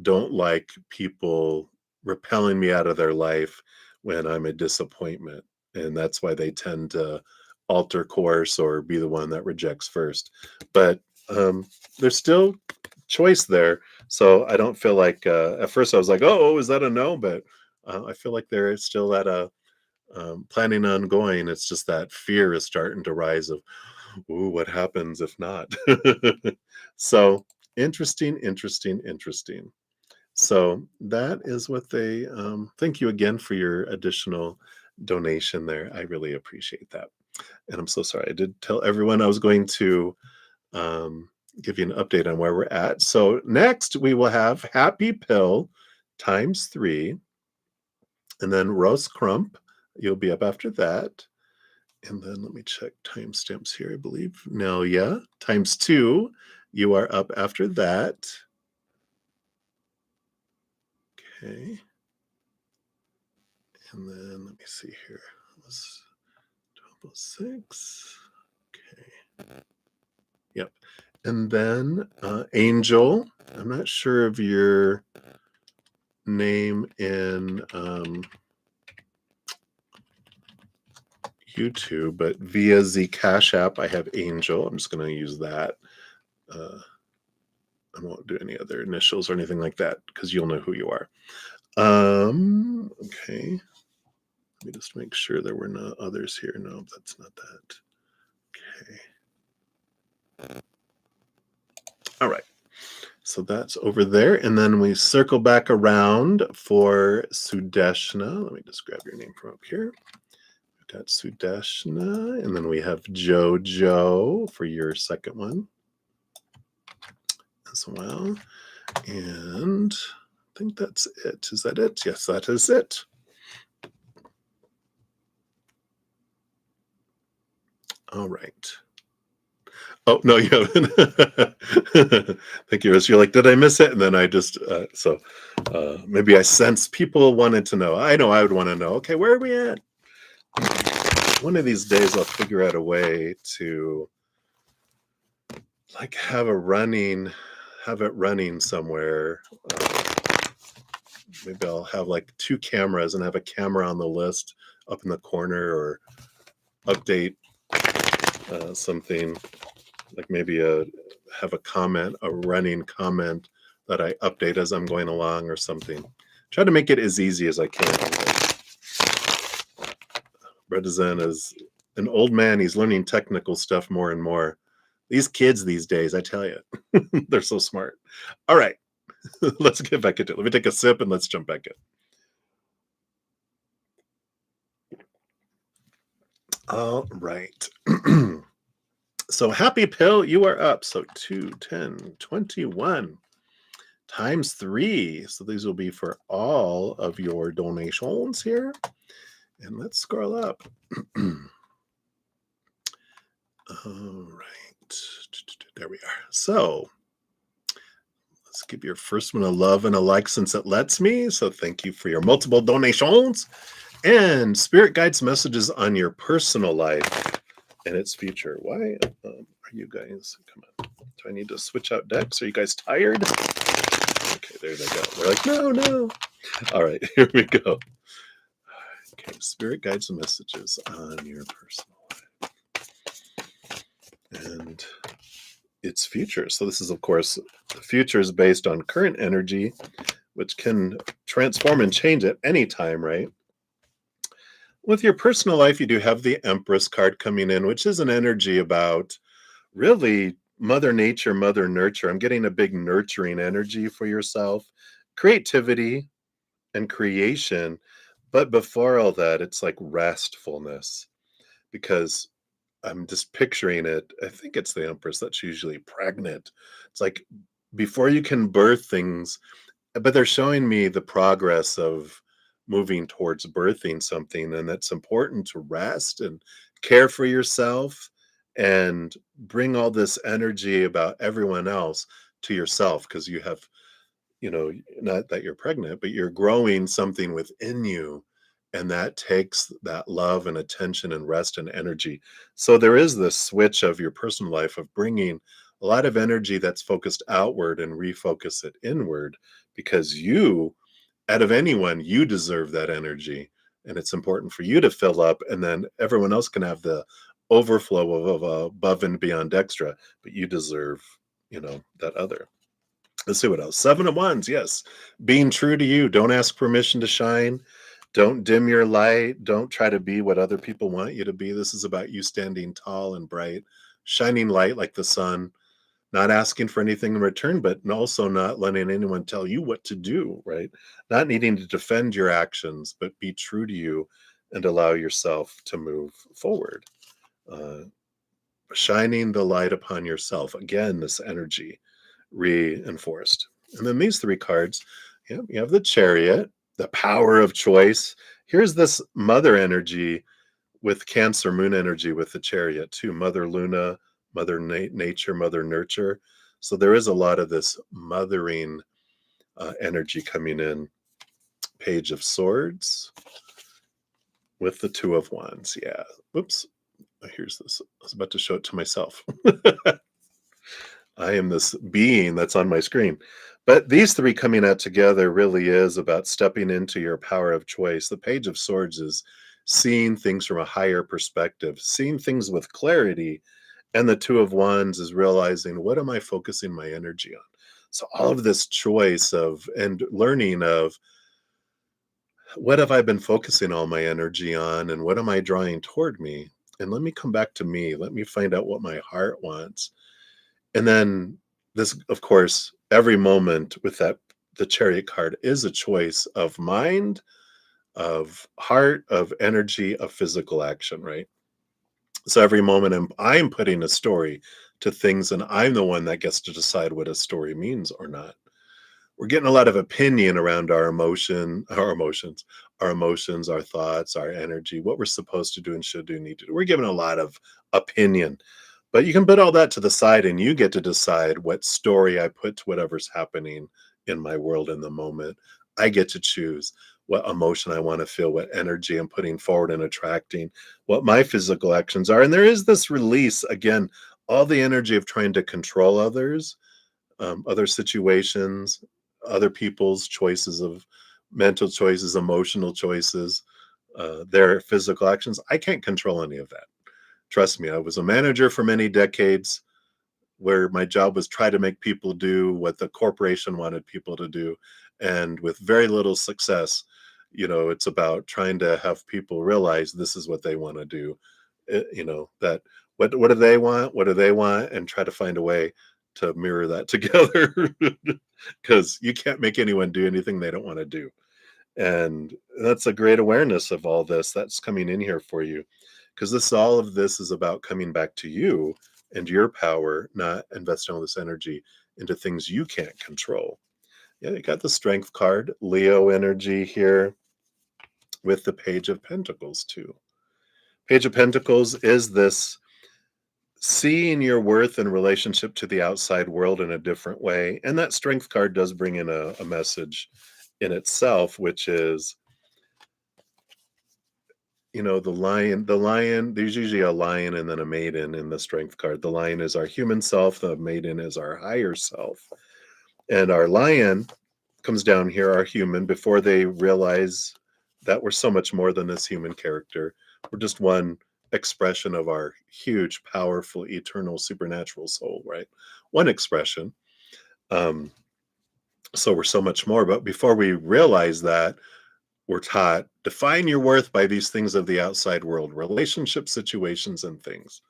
Speaker 1: don't like people repelling me out of their life when I'm a disappointment. And that's why they tend to alter course or be the one that rejects first. But there's still choice there. So I don't feel like, at first I was like, oh, is that a no? But I feel like they're still at a planning on going. It's just that fear is starting to rise of, ooh, what happens if not? So interesting. So that is what they, thank you again for your additional donation there. I really appreciate that. And I'm so sorry. I did tell everyone I was going to give you an update on where we're at. So next we will have Happy Pill ×3, and then Roast Crump. You'll be up after that. And then let me check timestamps here, I believe. No, yeah, ×2. You are up after that. Okay. And then let me see here. It was 12:06. Okay. Yep. And then Angel. I'm not sure of your name in YouTube, but via the Cash App, I have Angel. I'm just going to use that. I won't do any other initials or anything like that because you'll know who you are. Okay. Let me just make sure there were no others here. No, that's not that. Okay. All right. So that's over there. And then we circle back around for Sudeshna. Let me just grab your name from up here. We've got Sudeshna. And then we have Jojo for your second one as well. And I think that's it. Is that it? Yes, that is it. All right. Oh, no, you haven't. Thank you. You're like, did I miss it? And then I just, maybe I sense people wanted to know. I know I would want to know, okay, where are we at? One of these days I'll figure out a way to like have it running somewhere. Maybe I'll have like two cameras and have a camera on the list up in the corner, or update something like maybe have a comment, a running comment that I update as I'm going along or something. Try to make it as easy as I can. brudda-zen is an old man. He's learning technical stuff more and more. These kids these days, I tell you, they're so smart. All right, let's get back into it. Let me take a sip and let's jump back in. All right. So happy pill, you are up. So 2, 10, 21 times 3. So these will be for all of your donations here. And let's scroll up. All right. There we are. So let's give your first one a love and a like since it lets me. So thank you for your multiple donations. And spirit guides messages on your personal life and its future. Why are you guys? Come on. Do I need to switch out decks? Are you guys tired? Okay, there they go. They're like, no, no. All right, here we go. Okay, spirit guides and messages on your personal life and its future. So this is, of course, the future is based on current energy, which can transform and change at any time, right? With your personal life, you do have the Empress card coming in, which is an energy about really Mother Nature, Mother Nurture. I'm getting a big nurturing energy for yourself, creativity and creation. But before all that, it's like restfulness, because I'm just picturing it. I think it's the Empress that's usually pregnant. It's like before you can birth things, but they're showing me the progress of moving towards birthing something, and it's important to rest and care for yourself and bring all this energy about everyone else to yourself, because you have, not that you're pregnant, but you're growing something within you, and that takes that love and attention and rest and energy. So there is this switch of your personal life of bringing a lot of energy that's focused outward and refocus it inward, because you, out of anyone, you deserve that energy, and it's important for you to fill up, and then everyone else can have the overflow of above and beyond extra, but you deserve, that other. Let's see what else. 7 of Wands, yes. Being true to you. Don't ask permission to shine. Don't dim your light. Don't try to be what other people want you to be. This is about you standing tall and bright, shining light like the sun, not asking for anything in return, but also not letting anyone tell you what to do, right? Not needing to defend your actions, but be true to you and allow yourself to move forward. Uh, Shining the light upon yourself. Again, this energy reinforced. And then these 3 cards, you have the Chariot, the power of choice. Here's this mother energy with Cancer moon energy with the Chariot too. Mother Luna, Mother Nature, Mother Nurture. So there is a lot of this mothering energy coming in. Page of Swords with the 2 of Wands. Yeah. Whoops. Here's this. I was about to show it to myself. I am this being that's on my screen. But these 3 coming out together really is about stepping into your power of choice. The Page of Swords is seeing things from a higher perspective, seeing things with clarity. And the 2 of Wands is realizing, what am I focusing my energy on? So all of this choice of and learning of, what have I been focusing all my energy on, and what am I drawing toward me? And let me come back to me. Let me find out what my heart wants. And then this, of course, every moment with that, the Chariot card is a choice of mind, of heart, of energy, of physical action, right? So every moment I'm putting a story to things, and I'm the one that gets to decide what a story means or not. We're getting a lot of opinion around our emotions, our thoughts, our energy, what we're supposed to do and should do, need to do. We're given a lot of opinion. But you can put all that to the side, and you get to decide what story I put to whatever's happening in my world in the moment. I get to choose what emotion I want to feel, what energy I'm putting forward and attracting, what my physical actions are. And there is this release, again, all the energy of trying to control others, other situations, other people's choices of mental choices, emotional choices, their physical actions. I can't control any of that. Trust me, I was a manager for many decades where my job was try to make people do what the corporation wanted people to do, and with very little success. It's about trying to have people realize this is what they want to do. That what do they want, what do they want, and try to find a way to mirror that together, because you can't make anyone do anything they don't want to do. And that's a great awareness of all this that's coming in here for you, because this all of this is about coming back to you and your power, not investing all this energy into things you can't control. Yeah, you got the strength card, Leo energy here with the Page of Pentacles too. Page of Pentacles is this seeing your worth in relationship to the outside world in a different way. And that strength card does bring in a message in itself, which is, the lion, there's usually a lion and then a maiden in the strength card. The lion is our human self, the maiden is our higher self. And our lion comes down here, our human, before they realize that we're so much more than this human character. We're just one expression of our huge, powerful, eternal, supernatural soul, right? One expression. Um, so we're so much more. But before we realize that, we're taught define your worth by these things of the outside world, relationship situations and things.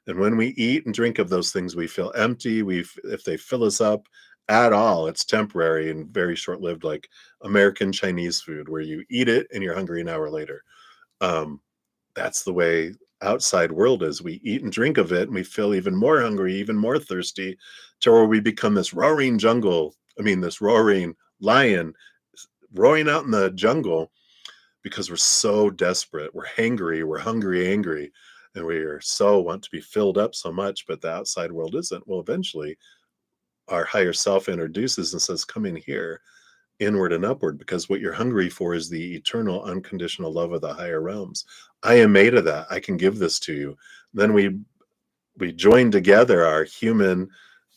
Speaker 1: And when we eat and drink of those things, we feel empty. If they fill us up at all, it's temporary and very short lived, like American Chinese food, where you eat it and you're hungry an hour later. Um, that's the way outside world is. We eat and drink of it and we feel even more hungry, even more thirsty, to where we become this roaring jungle. I mean, this roaring lion roaring out in the jungle, because we're so desperate. We're hangry, we're hungry, angry, and we are so want to be filled up so much, but the outside world isn't. Well, eventually, our higher self introduces and says, "Come in here, inward and upward, because what you're hungry for is the eternal, unconditional love of the higher realms. I am made of that. I can give this to you." Then we join together our human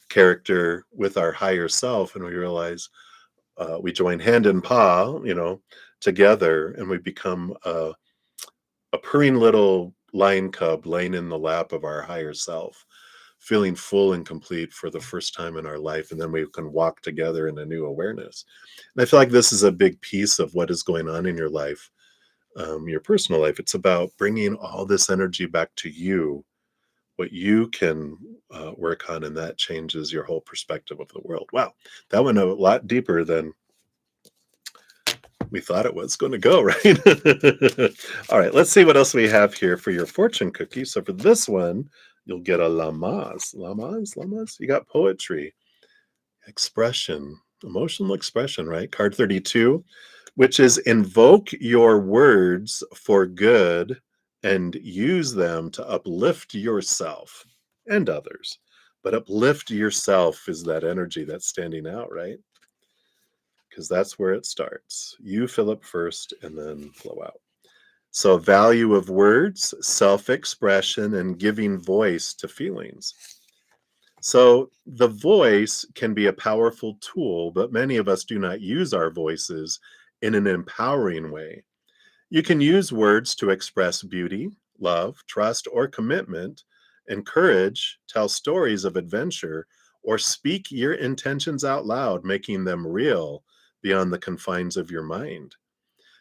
Speaker 1: character with our higher self, and we realize we join hand in paw, together, and we become a purring little lion cub laying in the lap of our higher self, feeling full and complete for the first time in our life. And then we can walk together in a new awareness. And I feel like this is a big piece of what is going on in your life, your personal life. It's about bringing all this energy back to you, what you can work on, and that changes your whole perspective of the world. Wow, that went a lot deeper than we thought it was going to go, right? All right, let's see what else we have here for your fortune cookie. So for this one, you'll get a lamas. Lamas, lamas. You got poetry, expression, emotional expression, right? Card 32, which is invoke your words for good and use them to uplift yourself and others. But uplift yourself is that energy that's standing out, right? Because that's where it starts. You fill up first and then flow out. So, value of words, self expression, and giving voice to feelings. So, the voice can be a powerful tool, but many of us do not use our voices in an empowering way. You can use words to express beauty, love, trust, or commitment, encourage, tell stories of adventure, or speak your intentions out loud, making them real beyond the confines of your mind.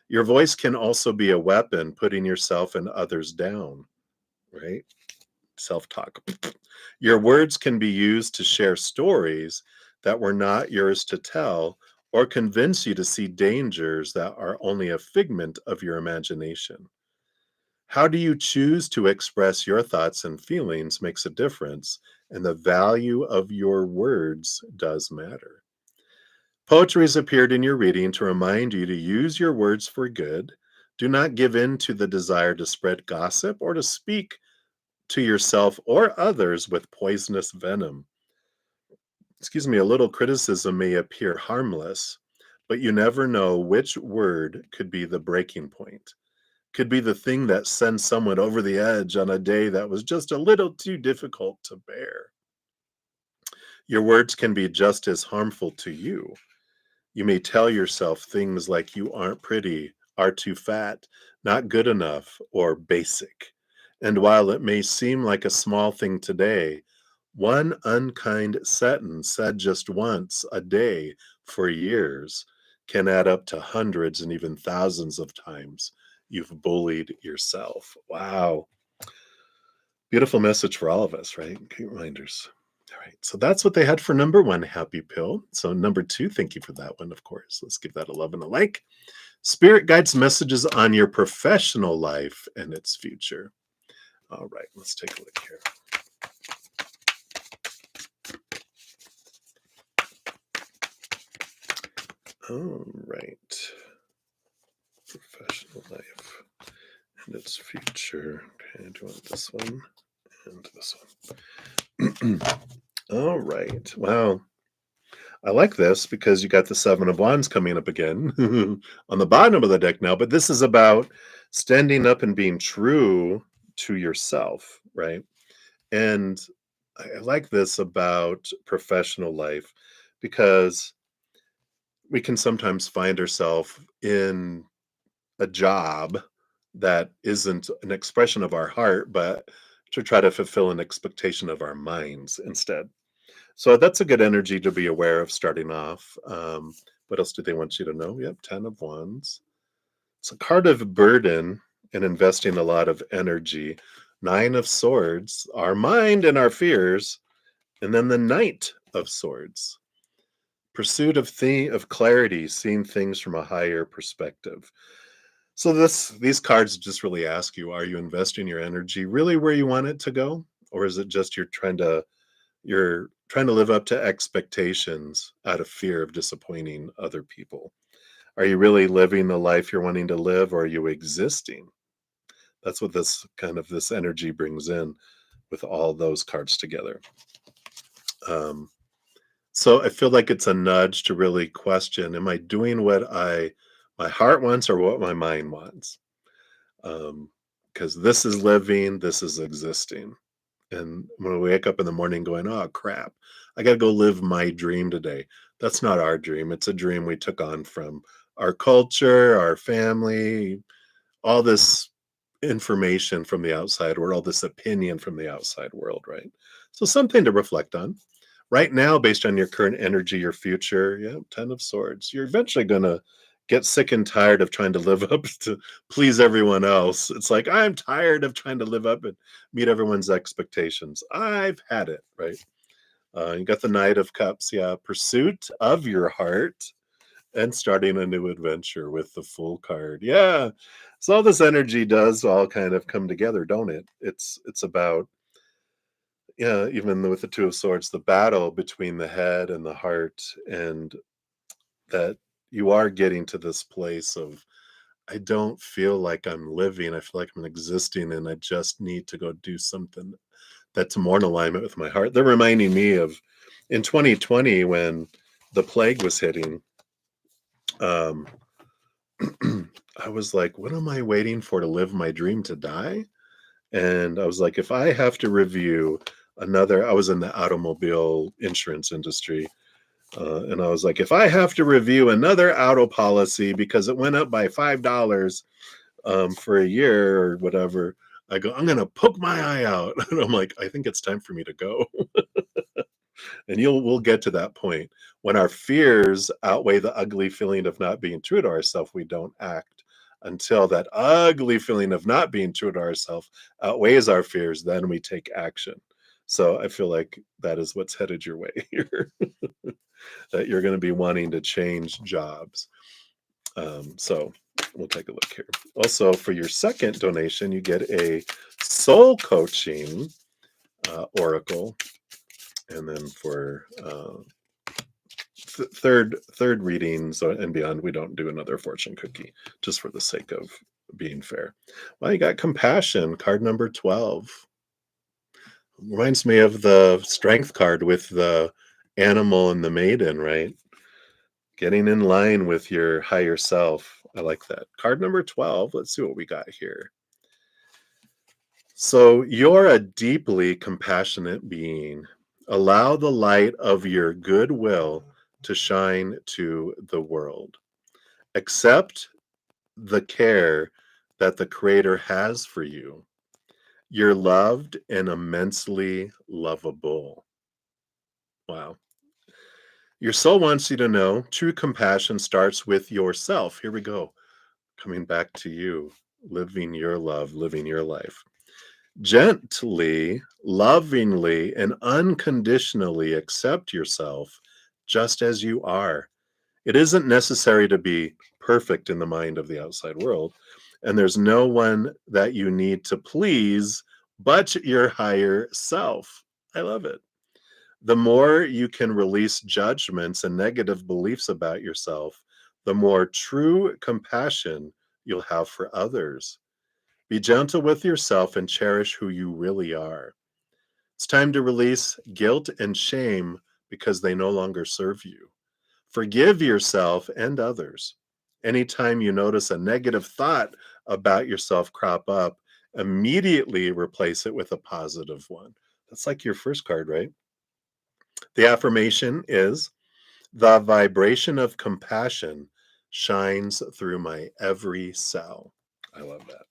Speaker 1: Your voice can also be a weapon, putting yourself and others down, right? Self talk. Your words can be used to share stories that were not yours to tell, or convince you to see dangers that are only a figment of your imagination. How do you choose to express your thoughts and feelings makes a difference, and the value of your words does matter. Poetry has appeared in your reading to remind you to use your words for good. Do not give in to the desire to spread gossip or to speak to yourself or others with poisonous venom. Excuse me, a little criticism may appear harmless, but you never know which word could be the breaking point. could be the thing that sends someone over the edge on a day that was just a little too difficult to bear. Your words can be just as harmful to you. You may tell yourself things like you aren't pretty, are too fat, not good enough, or basic. And while it may seem like a small thing today, one unkind sentence said just once a day for years can add up to hundreds and even thousands of times you've bullied yourself. Wow. Beautiful message for all of us, right? Great reminders. All right. So that's what they had for number one, Happy Pill. So, number two, thank you for that one, of course. Let's give that a love and a like. Spirit guides messages on your professional life and its future. All right. Let's take a look here. All right. Professional life and its future. Okay. Do you want this one and this one? All right. Wow. I like this because you got the Seven of Wands coming up again on the bottom of the deck now, but this is about standing up and being true to yourself, right? And I like this about professional life because we can sometimes find ourselves in a job that isn't an expression of our heart, but to try to fulfill an expectation of our minds instead. So that's a good energy to be aware of starting off. What else do they want you to know? Yep, 10 of Wands. It's a card of burden and investing a lot of energy. Nine of Swords, our mind and our fears. And then the Knight of Swords. Pursuit of clarity, seeing things from a higher perspective. So these cards just really ask you, are you investing your energy really where you want it to go? Or is it just you're trying to live up to expectations out of fear of disappointing other people? Are you really living the life you're wanting to live, or are you existing? That's what this energy brings in with all those cards together. Um, so I feel like it's a nudge to really question: am I doing what my heart wants or what my mind wants? Because this is living, this is existing. And when we wake up in the morning going, oh crap, I got to go live my dream today. That's not our dream. It's a dream we took on from our culture, our family, all this information from the outside world, all this opinion from the outside world, right? So something to reflect on. Right now, based on your current energy, your future, yeah, 10 of Swords, you're eventually going to get sick and tired of trying to live up to please everyone else. It's like, I'm tired of trying to live up and meet everyone's expectations. I've had it, right? You got the Knight of Cups, yeah, pursuit of your heart and starting a new adventure with the Fool card. Yeah. So all this energy does all kind of come together, don't it? It's about, yeah, even with the Two of Swords, the battle between the head and the heart, and that you are getting to this place of, I don't feel like I'm living. I feel like I'm existing, and I just need to go do something that's more in alignment with my heart. They're reminding me of in 2020 when the plague was hitting. Um, I was like, what am I waiting for to live my dream to die? And I was like, if I have to review I was in the automobile insurance industry. And I was like, if I have to review another auto policy because it went up by $5 for a year or whatever, I go, I'm going to poke my eye out. And I'm like, I think it's time for me to go. And we'll get to that point. When our fears outweigh the ugly feeling of not being true to ourselves, we don't act. Until that ugly feeling of not being true to ourselves outweighs our fears, then we take action. So I feel like that is what's headed your way here. That you're going to be wanting to change jobs. So we'll take a look here. Also, for your second donation, you get a soul coaching oracle. And then for third readings and beyond, we don't do another fortune cookie, just for the sake of being fair. Well, you got compassion, card number 12. Reminds me of the strength card with the animal and the maiden, right? Getting in line with your higher self. I like that. Card number 12. Let's see what we got here. So, you're a deeply compassionate being. Allow the light of your goodwill to shine to the world. Accept the care that the Creator has for you. You're loved and immensely lovable. Wow. Your soul wants you to know true compassion starts with yourself. Here we go. Coming back to you, living your love, living your life. Gently, lovingly, and unconditionally accept yourself just as you are. It isn't necessary to be perfect in the mind of the outside world, and there's no one that you need to please but your higher self. I love it. The more you can release judgments and negative beliefs about yourself, the more true compassion you'll have for others. Be gentle with yourself and cherish who you really are. It's time to release guilt and shame because they no longer serve you. Forgive yourself and others. Anytime you notice a negative thought about yourself crop up, immediately replace it with a positive one. That's like your first card, right? The affirmation is the vibration of compassion shines through my every cell. I love that.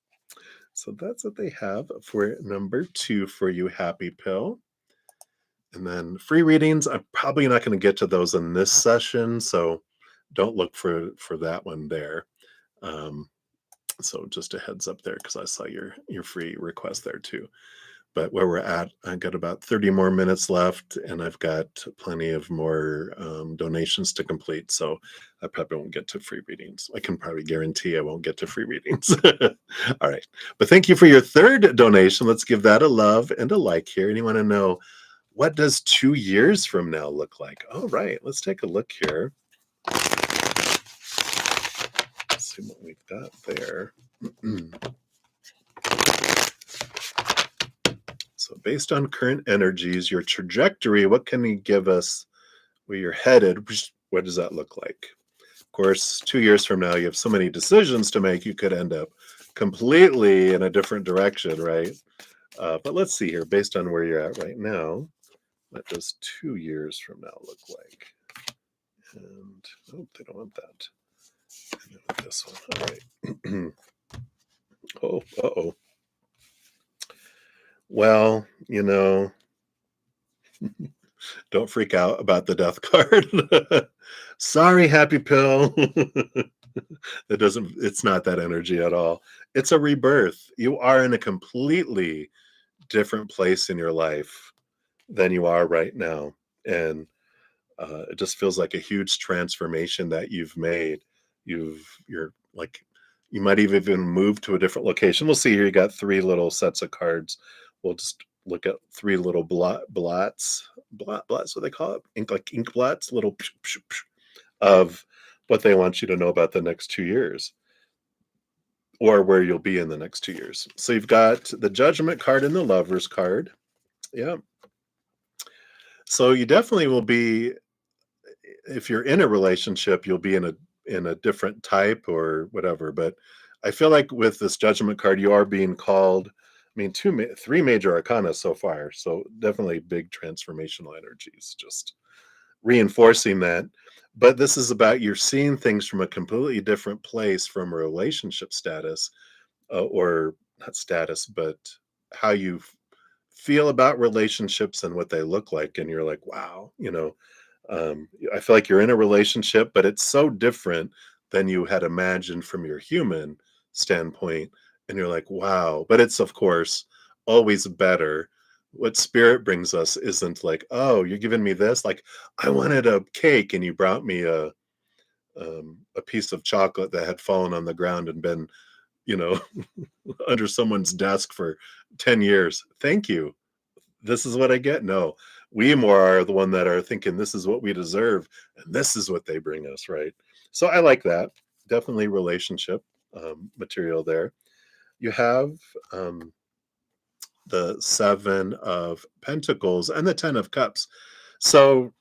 Speaker 1: So that's what they have for number 2 for you, Happy Pill. And then free readings, I'm probably not going to get to those in this session, so don't look for that one there. Um, so just a heads up there because I saw your free request there too. But where we're at, I've got about 30 more minutes left, and I've got plenty of more donations to complete. So I probably won't get to free readings. I can probably guarantee I won't get to free readings. All right. But thank you for your third donation. Let's give that a love and a like here. And you want to know, what does 2 years from now look like? All right. Let's take a look here. Let's see what we've got there. So based on current energies, your trajectory, what can you give us where you're headed? What does that look like? Of course, 2 years from now, you have so many decisions to make, you could end up completely in a different direction, right? But let's see here, based on where you're at right now, what does 2 years from now look like? And, oh, they don't want that. They want this one, all right. Oh, uh-oh. Well, don't freak out about the death card. Sorry, Happy Pill. It's not that energy at all. It's a rebirth. You are in a completely different place in your life than you are right now. And it just feels like a huge transformation that you've made. You're like, you might have even moved to a different location. We'll see here. You got 3 little sets of cards. We'll just look at 3 little blots, what they call it, ink blots, little of what they want you to know about the next 2 years or where you'll be in the next 2 years. So you've got the Judgment card and the Lovers card. Yeah. So you definitely will be, if you're in a relationship, you'll be in a different type or whatever. But I feel like with this Judgment card, you are being called. I mean, 3 major arcana so far. So definitely big transformational energies, just reinforcing that. But this is about you're seeing things from a completely different place from a relationship status, or not status, but how you feel about relationships and what they look like. And you're like, wow, I feel like you're in a relationship, but it's so different than you had imagined from your human standpoint. And you're like, wow. But it's, of course, always better. What spirit brings us isn't like, oh, you're giving me this. Like, I wanted a cake and you brought me a piece of chocolate that had fallen on the ground and been, you know, under someone's desk for 10 years. Thank you. This is what I get. No, we more are the one that are thinking this is what we deserve and this is what they bring us, right? So I like that. Definitely relationship material there. You have the 7 of Pentacles and the 10 of Cups. So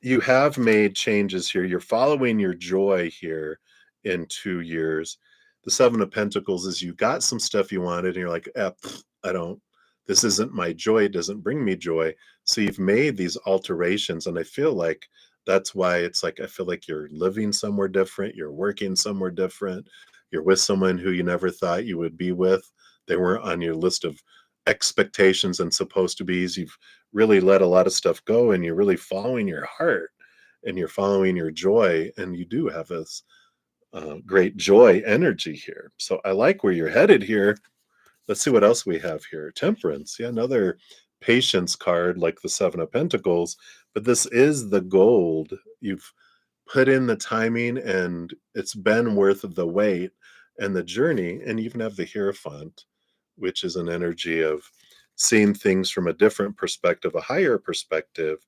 Speaker 1: you have made changes here. You're following your joy here in 2 years. The Seven of Pentacles is you got some stuff you wanted, and you're like, I don't, this isn't my joy. It doesn't bring me joy. So you've made these alterations. And I feel like that's why it's like, I feel like you're living somewhere different. You're working somewhere different. You're with someone who you never thought you would be with. They weren't on your list of expectations and supposed to be's. You've really let a lot of stuff go, and you're really following your heart, and you're following your joy, and you do have this great joy energy here. So I like where you're headed here. Let's see what else we have here. Temperance. Yeah, another patience card like the Seven of Pentacles, but this is the gold. You've put in the timing, and it's been worth the wait and the journey. And you even have the Hierophant, which is an energy of seeing things from a different perspective, a higher perspective.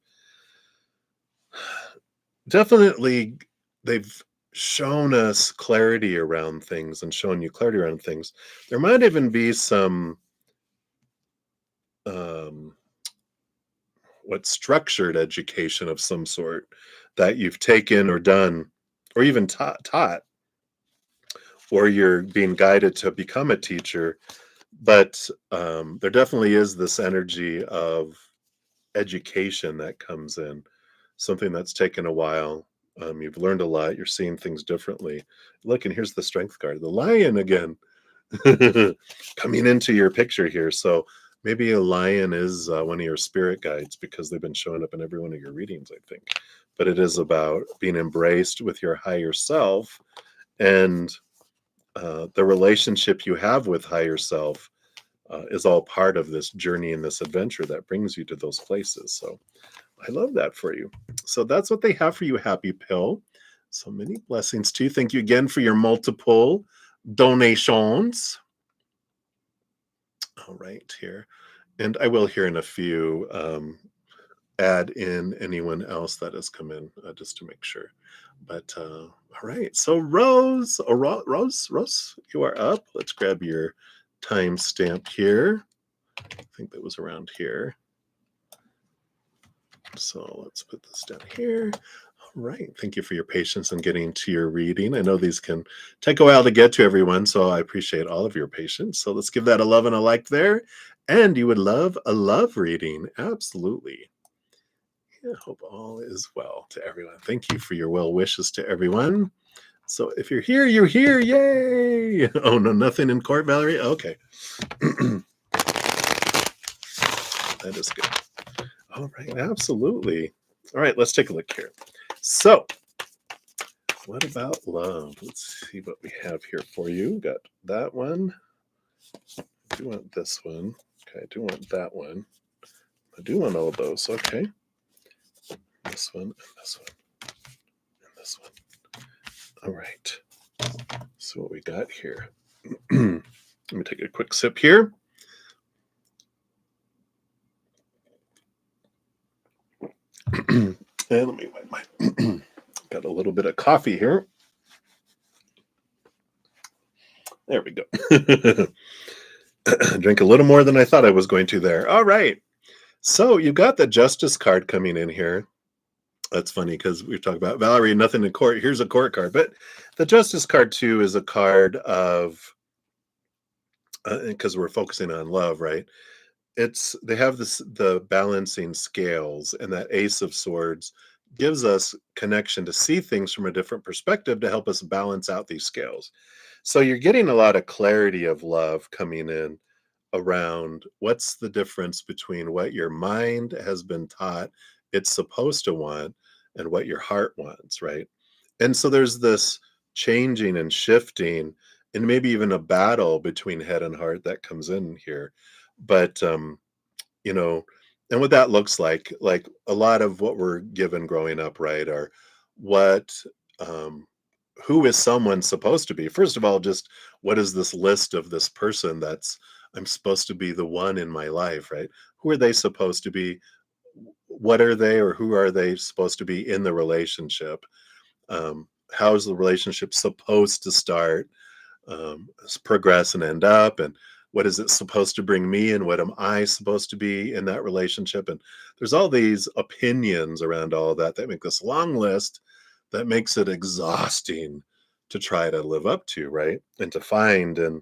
Speaker 1: Definitely, they've shown us clarity around things and shown you clarity around things. There might even be some um, what structured education of some sort that you've taken or done or even taught, or you're being guided to become a teacher. But there definitely is this energy of education that comes in, something that's taken a while. You've learned a lot. You're seeing things differently. Look, and here's the Strength card, the Lion again, coming into your picture here. So maybe a lion is one of your spirit guides, because they've been showing up in every one of your readings, I think. But it is about being embraced with your higher self, and the relationship you have with higher self is all part of this journey and this adventure that brings you to those places. So I love that for you. So that's what they have for you, Happy Pill. So many blessings to you. Thank you again for your multiple donations. All right, here. And I will here in a few add in anyone else that has come in, just to make sure. But all right. So Rose, Rose, you are up. Let's grab your timestamp here. I think that was around here. So let's put this down here. All right. Thank you for your patience in getting to your reading. I know these can take a while to get to everyone, so I appreciate all of your patience. So let's give that a love and a like there. And you would love a love reading. Absolutely. Yeah, hope all is well to everyone. Thank you for your well wishes to everyone. So if you're here, you're here. Yay. Oh, no, nothing in court, Valerie? Okay. That is good. All right, absolutely. All right, let's take a look here. So, what about love? Let's see what we have here for you. Got that one. I do want this one. Okay, I do want that one. I do want all of those. Okay. This one, and this one, and this one. All right. So, what we got here. Let me take a quick sip here. And let me wipe my. Got a little bit of coffee here. There we go. Drink a little more than I thought I was going to there. All right. So you got the Justice card coming in here. That's funny because we talk about Valerie, nothing in court. Here's a court card. But the Justice card, too, is a card of, because we're focusing on love, right? They have the balancing scales, and that Ace of Swords gives us connection to see things from a different perspective to help us balance out these scales. So you're getting a lot of clarity of love coming in around what's the difference between what your mind has been taught it's supposed to want and what your heart wants, right? And so there's this changing and shifting, and maybe even a battle between head and heart that comes in here. But you know, and what that looks like a lot of what we're given growing up, right, are what um who is someone supposed to be? First of all, just what is this list of this person that's I'm supposed to be the one in my life, right? Who are they supposed to be? What are they, or who are they supposed to be in the relationship? How is the relationship supposed to start, progress, and end up? And what is it supposed to bring me and what am I supposed to be in that relationship? And there's all these opinions around all of that that make this long list that makes it exhausting to try to live up to, right? And to find. And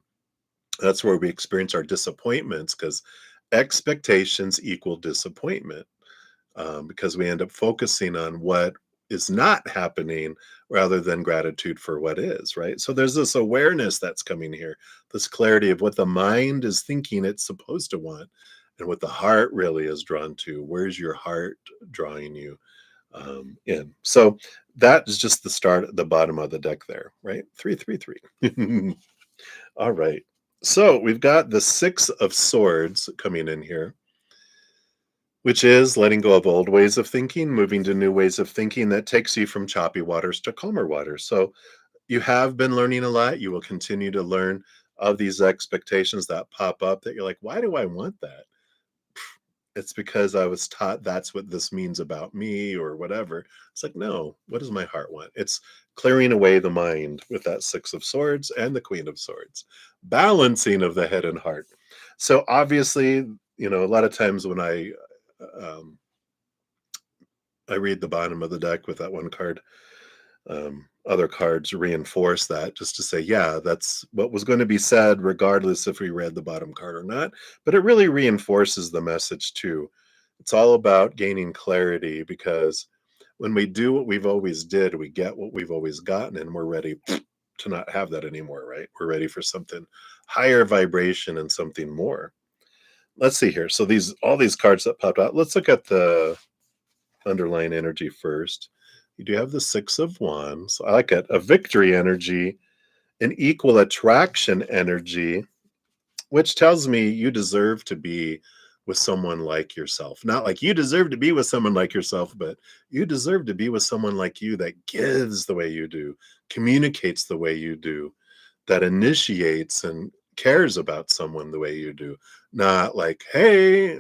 Speaker 1: that's where we experience our disappointments because expectations equal disappointment, because we end up focusing on what is not happening rather than gratitude for what is, right? So there's this awareness that's coming here, this clarity of what the mind is thinking it's supposed to want and what the heart really is drawn to. Where's your heart drawing you in? So that is just the start at the bottom of the deck there, right? 333. All right. So we've got the Six of Swords coming in here, which is letting go of old ways of thinking, moving to new ways of thinking that takes you from choppy waters to calmer waters. So you have been learning a lot. You will continue to learn of these expectations that pop up that you're like, why do I want that? It's because I was taught that's what this means about me or whatever. It's like, no, what does my heart want? It's clearing away the mind with that Six of Swords and the Queen of Swords, balancing of the head and heart. So obviously, a lot of times when um, I read the bottom of the deck with that one card, other cards reinforce that just to say, yeah, that's what was going to be said, regardless if we read the bottom card or not. But it really reinforces the message too. It's all about gaining clarity because when we do what we've always did, we get what we've always gotten, and we're ready to not have that anymore, right? We're ready for something higher vibration and something more. Let's see here. So all these cards that popped out. Let's look at the underlying energy first. You do have the Six of Wands. I like it. A victory energy, an equal attraction energy, which tells me you deserve to be with someone like yourself. Not like you deserve to be with someone like yourself, but you deserve to be with someone like you that gives the way you do, communicates the way you do, that initiates and cares about someone the way you do. Not like, hey,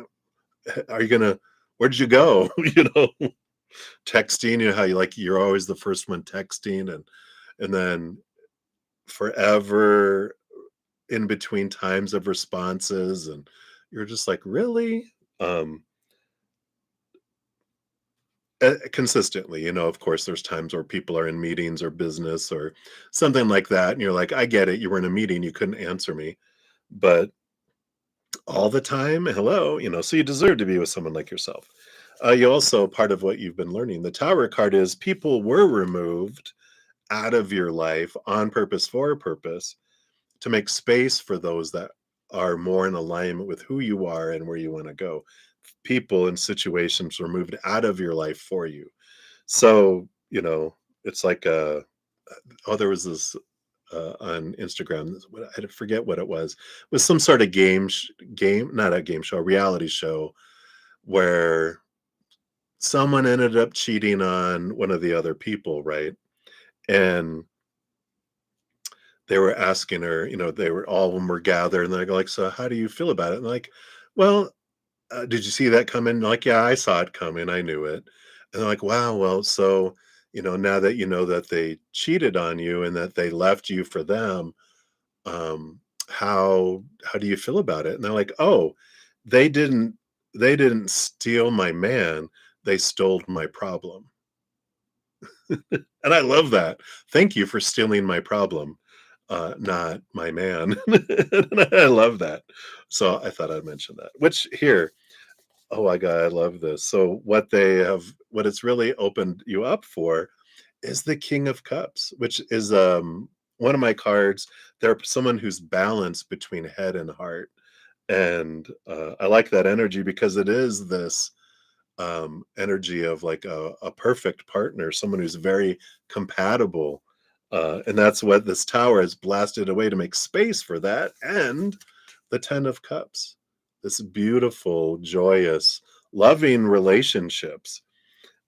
Speaker 1: are you gonna where did you go? Texting, how you're always the first one texting and then forever in between times of responses, and you're just like, really? Um Consistently, of course there's times where people are in meetings or business or something like that, and you're like, I get it, you were in a meeting, you couldn't answer me. But all the time, hello, so you deserve to be with someone like yourself. You also, part of what you've been learning, the Tower card is people were removed out of your life on purpose for a purpose to make space for those that are more in alignment with who you are and where you want to go. People and situations were moved out of your life for you. So, it's like there was this on Instagram. I forget what it was some sort of game, not a game show, a reality show where someone ended up cheating on one of the other people, right? And they were asking her, they were all of them were gathered, and they're like, "So how do you feel about it?" And like, "Well, did you see that coming?" Like, "Yeah, I saw it coming. I knew it." And they're like, "Wow, well, so now that you know that they cheated on you and that they left you for them, um, how do you feel about it?" And they're like, "Oh, they didn't they didn't steal my man. They stole my problem." And I love that. Thank you for stealing my problem, not my man. I love that. So I thought I'd mention that. Which here, oh my God, I love this. So what it's really opened you up for is the King of Cups, which is one of my cards. They're someone who's balanced between head and heart. And I like that energy because it is this energy of like a perfect partner, someone who's very compatible. And that's what this tower has blasted away to make space for that. And the Ten of Cups, this beautiful, joyous, loving relationships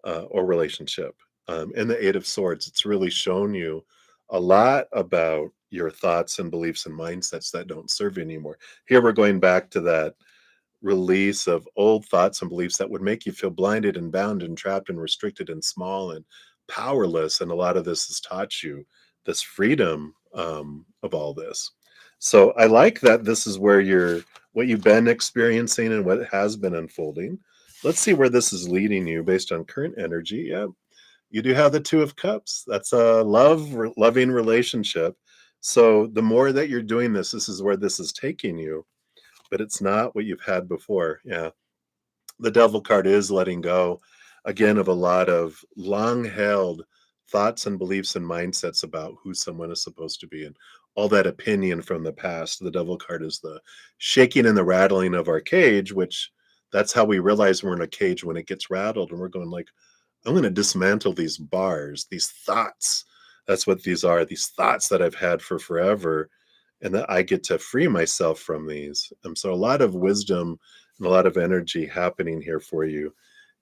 Speaker 1: or relationship. And the Eight of Swords, it's really shown you a lot about your thoughts and beliefs and mindsets that don't serve you anymore. Here we're going back to that release of old thoughts and beliefs that would make you feel blinded and bound and trapped and restricted and small and powerless. And a lot of this has taught you this freedom of all this. So I like that this is where what you've been experiencing and what has been unfolding. Let's see where this is leading you based on current energy. Yeah, you do have the Two of Cups. That's a loving relationship. So the more that you're doing this, this is where this is taking you, but it's not what you've had before. Yeah. The Devil card is letting go again of a lot of long held thoughts and beliefs and mindsets about who someone is supposed to be and all that opinion from the past. The Devil card is the shaking and the rattling of our cage, which that's how we realize we're in a cage when it gets rattled and we're going like, I'm going to dismantle these bars, these thoughts. That's what these are, these thoughts that I've had for forever, and that I get to free myself from these. So a lot of wisdom and a lot of energy happening here for you.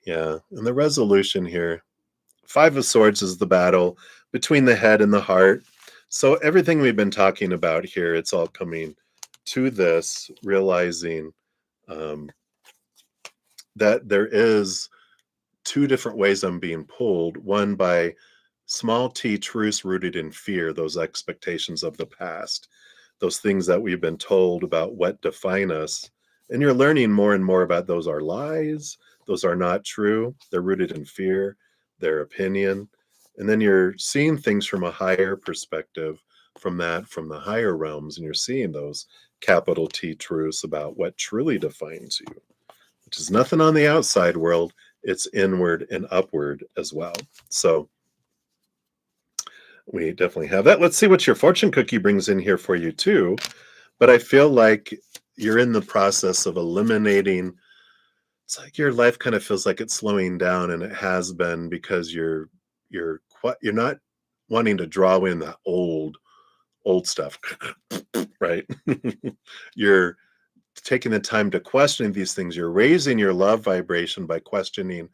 Speaker 1: Yeah. And the resolution here, Five of Swords is the battle between the head and the heart. So everything we've been talking about here, it's all coming to this, realizing um, that there is two different ways I'm being pulled. One by small t truths rooted in fear, those expectations of the past, those things that we've been told about what define us. And you're learning more and more about those are lies, those are not true, they're rooted in fear, their opinion. And then you're seeing things from a higher perspective, from the higher realms, and you're seeing those capital T truths about what truly defines you, which is nothing on the outside world, it's inward and upward as well. So we definitely have that. Let's see what your fortune cookie brings in here for you too. But I feel like you're in the process of eliminating. It's like your life kind of feels like it's slowing down, and it has been because you're not wanting to draw in that old stuff, right? You're taking the time to question these things. You're raising your love vibration by questioning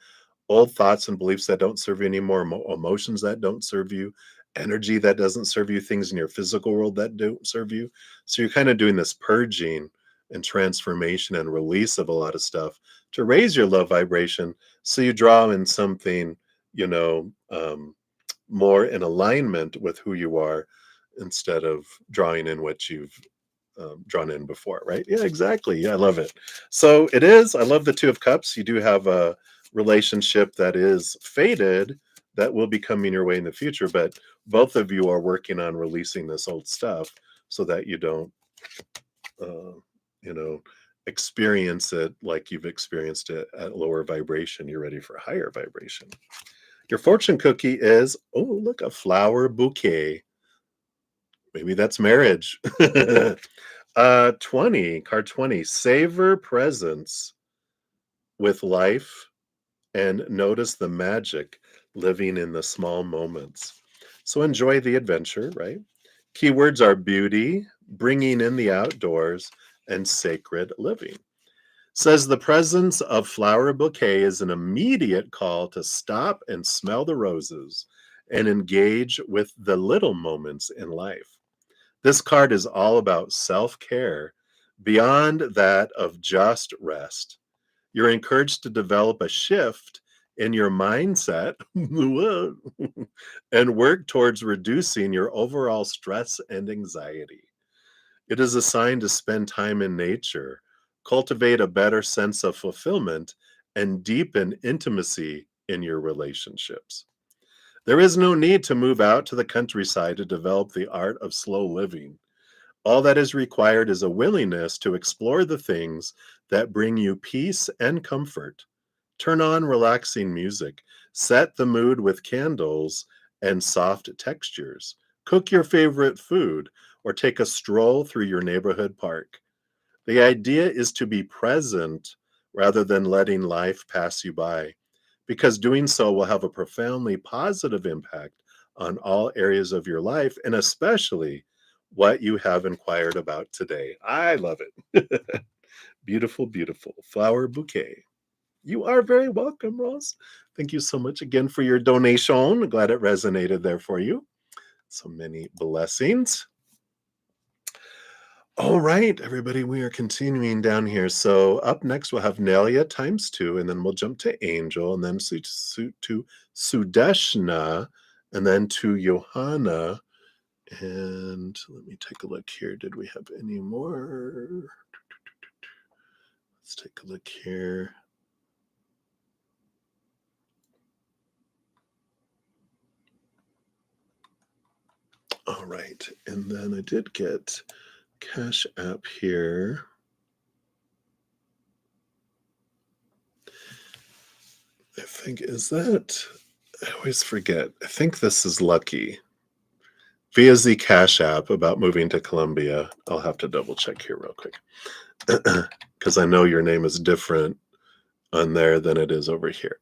Speaker 1: old thoughts and beliefs that don't serve you anymore, emotions that don't serve you, energy that doesn't serve you, things in your physical world that don't serve you. So you're kind of doing this purging and transformation and release of a lot of stuff to raise your love vibration. So you draw in something, you know, more in alignment with who you are instead of drawing in what you've drawn in before, right? Yeah, exactly. Yeah, I love it. So it is. I love the Two of Cups. You do have a relationship that is fated that will be coming your way in the future, but both of you are working on releasing this old stuff so that you don't, uh, you know, experience it like you've experienced it at lower vibration. You're ready for higher vibration. Your fortune cookie is, oh, look, a flower bouquet. Maybe that's marriage. 20, card 20. Savor presence with life and notice the magic living in the small moments. So enjoy the adventure, right? Keywords are beauty, bringing in the outdoors, and sacred living. Says the presence of flower bouquet is an immediate call to stop and smell the roses and engage with the little moments in life. This card is all about self care beyond that of just rest. You're encouraged to develop a shift in your mindset and work towards reducing your overall stress and anxiety. It is a sign to spend time in nature, cultivate a better sense of fulfillment, and deepen intimacy in your relationships. There is no need to move out to the countryside to develop the art of slow living. All that is required is a willingness to explore the things that bring you peace and comfort. Turn on relaxing music, set the mood with candles and soft textures. Cook your favorite food or take a stroll through your neighborhood park. The idea is to be present rather than letting life pass you by, because doing so will have a profoundly positive impact on all areas of your life and especially what you have inquired about today. I love it. Beautiful, beautiful flower bouquet. You are very welcome, Ross. Thank you so much again for your donation. Glad it resonated there for you. So many blessings. All right, everybody, we are continuing down here. So up next, we'll have Nelia times two, and then we'll jump to Angel, and then to Sudeshna, and then to Johanna, And let me take a look here. Did we have any more? Let's take a look here. All right. And then I did get CashApp here. I think, is that, I always forget. I think this is Lucky. Via the Cash App about moving to Colombia. I'll have to double check here real quick. Because I know your name is different on there than it is over here.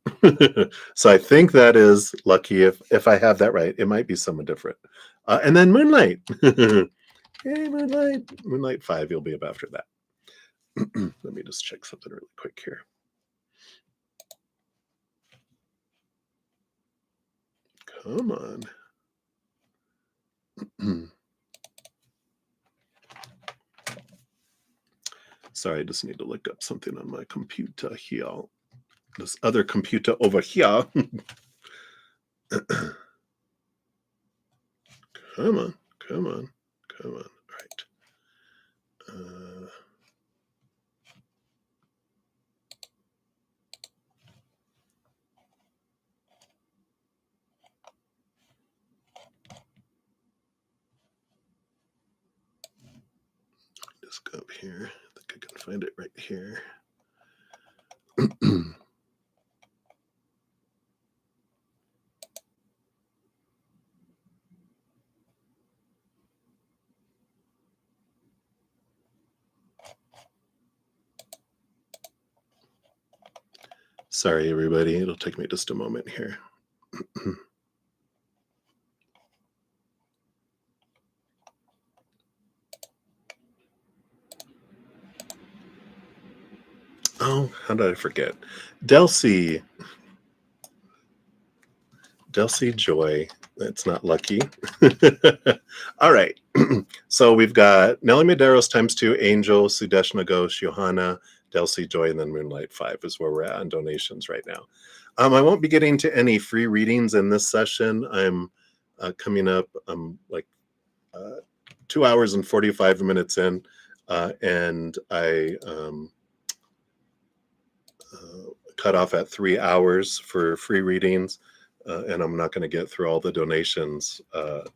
Speaker 1: So I think that is Lucky. If I have that right, it might be someone different. And then Moonlight. Hey, Moonlight. Moonlight 5, you'll be up after that. Let me just check something really quick here. Come on. Sorry, I just need to look up something on my computer here. This other computer over here. Come on, come on, come on. All right. Just go up here. I think I can find it right here. Sorry, everybody. It'll take me just a moment here. Oh, how did I forget? Delcy Joy. That's not Lucky. All right. So we've got Nelly Medeiros ×2, Angel, Sudeshna Ghosh, Johanna, Delcy Joy, and then Moonlight 5 is where we're at on donations right now. I won't be getting to any free readings in this session. I'm coming up, like 2 hours and 45 minutes in, and I cut off at 3 hours for free readings, and I'm not going to get through all the donations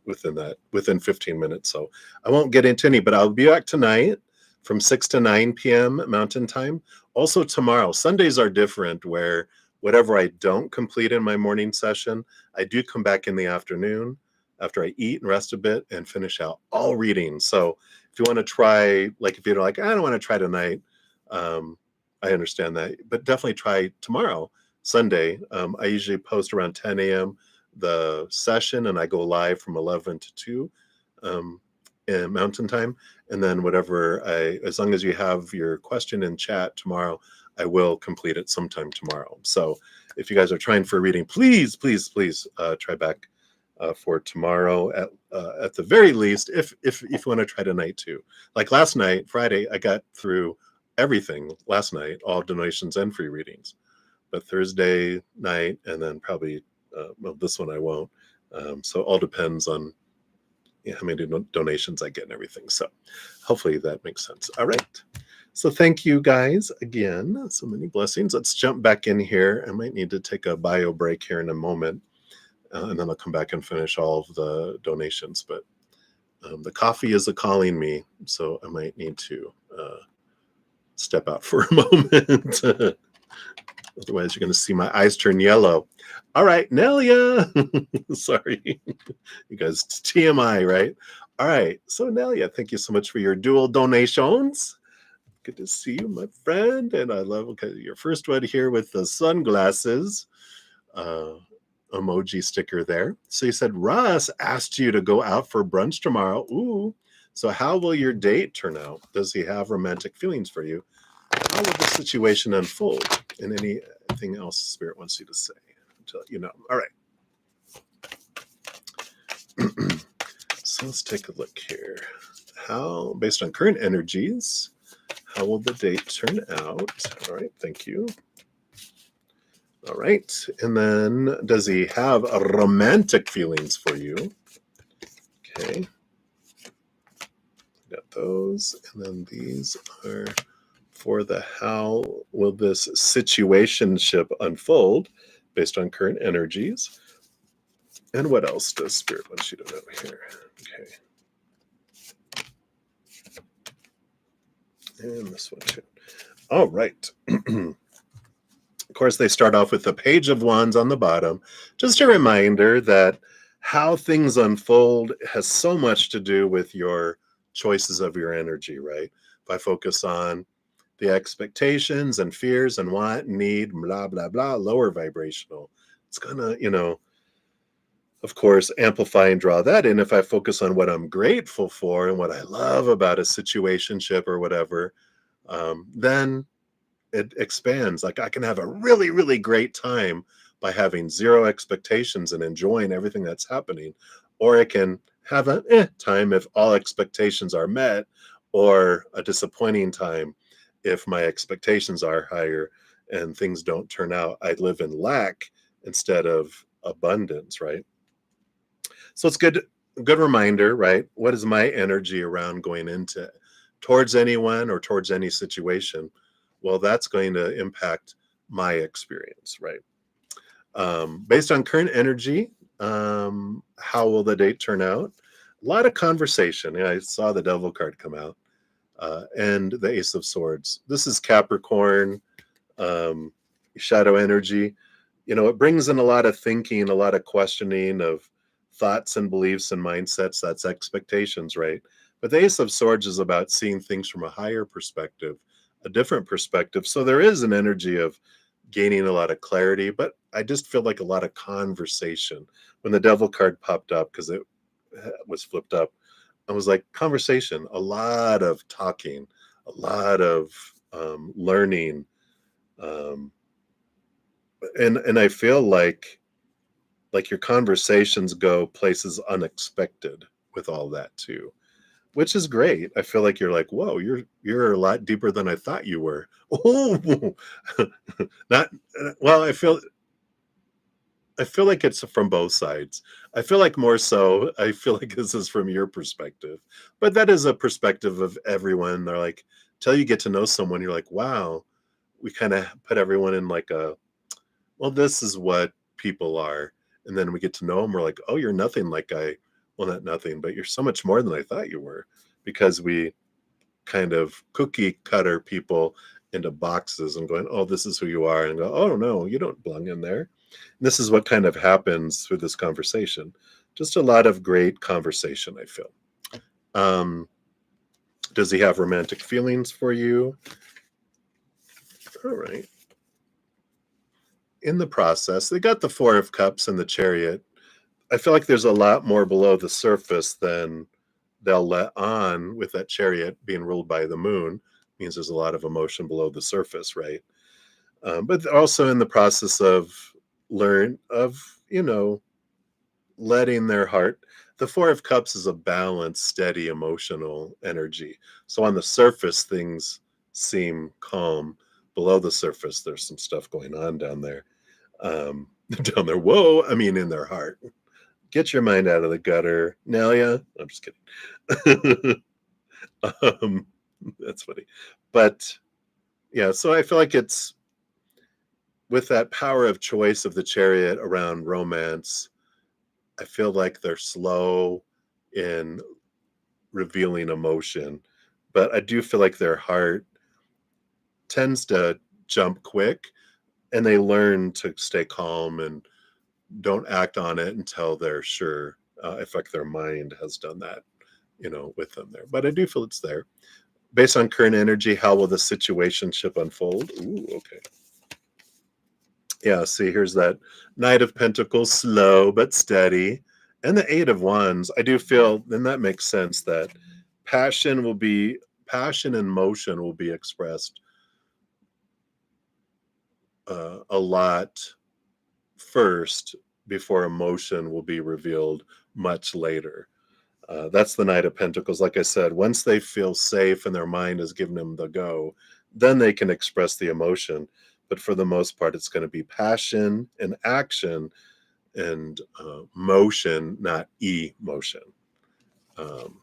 Speaker 1: within 15 minutes. So I won't get into any, but I'll be back tonight from 6 to 9 p.m. Mountain Time. Also tomorrow. Sundays are different, where whatever I don't complete in my morning session, I do come back in the afternoon after I eat and rest a bit and finish out all readings. So if you want to try, like if you're like, I don't want to try tonight, I understand that, but definitely try tomorrow, Sunday. I usually post around 10 a.m. the session, and I go live from 11 to 2 in Mountain Time. And then as long as you have your question in chat tomorrow, I will complete it sometime tomorrow. So if you guys are trying for a reading, please, please, please try back for tomorrow at the very least, if you want to try tonight too. Like last night, Friday, I got through everything last night, all donations and free readings. But Thursday night, and then probably this one I won't. So all depends on how many donations I get and everything. So hopefully that makes sense. All right. So thank you guys again. So many blessings. Let's jump back in here. I might need to take a bio break here in a moment, and then I'll come back and finish all of the donations. But the coffee is calling me, so I might need to step out for a moment. Otherwise, you're going to see my eyes turn yellow. All right, Nelia. Sorry. You guys, TMI, right? All right. So, Nelia, thank you so much for your dual donations. Good to see you, my friend. And I love your first one here with the sunglasses emoji sticker there. So you said Russ asked you to go out for brunch tomorrow. Ooh. So how will your date turn out? Does he have romantic feelings for you? How will the situation unfold? And anything else Spirit wants you to say to let you know. All right. So let's take a look here. How, based on current energies, how will the date turn out? All right, thank you. All right, and then does he have romantic feelings for you? Okay. Got those, and then these are for the how will this situationship unfold based on current energies. And what else does Spirit want you to know here? Okay. And this one too. All right. Of course, they start off with the Page of Wands on the bottom. Just a reminder that how things unfold has so much to do with your choices of your energy, right? If I focus on the expectations and fears and want, need, blah, blah, blah, lower vibrational, it's gonna, of course, amplify and draw that in. If I focus on what I'm grateful for and what I love about a situationship or whatever, then it expands. Like I can have a really, really great time by having zero expectations and enjoying everything that's happening. Or I can have a time if all expectations are met, or a disappointing time if my expectations are higher and things don't turn out. I live in lack instead of abundance, right? So it's good reminder, right? What is my energy around going into towards anyone or towards any situation? Well, that's going to impact my experience, right? Based on current energy, how will the date turn out? A lot of conversation. Yeah, I saw the Devil card come out, and the Ace of Swords. This is Capricorn, um, shadow energy. It brings in a lot of thinking, a lot of questioning of thoughts and beliefs and mindsets. That's expectations, right? But the Ace of Swords is about seeing things from a higher perspective, a different perspective. So there is an energy of gaining a lot of clarity, but I just feel like a lot of conversation. When the Devil card popped up, because it was flipped up, I was like, conversation, a lot of talking, a lot of learning. Um, and I feel like your conversations go places unexpected with all that too, which is great. I feel like you're like, whoa, you're a lot deeper than I thought you were. Oh, not well. I feel like it's from both sides. I feel like more so. I feel like this is from your perspective, but that is a perspective of everyone. They're like, till you get to know someone, you're like, wow. We kind of put everyone in like a, well, this is what people are. And then we get to know them. We're like, oh, you're nothing like well, not nothing, but you're so much more than I thought you were, because we kind of cookie cutter people into boxes and going, oh, this is who you are. And go, oh, no, you don't belong in there. And this is what kind of happens through this conversation. Just a lot of great conversation, I feel. Does he have romantic feelings for you? All right. In the process, they got the Four of Cups and the Chariot. I feel like there's a lot more below the surface than they'll let on, with that Chariot being ruled by the moon. Means there's a lot of emotion below the surface, right? But also in the process of you know, letting their heart. The Four of Cups is a balanced, steady, emotional energy. So on the surface, things seem calm. Below the surface, there's some stuff going on down there. Down there, whoa, I mean, in their heart. Get your mind out of the gutter, Nelia. I'm just kidding. um, that's funny. But yeah, so I feel like it's with that power of choice of the Chariot around romance. I feel like they're slow in revealing emotion, but I do feel like their heart tends to jump quick, and they learn to stay calm and don't act on it until they're sure. If like their mind has done that, with them there. But I do feel it's there. Based on current energy, how will the situationship unfold? Ooh, okay. Yeah, see, here's that Knight of Pentacles, slow but steady. And the Eight of Wands. I do feel, then that makes sense that passion and motion will be expressed a lot first before emotion will be revealed much later. That's the Knight of Pentacles. Like I said, once they feel safe and their mind has given them the go, then they can express the emotion. But for the most part, it's going to be passion and action and motion, not emotion. Um,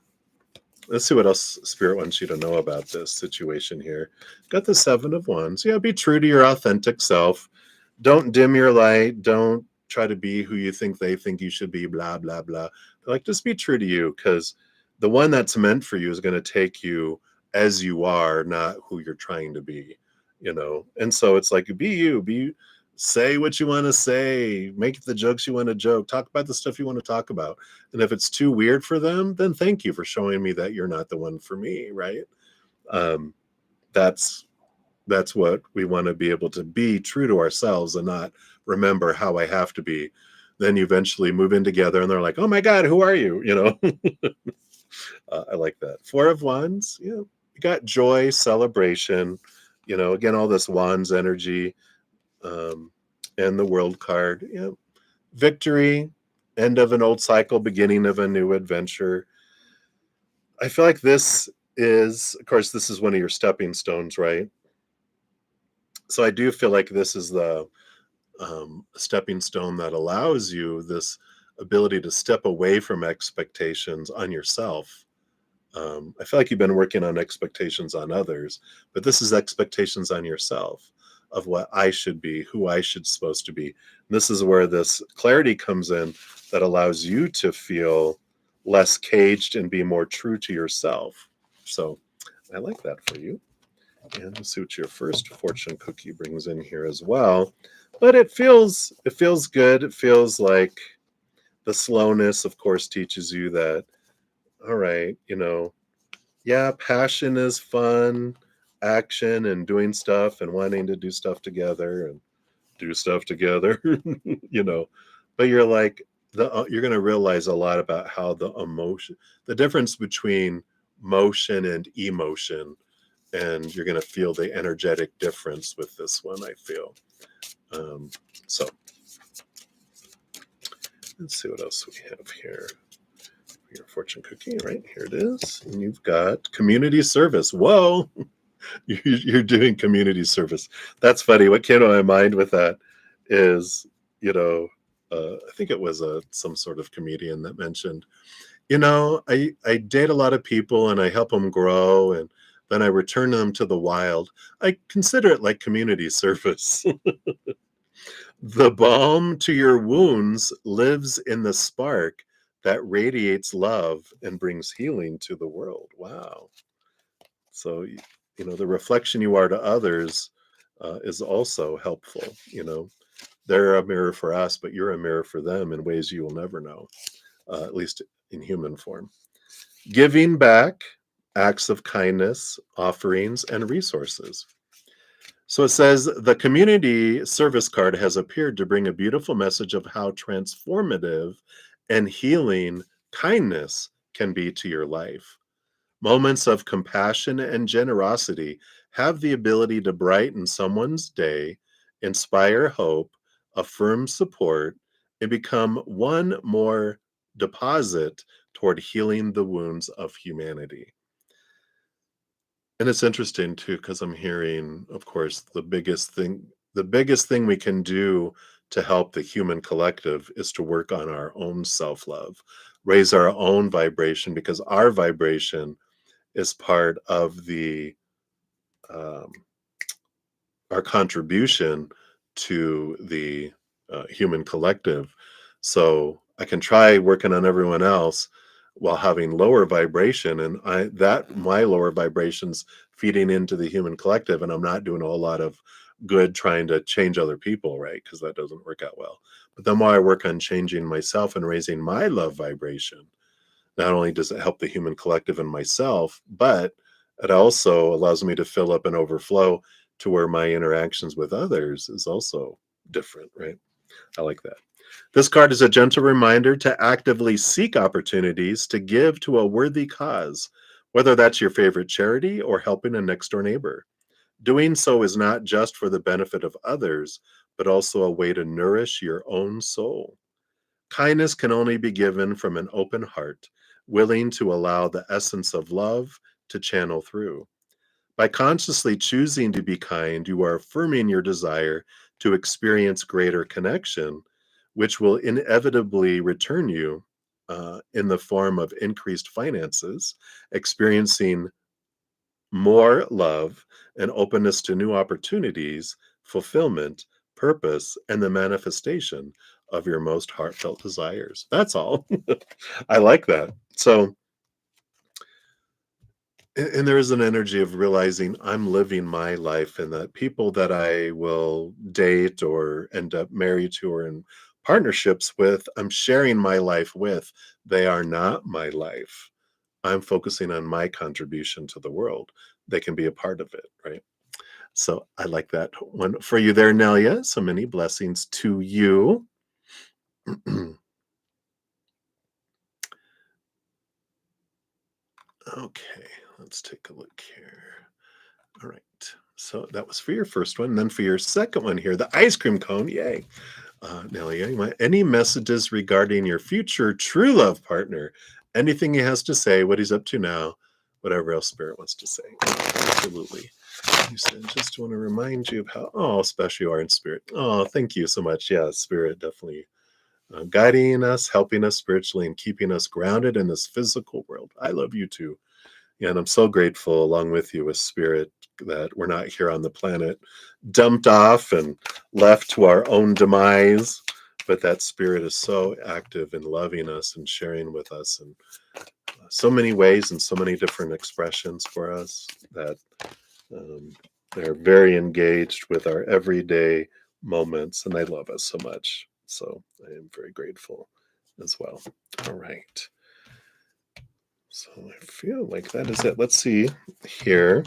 Speaker 1: Let's see what else Spirit wants you to know about this situation here. Got the Seven of Wands. Yeah, be true to your authentic self. Don't dim your light. Don't try to be who you think they think you should be, blah, blah, blah. Like, just be true to you, because the one that's meant for you is going to take you as you are, not who you're trying to be. And so it's like, be you, say what you want to say, make the jokes you want to joke, talk about the stuff you want to talk about. And if it's too weird for them, then thank you for showing me that you're not the one for me, right? Um, that's that's what we want to be able to be true to ourselves and not remember how I have to be. Then you eventually move in together and they're like, oh my God, who are you? I like that. Four of Wands, you got joy, celebration, again, all this Wands energy, um, and the World card, victory, end of an old cycle, beginning of a new adventure. I feel like this is, of course, this is one of your stepping stones, right? So I do feel like this is the stepping stone that allows you this ability to step away from expectations on yourself. I feel like you've been working on expectations on others, but this is expectations on yourself of what I should be, who I should supposed to be. And this is where this clarity comes in that allows you to feel less caged and be more true to yourself. So I like that for you. And we'll see what your first fortune cookie brings in here as well. But it feels good. It feels like the slowness, of course, teaches you that, all right, yeah, passion is fun, action and doing stuff and wanting to do stuff together and do stuff together, you know. But you're like you're going to realize a lot about how the difference between motion and emotion, and you're going to feel the energetic difference with this one, I feel. So let's see what else we have here. Your fortune cookie, right here it is. And you've got community service. Whoa, you're doing community service. That's funny. What came to my mind with that is, I think it was some sort of comedian that mentioned, I date a lot of people and I help them grow, and then I return them to the wild. I consider it like community service. The balm to your wounds lives in the spark that radiates love and brings healing to the world. Wow. So, the reflection you are to others is also helpful. They're a mirror for us, but you're a mirror for them in ways you will never know, at least in human form. Giving back, acts of kindness, offerings, and resources. So it says the community service card has appeared to bring a beautiful message of how transformative and healing kindness can be to your life. Moments of compassion and generosity have the ability to brighten someone's day, inspire hope, affirm support, and become one more deposit toward healing the wounds of humanity. And it's interesting too, because I'm hearing, of course, the biggest thing we can do to help the human collective is to work on our own self-love, raise our own vibration, because our vibration is part of um, our contribution to the human collective. So I can try working on everyone else while having lower vibration, and my lower vibrations feeding into the human collective, and I'm not doing a whole lot of good trying to change other people, right? Because that doesn't work out well. But the more I work on changing myself and raising my love vibration, not only does it help the human collective and myself, but it also allows me to fill up and overflow to where my interactions with others is also different, right? I like that. This card is a gentle reminder to actively seek opportunities to give to a worthy cause, whether that's your favorite charity or helping a next door neighbor. Doing so is not just for the benefit of others, but also a way to nourish your own soul. Kindness can only be given from an open heart, willing to allow the essence of love to channel through. By consciously choosing to be kind, you are affirming your desire to experience greater connection, which will inevitably return you in the form of increased finances, experiencing more love and openness to new opportunities, fulfillment, purpose, and the manifestation of your most heartfelt desires. That's all. I like that. So, and there is an energy of realizing I'm living my life, and that people that I will date or end up married to or in partnerships with, I'm sharing my life with. They are not my life. I'm focusing on my contribution to the world. They can be a part of it, right? So I like that one for you there, Nelia. So many blessings to you. Okay, let's take a look here. All right. So that was for your first one. And then for your second one here, the ice cream cone. Yay. Nelia, you want any messages regarding your future true love partner? Anything he has to say, what he's up to now, whatever else Spirit wants to say. Absolutely. You said, just want to remind you of how special you are in Spirit. Oh, thank you so much. Yeah, Spirit definitely guiding us, helping us spiritually, and keeping us grounded in this physical world. I love you too. Yeah, and I'm so grateful along with you with Spirit that we're not here on the planet dumped off and left to our own demise, but that Spirit is so active in loving us and sharing with us in so many ways and so many different expressions for us that um, they're very engaged with our everyday moments, and they love us so much. So I am very grateful as well. All right. So I feel like that is it. Let's see here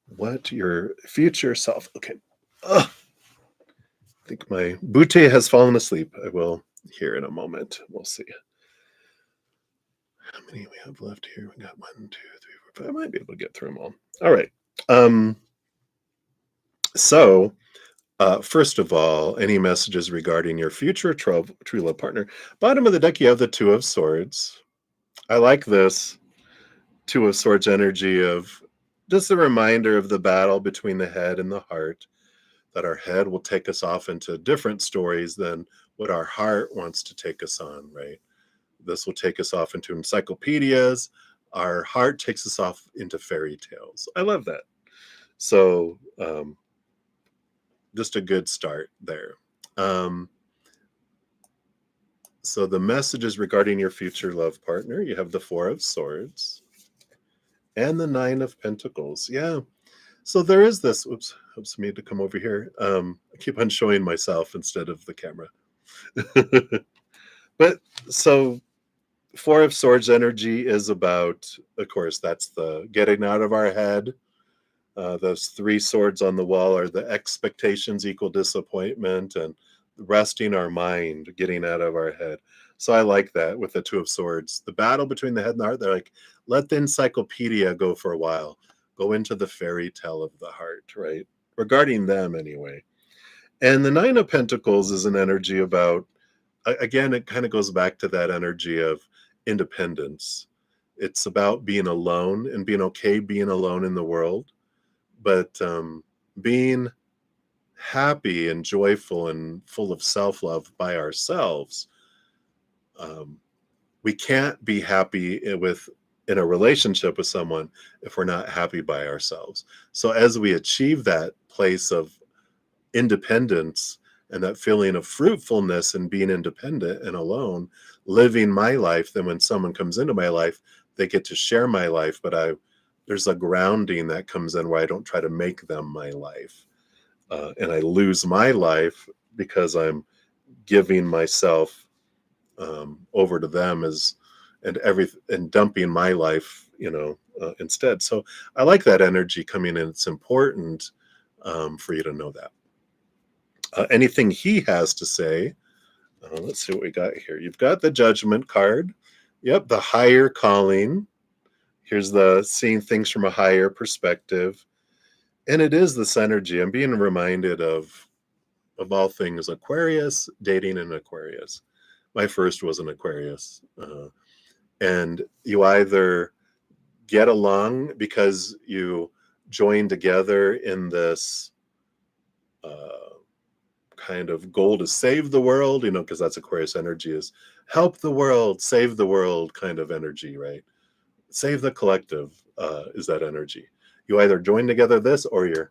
Speaker 1: what your future self. Okay. Ugh, I think my butte has fallen asleep. I will hear in a moment. We'll see. How many we have left here? We got 1, 2, 3, 4, 5. I might be able to get through them all. All right. Um, so first of all, any messages regarding your future true love partner? Bottom of the deck, you have the Two of Swords. I like this Two of Swords energy of just a reminder of the battle between the head and the heart, that our head will take us off into different stories than what our heart wants to take us on, right? This will take us off into encyclopedias. Our heart takes us off into fairy tales. I love that. So, just a good start there. Um, so the messages regarding your future love partner, you have the Four of Swords and the Nine of Pentacles. Yeah. So there is this, oops, me to come over here. I keep on showing myself instead of the camera. But so Four of Swords energy is about, of course, that's the getting out of our head. Those three swords on the wall are the expectations equal disappointment, and resting our mind, getting out of our head. So I like that with the Two of Swords. The battle between the head and the heart, they're like, let the encyclopedia go for a while. Go into the fairy tale of the heart, right? Regarding them, anyway. And the Nine of Pentacles is an energy about, again, it kind of goes back to that energy of independence. It's about being alone and being okay being alone in the world, but being happy and joyful and full of self-love by ourselves. um, we can't be happy with in a relationship with someone if we're not happy by ourselves. So as we achieve that place of independence and that feeling of fruitfulness and being independent and alone, living my life, then when someone comes into my life, they get to share my life, but there's a grounding that comes in where I don't try to make them my life. And I lose my life because I'm giving myself over to them as and dumping my life, instead. So I like that energy coming in. It's important for you to know that. Anything he has to say. Let's see what we got here. You've got the Judgment card. Yep, the higher calling. Here's the seeing things from a higher perspective. And it is this energy. I'm being reminded of all things Aquarius, dating an Aquarius. My first was an Aquarius. And you either get along because you join together in this kind of goal to save the world, because that's Aquarius energy, is help the world, save the world kind of energy, right? Save the collective is that energy. You either join together this or you're,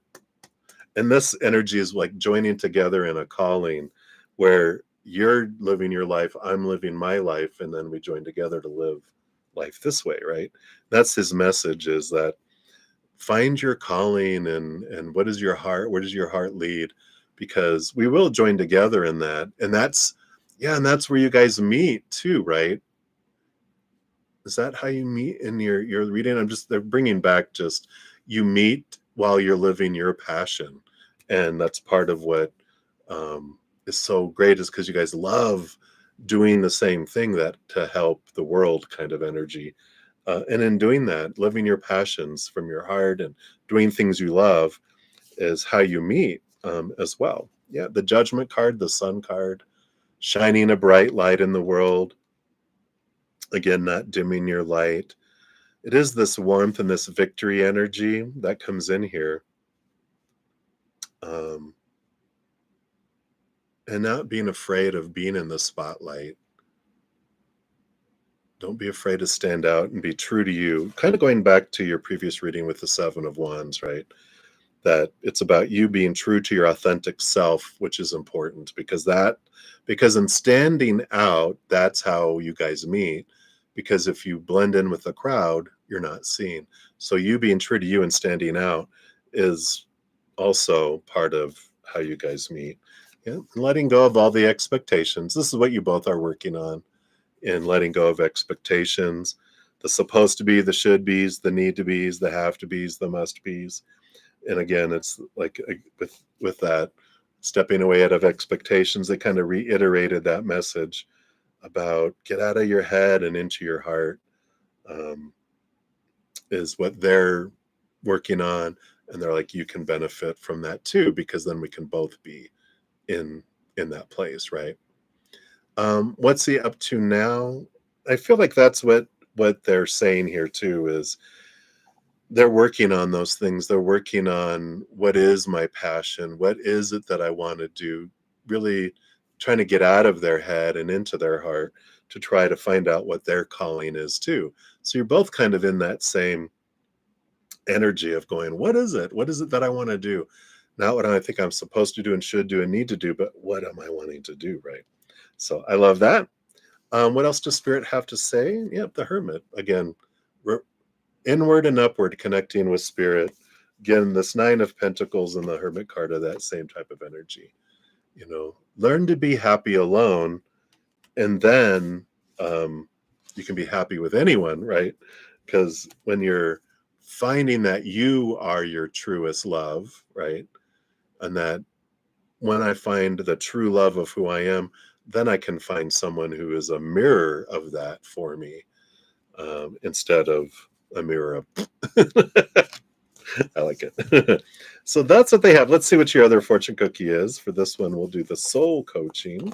Speaker 1: and this energy is like joining together in a calling where you're living your life, I'm living my life, and then we join together to live life this way, right? That's his message, is that find your calling, and what is your heart, where does your heart lead? Because we will join together in that. And that's, yeah, and that's where you guys meet too, right? Is that how you meet in your reading? They're bringing back just, you meet while you're living your passion. And that's part of what is so great, is because you guys love doing the same thing, that to help the world kind of energy. And in doing that, living your passions from your heart and doing things you love is how you meet as well. Yeah, the Judgment card, the Sun card, shining a bright light in the world. Again, not dimming your light. It is this warmth and this victory energy that comes in here. Um, and not being afraid of being in the spotlight. Don't be afraid to stand out and be true to you. Kind of going back to your previous reading with the Seven of Wands, right? That it's about you being true to your authentic self, which is important, because in standing out, that's how you guys meet. Because if you blend in with the crowd, you're not seen. So you being true to you and standing out is also part of how you guys meet. Yeah, and letting go of all the expectations. This is what you both are working on, in letting go of expectations, the supposed to be, the should be's, the need to be's, the have to be's, the must be's. And again, it's like with that stepping away out of expectations, they kind of reiterated that message about get out of your head and into your heart, um, is what they're working on. And they're like, you can benefit from that too, because then we can both be in that place, right? What's he up to now? I feel like that's what they're saying here too, is they're working on those things. They're working on, what is my passion? What is it that I want to do? Really trying to get out of their head and into their heart to try to find out what their calling is too. So you're both kind of in that same energy of going, what is it? What is it that I want to do? Not what I think I'm supposed to do and should do and need to do, but what am I wanting to do, right? So I love that. What else does Spirit have to say? Yep, the Hermit. Again, inward and upward, connecting with Spirit. Again, this Nine of Pentacles and the Hermit card are that same type of energy. Learn to be happy alone, and then you can be happy with anyone, right? Because when you're finding that you are your truest love, right? And that when I find the true love of who I am, then I can find someone who is a mirror of that for me, instead of a mirror of. I like it. So that's what they have. Let's see what your other fortune cookie is. For this one, we'll do the soul coaching.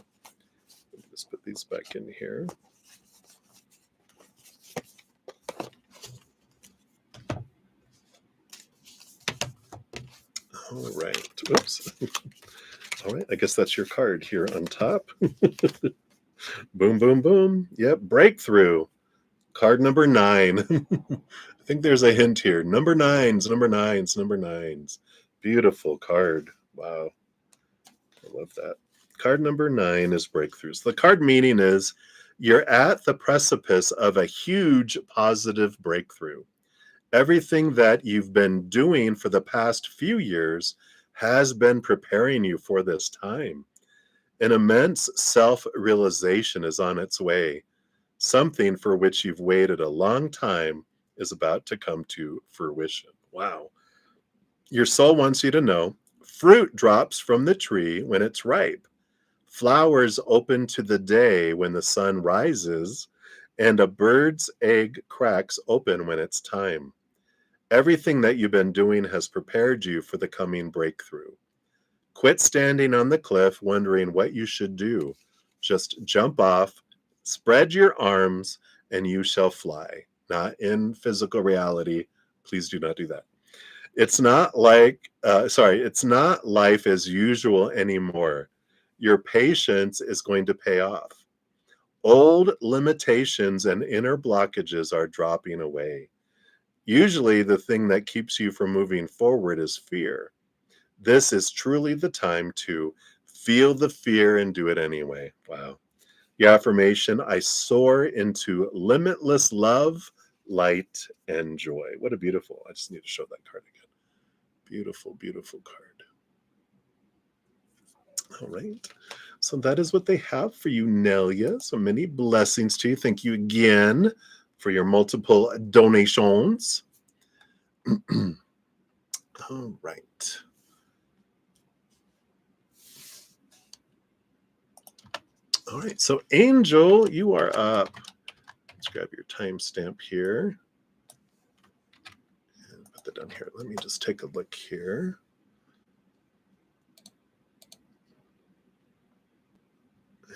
Speaker 1: Just put these back in here. All right. Oops. All right. I guess that's your card here on top. Boom, boom, boom. Yep. Breakthrough. Card number 9. I think there's a hint here. Number nines, number nines, number nines. Beautiful card. Wow. I love that. Card number 9 is breakthroughs. The card meaning is you're at the precipice of a huge positive breakthrough. Everything that you've been doing for the past few years has been preparing you for this time. An immense self-realization is on its way. Something for which you've waited a long time is about to come to fruition. Wow. Your soul wants you to know fruit drops from the tree when it's ripe. Flowers open to the day when the sun rises, and a bird's egg cracks open when it's time. Everything that you've been doing has prepared you for the coming breakthrough. Quit standing on the cliff wondering what you should do. Just jump off, spread your arms, and you shall fly. Not in physical reality. Please do not do that. It's not like, it's not life as usual anymore. Your patience is going to pay off. Old limitations and inner blockages are dropping away. Usually, the thing that keeps you from moving forward is fear. This is truly the time to feel the fear and do it anyway. Wow. The affirmation, I soar into limitless love, light, and joy. What a beautiful, I just need to show that card again. Beautiful, beautiful card. All right. So that is what they have for you, Nelia. So many blessings to you. Thank you again for your multiple donations. All right. All right. So, Angel, you are up. Let's grab your timestamp here and put that down here. Let me just take a look here.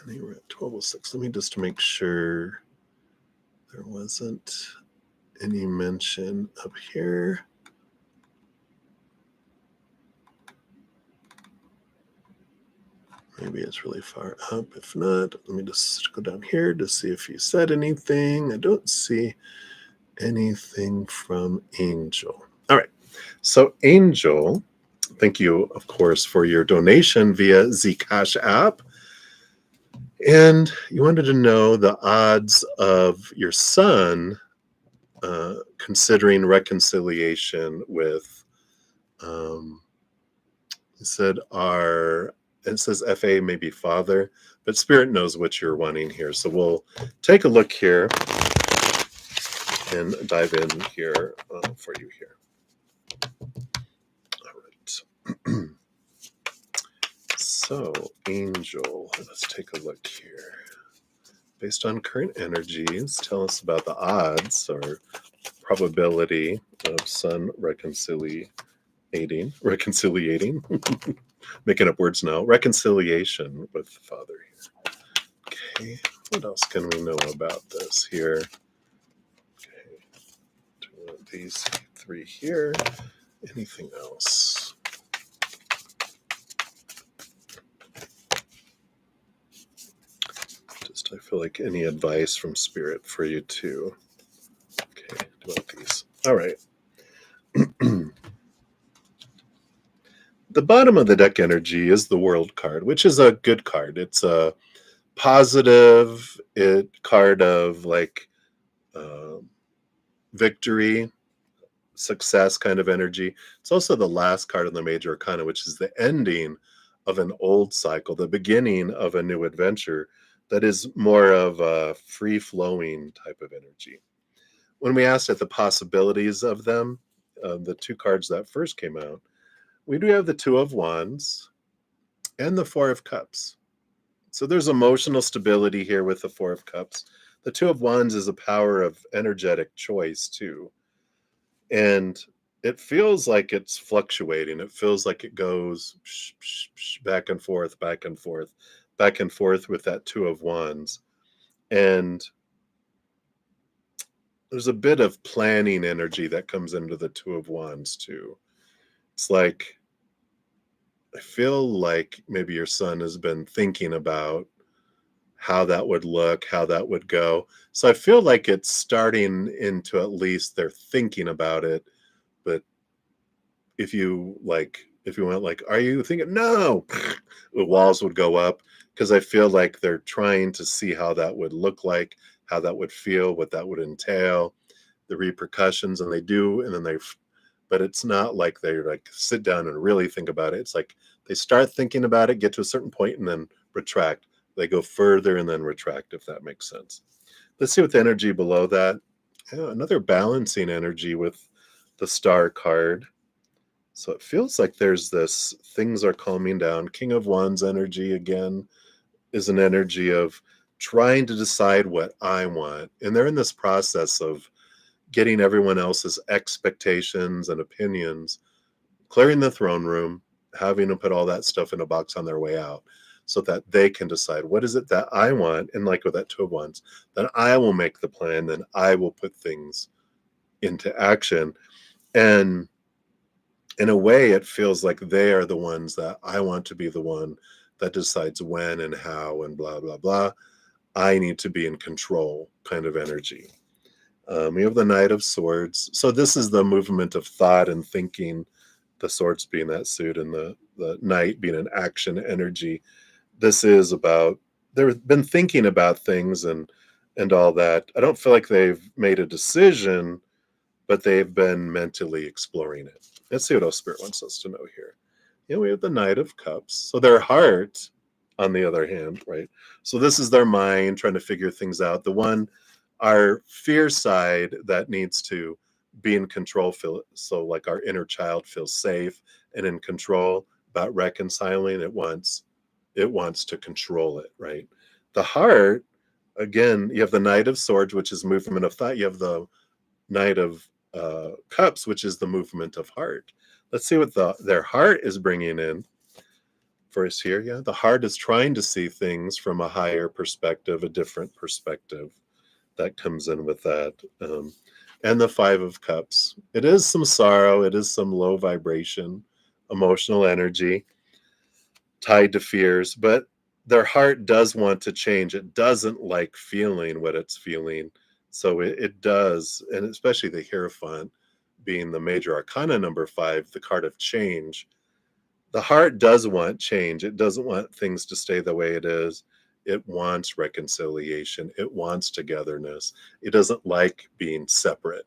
Speaker 1: And they were at 12:06. Let me just make sure there wasn't any mention up here. Maybe it's really far up. If not, let me just go down here to see if you said anything. I don't see anything from Angel. All right. So, Angel, thank you, of course, for your donation via the CashApp. And you wanted to know the odds of your son considering reconciliation with, it said, it says FA, maybe father, but Spirit knows what you're wanting here. So we'll take a look here and dive in here for you here. All right. So, Angel, let's take a look here. Based on current energies, tell us about the odds or probability of son reconciliating, making up words now, reconciliation with the father here. Okay, what else can we know about this here? Okay, these three here. Anything else? I feel like any advice from Spirit for you too. Okay, do about these. All right. The bottom of the deck energy is the World card, which is a good card. It's a positive card of like victory, success kind of energy. It's also the last card in the Major Arcana, which is the ending of an old cycle, the beginning of a new adventure that is more of a free-flowing type of energy. When we asked at the possibilities of them, the two cards that first came out, we do have the Two of Wands and the Four of Cups. So there's emotional stability here with the Four of Cups. The Two of Wands is a power of energetic choice too. And it feels like it's fluctuating. It feels like it goes back and forth, back and forth, back and forth with that Two of Wands. And there's a bit of planning energy that comes into the Two of Wands too. It's like, I feel like maybe your son has been thinking about how that would look, how that would go. So I feel like it's starting into, at least they're thinking about it. But if you went like, are you thinking? No, the walls would go up, because I feel like they're trying to see how that would look like, how that would feel, what that would entail, the repercussions, and they do, and then but it's not like they like sit down and really think about it. It's like they start thinking about it, get to a certain point, and then retract. They go further and then retract, if that makes sense. Let's see what the energy below that. Yeah, another balancing energy with the Star card. So it feels like there's this, things are calming down. King of Wands energy again is an energy of trying to decide what I want. And they're in this process of getting everyone else's expectations and opinions, clearing the throne room, having to put all that stuff in a box on their way out so that they can decide what is it that I want. And like with that Two of Wands, then I will make the plan, then I will put things into action. And in a way, it feels like they are the ones that I want to be the one that decides when and how and blah, blah, blah. I need to be in control kind of energy. We have the Knight of Swords. So this is the movement of thought and thinking, the swords being that suit and the knight being an action energy. This is about, they've been thinking about things and all that. I don't feel like they've made a decision, but they've been mentally exploring it. Let's see what else Spirit wants us to know here. We have the Knight of Cups. So their heart, on the other hand, right? So this is their mind trying to figure things out. The one, our fear side that needs to be in control, so like our inner child feels safe and in control about reconciling. It wants to control it, right? The heart, again, you have the Knight of Swords, which is movement of thought. You have the Knight of Cups, which is the movement of heart. Let's see what their heart is bringing in for us here. Yeah, the heart is trying to see things from a higher perspective, a different perspective that comes in with that. And the Five of Cups. It is some sorrow. It is some low vibration, emotional energy tied to fears, but their heart does want to change. It doesn't like feeling what it's feeling. So it does, and especially the Hierophant being the major arcana number 5, the card of change. The heart does want change. It doesn't want things to stay the way it is. It wants reconciliation. It wants togetherness. It doesn't like being separate.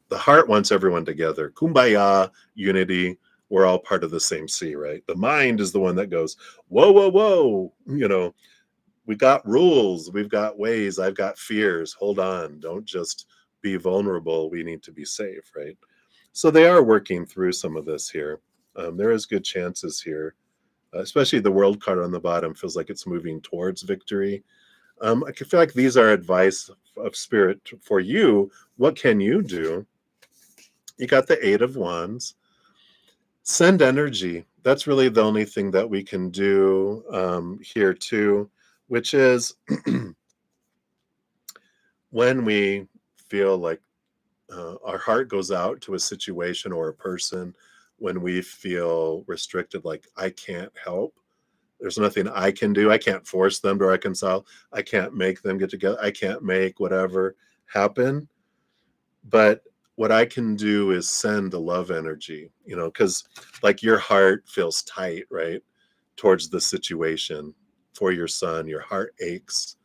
Speaker 1: The heart wants everyone together. Kumbaya, unity. We're all part of the same sea, right? The mind is the one that goes, whoa, whoa, whoa. We got rules. We've got ways. I've got fears. Hold on. Don't just be vulnerable. We need to be safe, right? So they are working through some of this here. There is good chances here, especially the World card on the bottom feels like it's moving towards victory. I feel like these are advice of Spirit for you. What can you do? You got the Eight of Wands. Send energy. That's really the only thing that we can do here too, which is when we feel like our heart goes out to a situation or a person, when we feel restricted, like I can't help, there's nothing I can do. I can't force them to reconcile. I can't make them get together. I can't make whatever happen. But what I can do is send the love energy, because like your heart feels tight, right? Towards the situation for your son, your heart aches.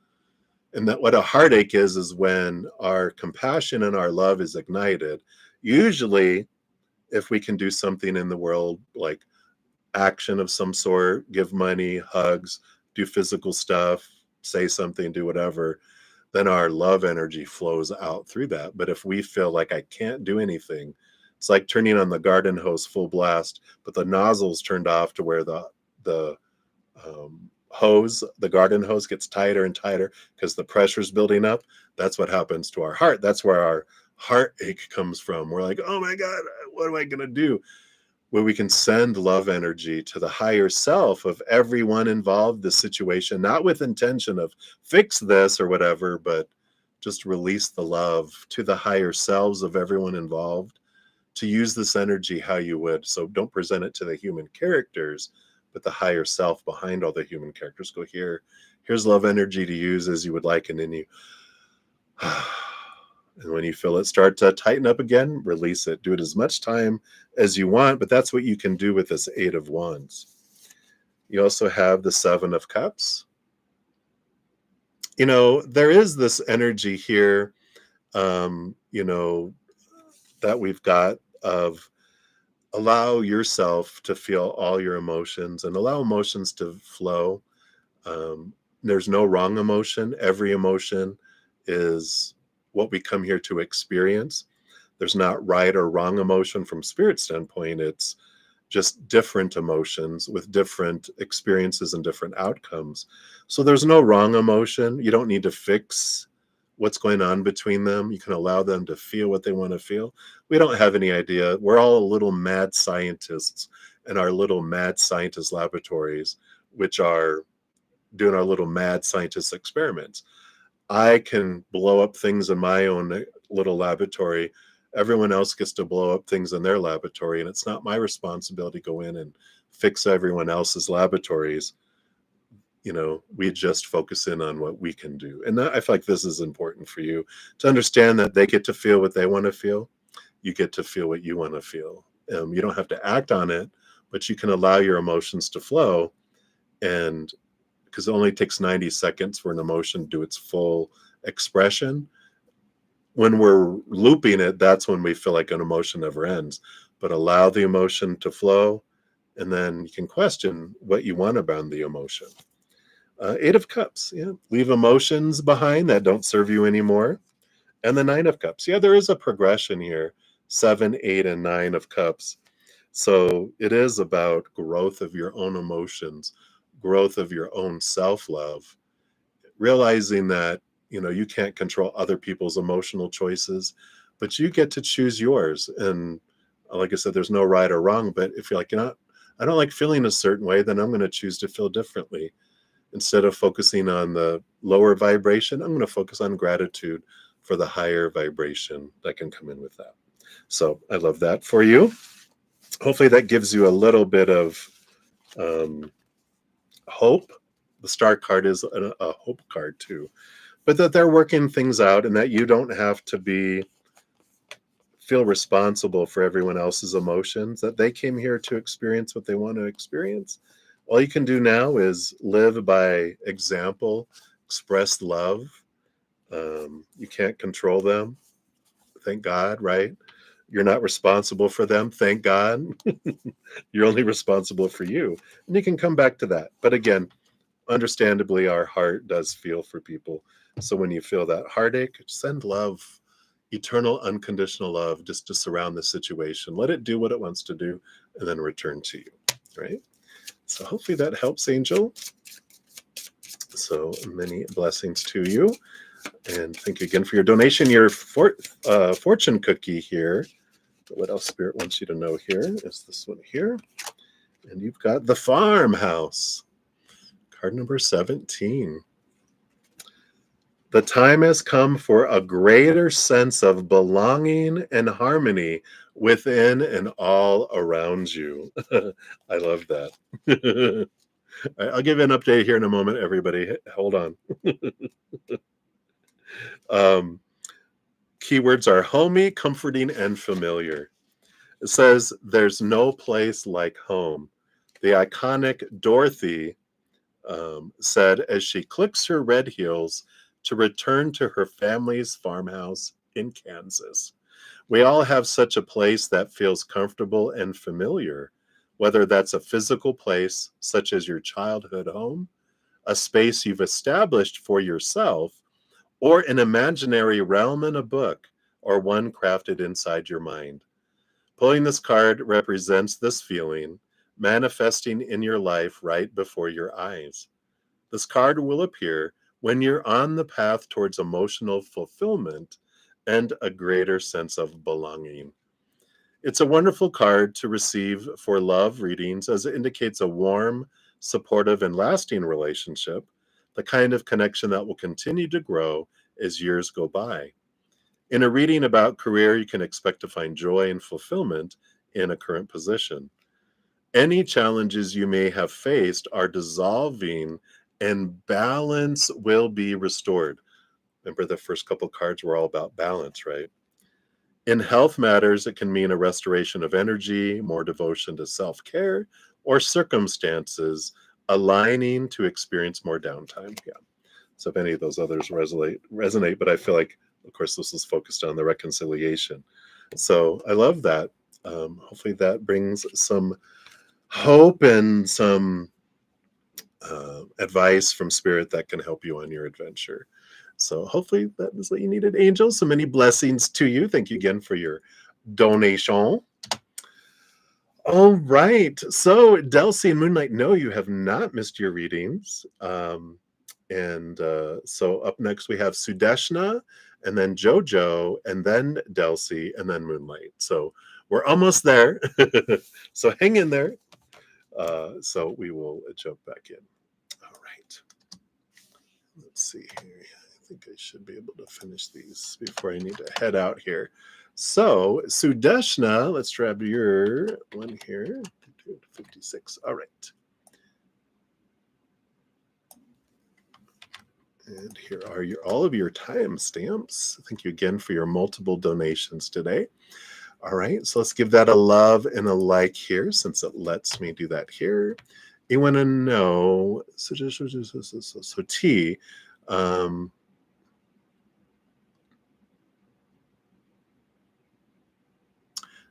Speaker 1: And that what a heartache is when our compassion and our love is ignited. Usually, if we can do something in the world, like action of some sort, give money, hugs, do physical stuff, say something, do whatever, then our love energy flows out through that. But if we feel like I can't do anything, it's like turning on the garden hose full blast, but the nozzle's turned off to where the hose, the garden hose gets tighter and tighter because the pressure's building up. That's what happens to our heart. That's where our heartache comes from. We're like, oh my God, what am I going to do? Where we can send love energy to the higher self of everyone involved, the situation, not with intention of fix this or whatever, but just release the love to the higher selves of everyone involved to use this energy how you would. So don't present it to the human characters, but the higher self behind all the human characters. Go here. Here's love energy to use as you would like. And then you, and when you feel it start to tighten up again, release it. Do it as much time as you want, but that's what you can do with this Eight of Wands. You also have the Seven of Cups. There is this energy here, that we've got of allow yourself to feel all your emotions and allow emotions to flow. There's no wrong emotion. Every emotion is what we come here to experience. There's not right or wrong emotion from Spirit standpoint. It's just different emotions with different experiences and different outcomes. So there's no wrong emotion. You don't need to fix what's going on between them. You can allow them to feel what they want to feel. We don't have any idea. We're all little mad scientists in our little mad scientist laboratories, which are doing our little mad scientist experiments. I can blow up things in my own little laboratory. Everyone else gets to blow up things in their laboratory, and it's not my responsibility to go in and fix everyone else's laboratories. we just focus in on what we can do. And I feel like this is important for you to understand that they get to feel what they want to feel. You get to feel what you want to feel. You don't have to act on it, but you can allow your emotions to flow. And because it only takes 90 seconds for an emotion to do its full expression. When we're looping it, that's when we feel like an emotion never ends. But allow the emotion to flow, and then you can question what you want about the emotion. Eight of Cups, yeah. Leave emotions behind that don't serve you anymore. And the Nine of Cups. Yeah, there is a progression here. 7, 8, and 9 of Cups. So it is about growth of your own emotions, growth of your own self-love, realizing that, you can't control other people's emotional choices, but you get to choose yours. And like I said, there's no right or wrong, but if you're like, I don't like feeling a certain way, then I'm going to choose to feel differently. Instead of focusing on the lower vibration, I'm going to focus on gratitude for the higher vibration that can come in with that. So I love that for you. Hopefully that gives you a little bit of hope. The star card is a hope card too, but that they're working things out and that you don't have to feel responsible for everyone else's emotions, that they came here to experience what they want to experience. All you can do now is live by example, express love. You can't control them. Thank God, right? You're not responsible for them. Thank God. You're only responsible for you. And you can come back to that. But again, understandably, our heart does feel for people. So when you feel that heartache, send love, eternal, unconditional love, just to surround the situation. Let it do what it wants to do, and then return to you, right? So hopefully that helps, Angel. So many blessings to you. And thank you again for your donation. Your fortune cookie here. What else Spirit wants you to know here is this one here. And you've got the farmhouse. Card number 17. The time has come for a greater sense of belonging and harmony within and all around you. I love that. I'll give you an update here in a moment, everybody. Hold on. Keywords are homey, comforting, and familiar. It says, there's no place like home. The iconic Dorothy said as she clicks her red heels to return to her family's farmhouse in Kansas. We all have such a place that feels comfortable and familiar, whether that's a physical place, such as your childhood home, a space you've established for yourself, or an imaginary realm in a book, or one crafted inside your mind. Pulling this card represents this feeling, manifesting in your life right before your eyes. This card will appear when you're on the path towards emotional fulfillment and a greater sense of belonging. It's a wonderful card to receive for love readings as it indicates a warm, supportive, and lasting relationship, the kind of connection that will continue to grow as years go by. In a reading about career, you can expect to find joy and fulfillment in a current position. Any challenges you may have faced are dissolving and balance will be restored. Remember, the first couple cards were all about balance, right? In health matters, it can mean a restoration of energy, more devotion to self-care, or circumstances aligning to experience more downtime. Yeah. So if any of those others resonate, but I feel like, of course, this is focused on the reconciliation. So I love that. Hopefully that brings some hope and some advice from Spirit that can help you on your adventure. So hopefully that is what you needed, Angel. So many blessings to you. Thank you again for your donation. All right. So Delcy and Moonlight, no, you have not missed your readings. So up next we have Sudeshna, and then Jojo, and then Delcy, and then Moonlight. So we're almost there. So hang in there. So we will jump back in. All right. Let's see here. I think I should be able to finish these before I need to head out here. So Sudeshna, let's grab your one here. 56. All right. And here are all of your time stamps. Thank you again for your multiple donations today. All right, so let's give that a love and a like here, since it lets me do that here. You want to know, so T,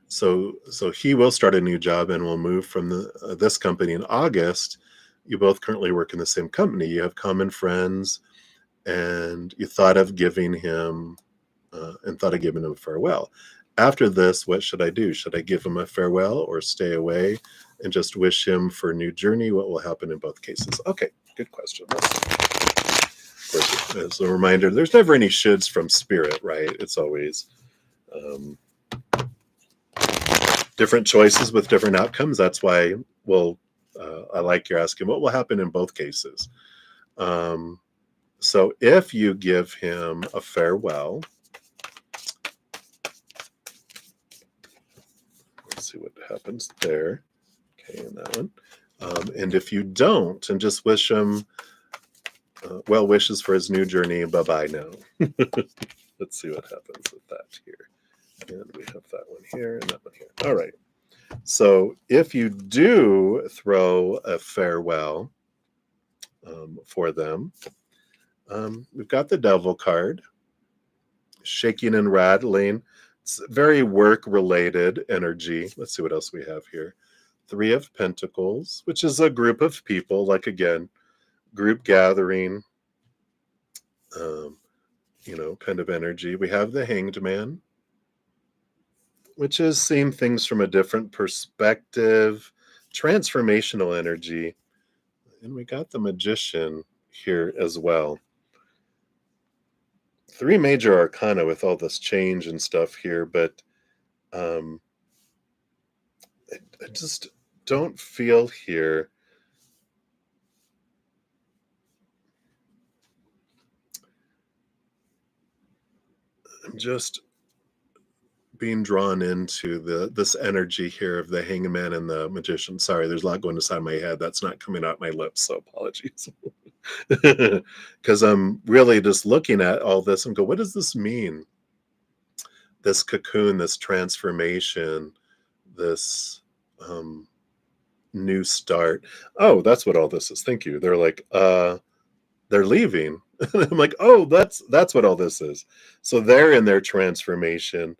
Speaker 1: so he will start a new job and will move from this company in August. You both currently work in the same company. You have common friends, and you thought of giving him a farewell. After this, what should I do? Should I give him a farewell or stay away and just wish him for a new journey? What will happen in both cases? Okay, good question. Of course, as a reminder, there's never any shoulds from spirit, right? It's always different choices with different outcomes. That's why, I like you're asking what will happen in both cases. So if you give him a farewell, let's see what happens there. Okay, and that one. And if you don't, and just wish him well wishes for his new journey, bye-bye now. Let's see what happens with that here. And we have that one here and that one here. All right. So if you do throw a farewell for them, we've got the Devil card, shaking and rattling. It's very work-related energy. Let's see what else we have here. Three of Pentacles, which is a group of people, like, again, group gathering, kind of energy. We have the Hanged Man, which is seeing things from a different perspective, transformational energy. And we got the Magician here as well. Three major arcana with all this change and stuff here, but I just don't feel here I'm just being drawn into this energy here of the Hangman and the Magician. Sorry, there's a lot going inside my head that's not coming out my lips, so apologies. Because I'm really just looking at all this and go, what does this mean? This cocoon, this transformation, this new start. Oh, that's what all this is. Thank you. They're like, they're leaving. I'm like, oh, that's what all this is. So they're in their transformation,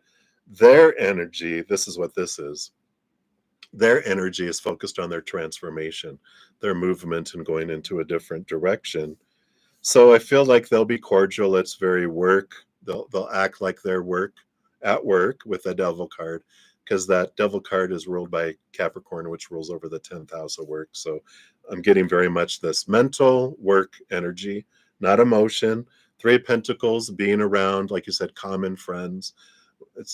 Speaker 1: their energy. This is what this is. Their energy is focused on their transformation, their movement, and going into a different direction. So I feel like they'll be cordial. It's very work. They'll act like they're at work with a Devil card, because that Devil card is ruled by Capricorn, which rules over the 10th house of work. So I'm getting very much this mental work energy, not emotion. Three of Pentacles, being around, like you said, common friends.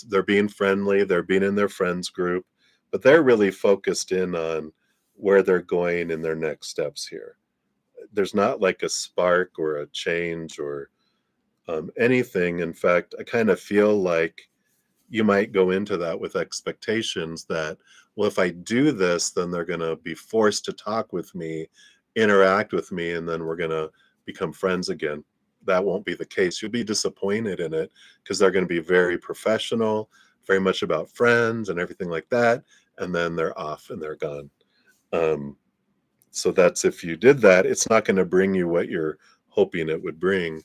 Speaker 1: They're being friendly. They're being in their friends group, but they're really focused in on where they're going in their next steps here. There's not like a spark or a change or anything. In fact, I kind of feel like you might go into that with expectations that, well, if I do this, then they're going to be forced to talk with me, interact with me, and then we're going to become friends again. That won't be the case. You'll be disappointed in it because they're going to be very professional, very much about friends and everything like that. And then they're off and they're gone. So that's, if you did that, it's not going to bring you what you're hoping it would bring,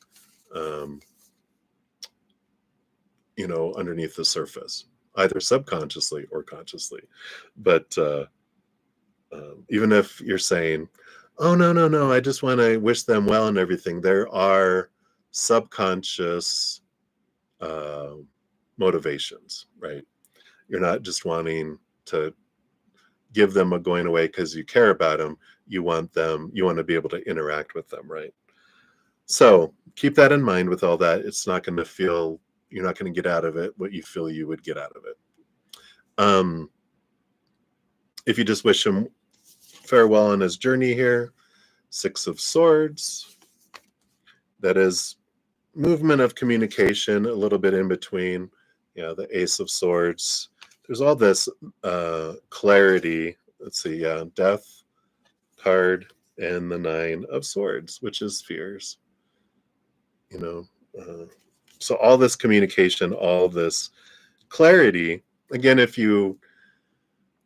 Speaker 1: underneath the surface, either subconsciously or consciously. But even if you're saying, oh, no, I just want to wish them well and everything, there are subconscious motivations, right? You're not just wanting to give them a going away because you care about them. You want to be able to interact with them, right? So keep that in mind with all that. It's not going to feel, you're not going to get out of it what you feel you would get out of it. If you just wish him farewell on his journey here, Six of Swords, that is movement of communication, a little bit in between, the Ace of Swords. There's all this clarity. Let's see, Death card and the Nine of Swords, which is fears. you know. So all this communication, all this clarity. Again,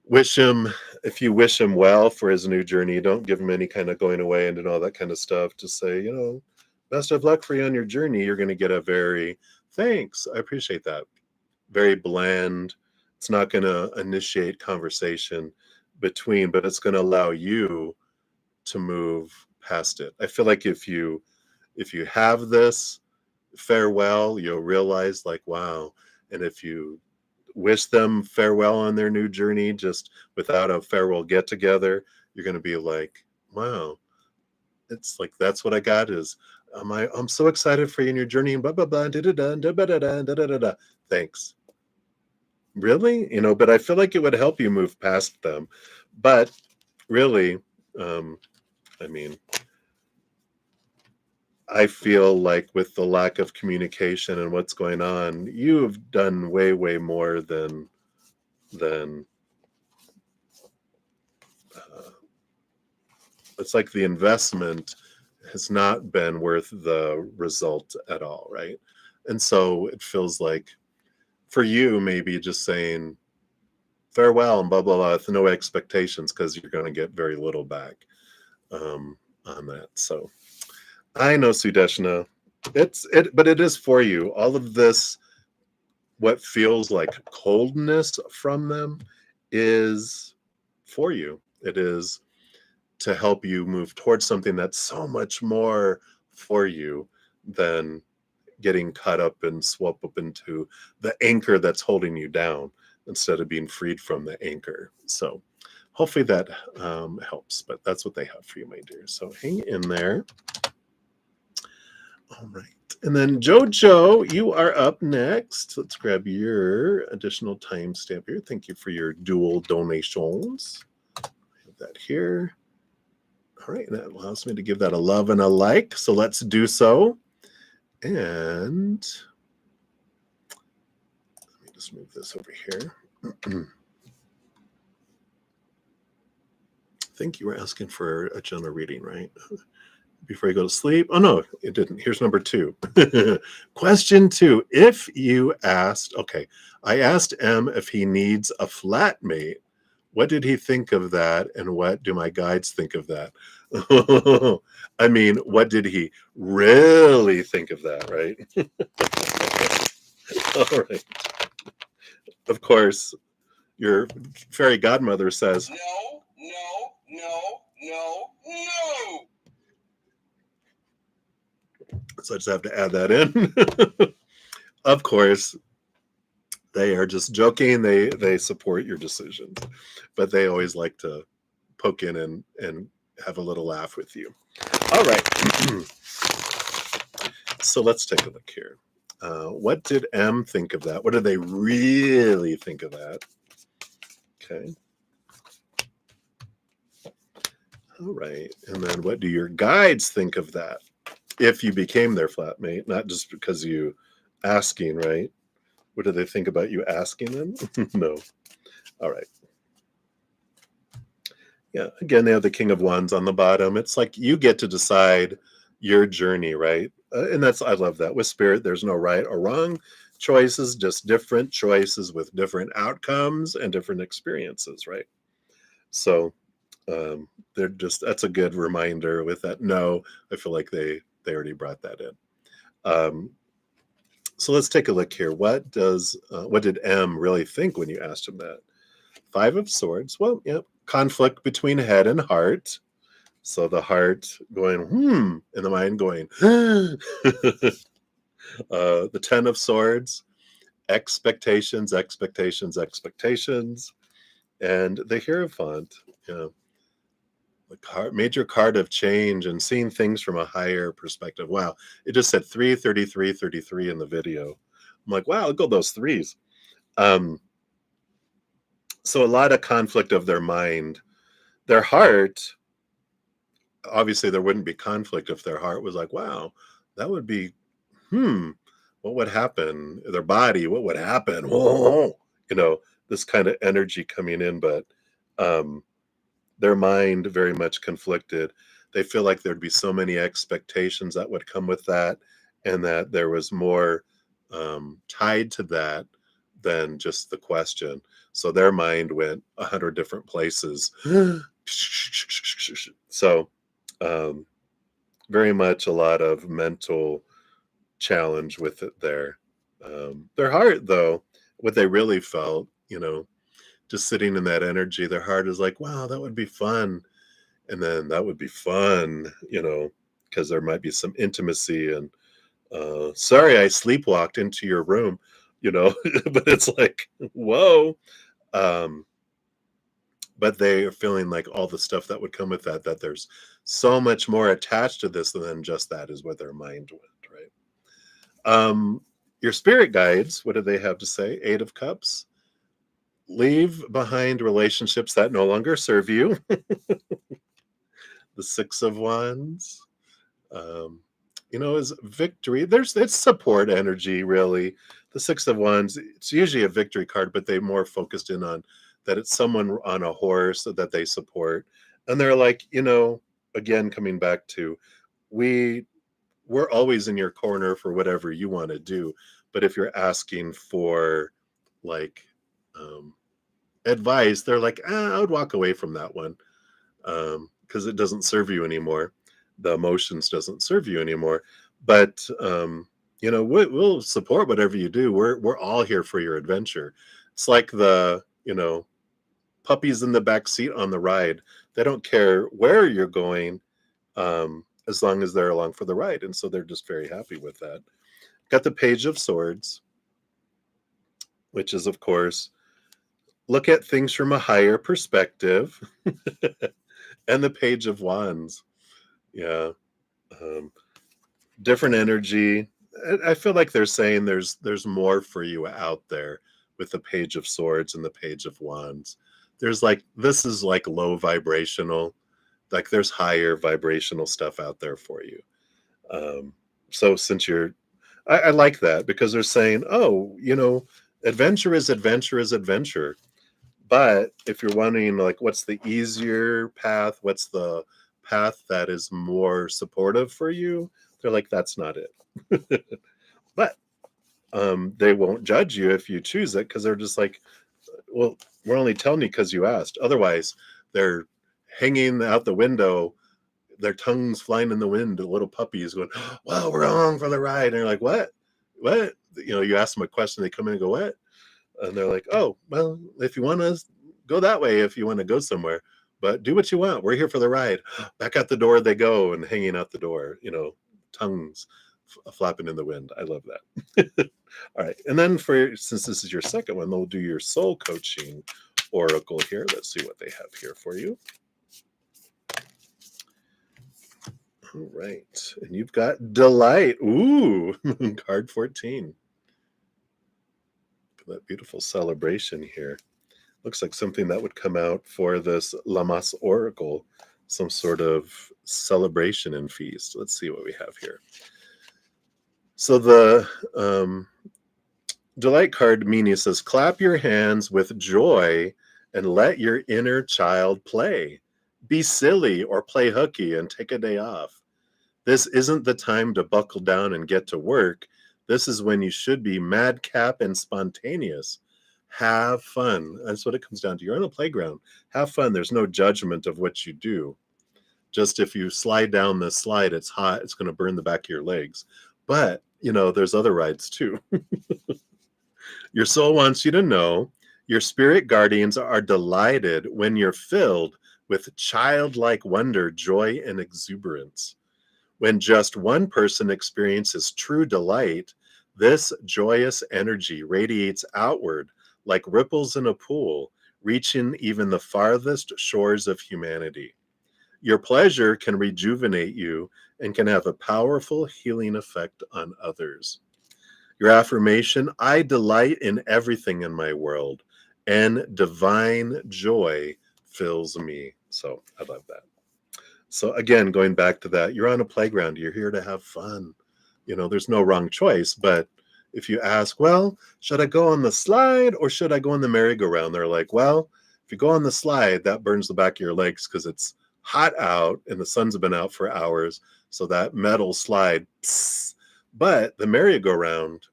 Speaker 1: wish him if you wish him well for his new journey, don't give him any kind of going away and all that kind of stuff. Just say, best of luck for you on your journey. You're going to get a very thanks. I appreciate that. Very bland. It's not going to initiate conversation between, but it's going to allow you to move past it. I feel like if you have this farewell, you'll realize like, wow. And if you wish them farewell on their new journey, just without a farewell get together, you're going to be like, wow, it's like, that's what I got is, I'm so excited for you in your journey and blah, blah, blah, da, da, da, da, da, da, da, da, da, da. Thanks. Really? But I feel like it would help you move past them. But really, I mean, I feel like with the lack of communication and what's going on, you have done way, way more than it's like the investment has not been worth the result at all, right? And so it feels like for you, maybe just saying farewell and blah, blah, blah, with no expectations, because you're going to get very little back on that. So I know, Sudeshna, but it is for you. All of this, what feels like coldness from them, is for you. It is to help you move towards something that's so much more for you than getting caught up and swept up into the anchor that's holding you down instead of being freed from the anchor. So hopefully that helps, but that's what they have for you, my dear. So hang in there. All right. And then Jojo, you are up next. Let's grab your additional timestamp here. Thank you for your dual donations. I have that here. All right. And that allows me to give that a love and a like. So let's do so. And let me just move this over here. I think you were asking for a general reading, right? Before you go to sleep. Oh, no, it didn't. Here's number 2. Question 2. If you asked, okay, I asked M if he needs a flatmate. What did he think of that? And what do my guides think of that? I mean, what did he really think of that, right? All right. Of course, your fairy godmother says,
Speaker 2: no, no, no, no, no.
Speaker 1: So I just have to add that in. Of course, they are just joking. They support your decisions, but they always like to poke in and have a little laugh with you. All right. So let's take a look here. What did M think of that? What did they really think of that? Okay. All right. And then what do your guides think of that? If you became their flatmate, not just because you asking, right? What do they think about you asking them? No. All right. Yeah. Again, they have the King of Wands on the bottom. It's like you get to decide your journey, right? And I love that. With Spirit, there's no right or wrong choices, just different choices with different outcomes and different experiences, right? So that's a good reminder with that. No, I feel like they already brought that in. So let's take a look here. What did M really think when you asked him that? 5 of Swords. Well, yeah, conflict between head and heart. So the heart going, and the mind going, the 10 of Swords, expectations, expectations, expectations. And the Hierophant, the major card of change and seeing things from a higher perspective. Wow. It just said 333, 33 in the video. I'm like, wow, look at those threes. So a lot of conflict of their mind. Their heart, obviously there wouldn't be conflict if their heart was like, wow, that would be, what would happen? Their body, what would happen? Whoa, this kind of energy coming in, but their mind very much conflicted. They feel like there'd be so many expectations that would come with that. and that there was more tied to that than just the question. So their mind went 100 different places. So um, very much a lot of mental challenge with it there. Their heart, though, what they really felt, just sitting in that energy, their heart is like, wow, that would be fun. And then that would be fun, because there might be some intimacy and sorry, I sleepwalked into your room, but it's like, whoa. Um, but they are feeling like all the stuff that would come with that there's so much more attached to this than just that is where their mind went, right? Your spirit guides, what do they have to say? Eight of Cups. Leave behind relationships that no longer serve you. The Six of Wands. Um, is victory. It's support energy, really. The Six of Wands, it's usually a victory card, but they more focused in on that it's someone on a horse that they support. And they're like, again, coming back to we're always in your corner for whatever you want to do. But if you're asking for like advice, they're like, I would walk away from that one because it doesn't serve you anymore. The emotions doesn't serve you anymore. But we'll support whatever you do. We're all here for your adventure. It's like the puppies in the back seat on the ride. They don't care where you're going, as long as they're along for the ride. And so they're just very happy with that. Got the Page of Swords, which is, of course, look at things from a higher perspective. And the Page of Wands. Yeah. Different energy. I feel like they're saying there's more for you out there with the Page of Swords and the Page of Wands. There's like, this is like low vibrational, like there's higher vibrational stuff out there for you. So since I like that because they're saying, oh, adventure is adventure is adventure. But if you're wondering, like, what's the easier path? What's the path that is more supportive for you? They're like, that's not it. But they won't judge you if you choose it because they're just like, well, we're only telling you because you asked. Otherwise, they're hanging out the window, their tongues flying in the wind, the little puppies going, well, we're on for the ride. And you're like, what? You ask them a question, they come in and go, what? And they're like, oh, well, if you want to go that way, if you want to go somewhere, but do what you want. We're here for the ride. Back out the door they go and hanging out the door, tongues flapping in the wind. I love that. All right. And then since this is your second one, they'll do your soul coaching oracle here. Let's see what they have here for you. All right. And you've got Delight. Ooh, card 14. That beautiful celebration here. Looks like something that would come out for this Lamas Oracle, some sort of celebration and feast. Let's see what we have here. So the Delight card meaning says, clap your hands with joy and let your inner child play. Be silly or play hooky and take a day off. This isn't the time to buckle down and get to work. This is when you should be madcap and spontaneous. Have fun. That's what it comes down to. You're on a playground. Have fun. There's no judgment of what you do. Just if you slide down this slide, it's hot. It's going to burn the back of your legs. But, there's other rides too. Your soul wants you to know your spirit guardians are delighted when you're filled with childlike wonder, joy, and exuberance. When just one person experiences true delight, this joyous energy radiates outward like ripples in a pool, reaching even the farthest shores of humanity. Your pleasure can rejuvenate you and can have a powerful healing effect on others. Your affirmation, I delight in everything in my world, and divine joy fills me. So I love that. So again, going back to that, you're on a playground, you're here to have fun. There's no wrong choice, but if you ask, well, should I go on the slide or should I go on the merry-go-round? They're like, well, if you go on the slide, that burns the back of your legs because it's hot out and the sun's been out for hours. So that metal slide, But the merry-go-round,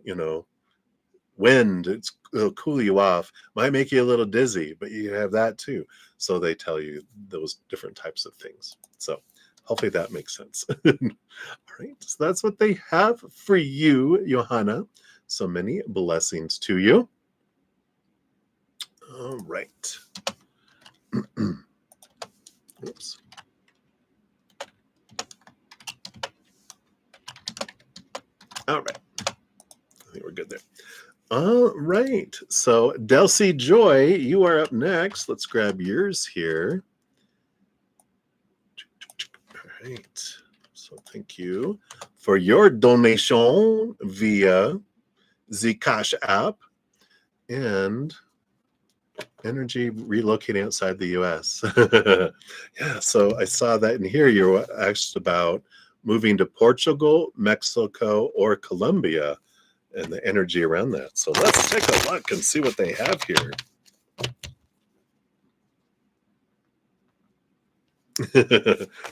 Speaker 1: wind, it'll cool you off, might make you a little dizzy, but you have that too. So they tell you those different types of things. So hopefully that makes sense. All right, so that's what they have for you, Johanna. So many blessings to you. All right. Oops. All right. I think we're good there. All right. So, Delcy Joy, you are up next. Let's grab yours here. All right. So, thank you for your donation via the CashApp and Energy relocating outside the US. Yeah. So, I saw that in here. You asked about moving to Portugal, Mexico, or Colombia, and the energy around that. So let's take a look and see what they have here.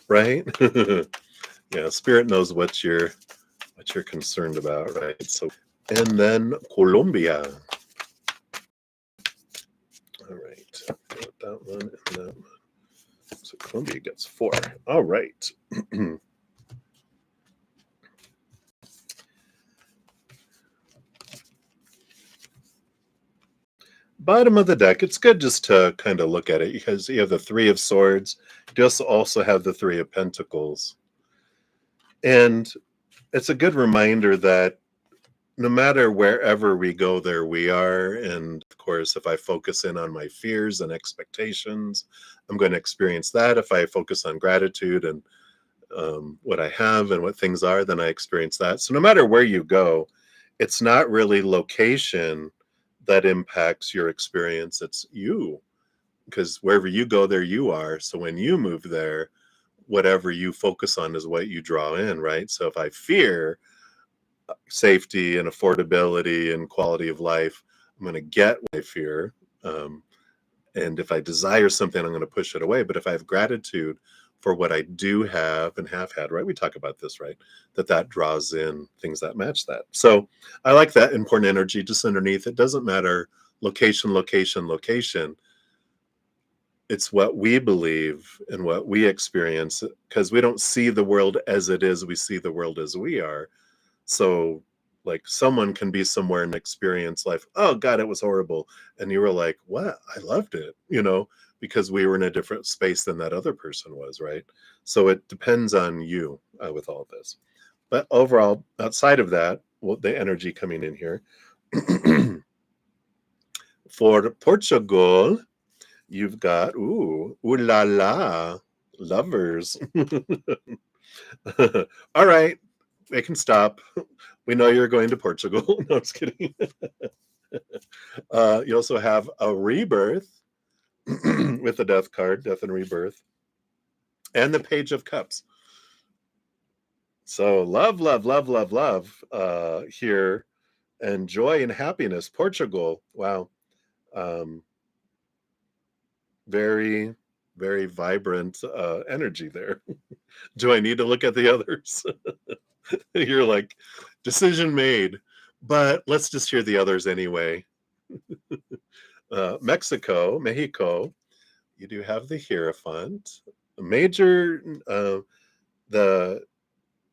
Speaker 1: Right? Yeah, spirit knows what you're concerned about, right? So, and then Colombia. All right. That one and that one. So Colombia gets 4. All right. Bottom of the deck, it's good just to kind of look at it because you have the 3 of Swords. You also have the 3 of Pentacles. And it's a good reminder that no matter wherever we go, there we are. And of course, if I focus in on my fears and expectations, I'm going to experience that. If I focus on gratitude and what I have and what things are, then I experience that. So no matter where you go, it's not really location that impacts your experience. It's you, because wherever you go, there you are. So when you move there, whatever you focus on is what you draw in, right? So if I fear safety and affordability and quality of life, I'm going to get what I fear. And if I desire something, I'm going to push it away. But if I have gratitude for what I do have and have had, right? We talk about this, right? That draws in things that match that. So I like that important energy just underneath. It doesn't matter location, location, location. It's what we believe and what we experience, because we don't see the world as it is. We see the world as we are. So like someone can be somewhere and experience life. Oh God, it was horrible. And you were like, what? I loved it, because we were in a different space than that other person was, right? So it depends on you with all this. But overall, outside of that, well, the energy coming in here. For Portugal, you've got, ooh la la, lovers. All right, they can stop. We know you're going to Portugal. No, I'm just kidding. You also have a rebirth with the death card, death and rebirth, and the Page of Cups. So love, love, love, love, love here, and joy and happiness. Portugal. Wow. Very, very vibrant energy there. Do I need to look at the others? You're like, decision made, but let's just hear the others anyway. Mexico, you do have the Hierophant. The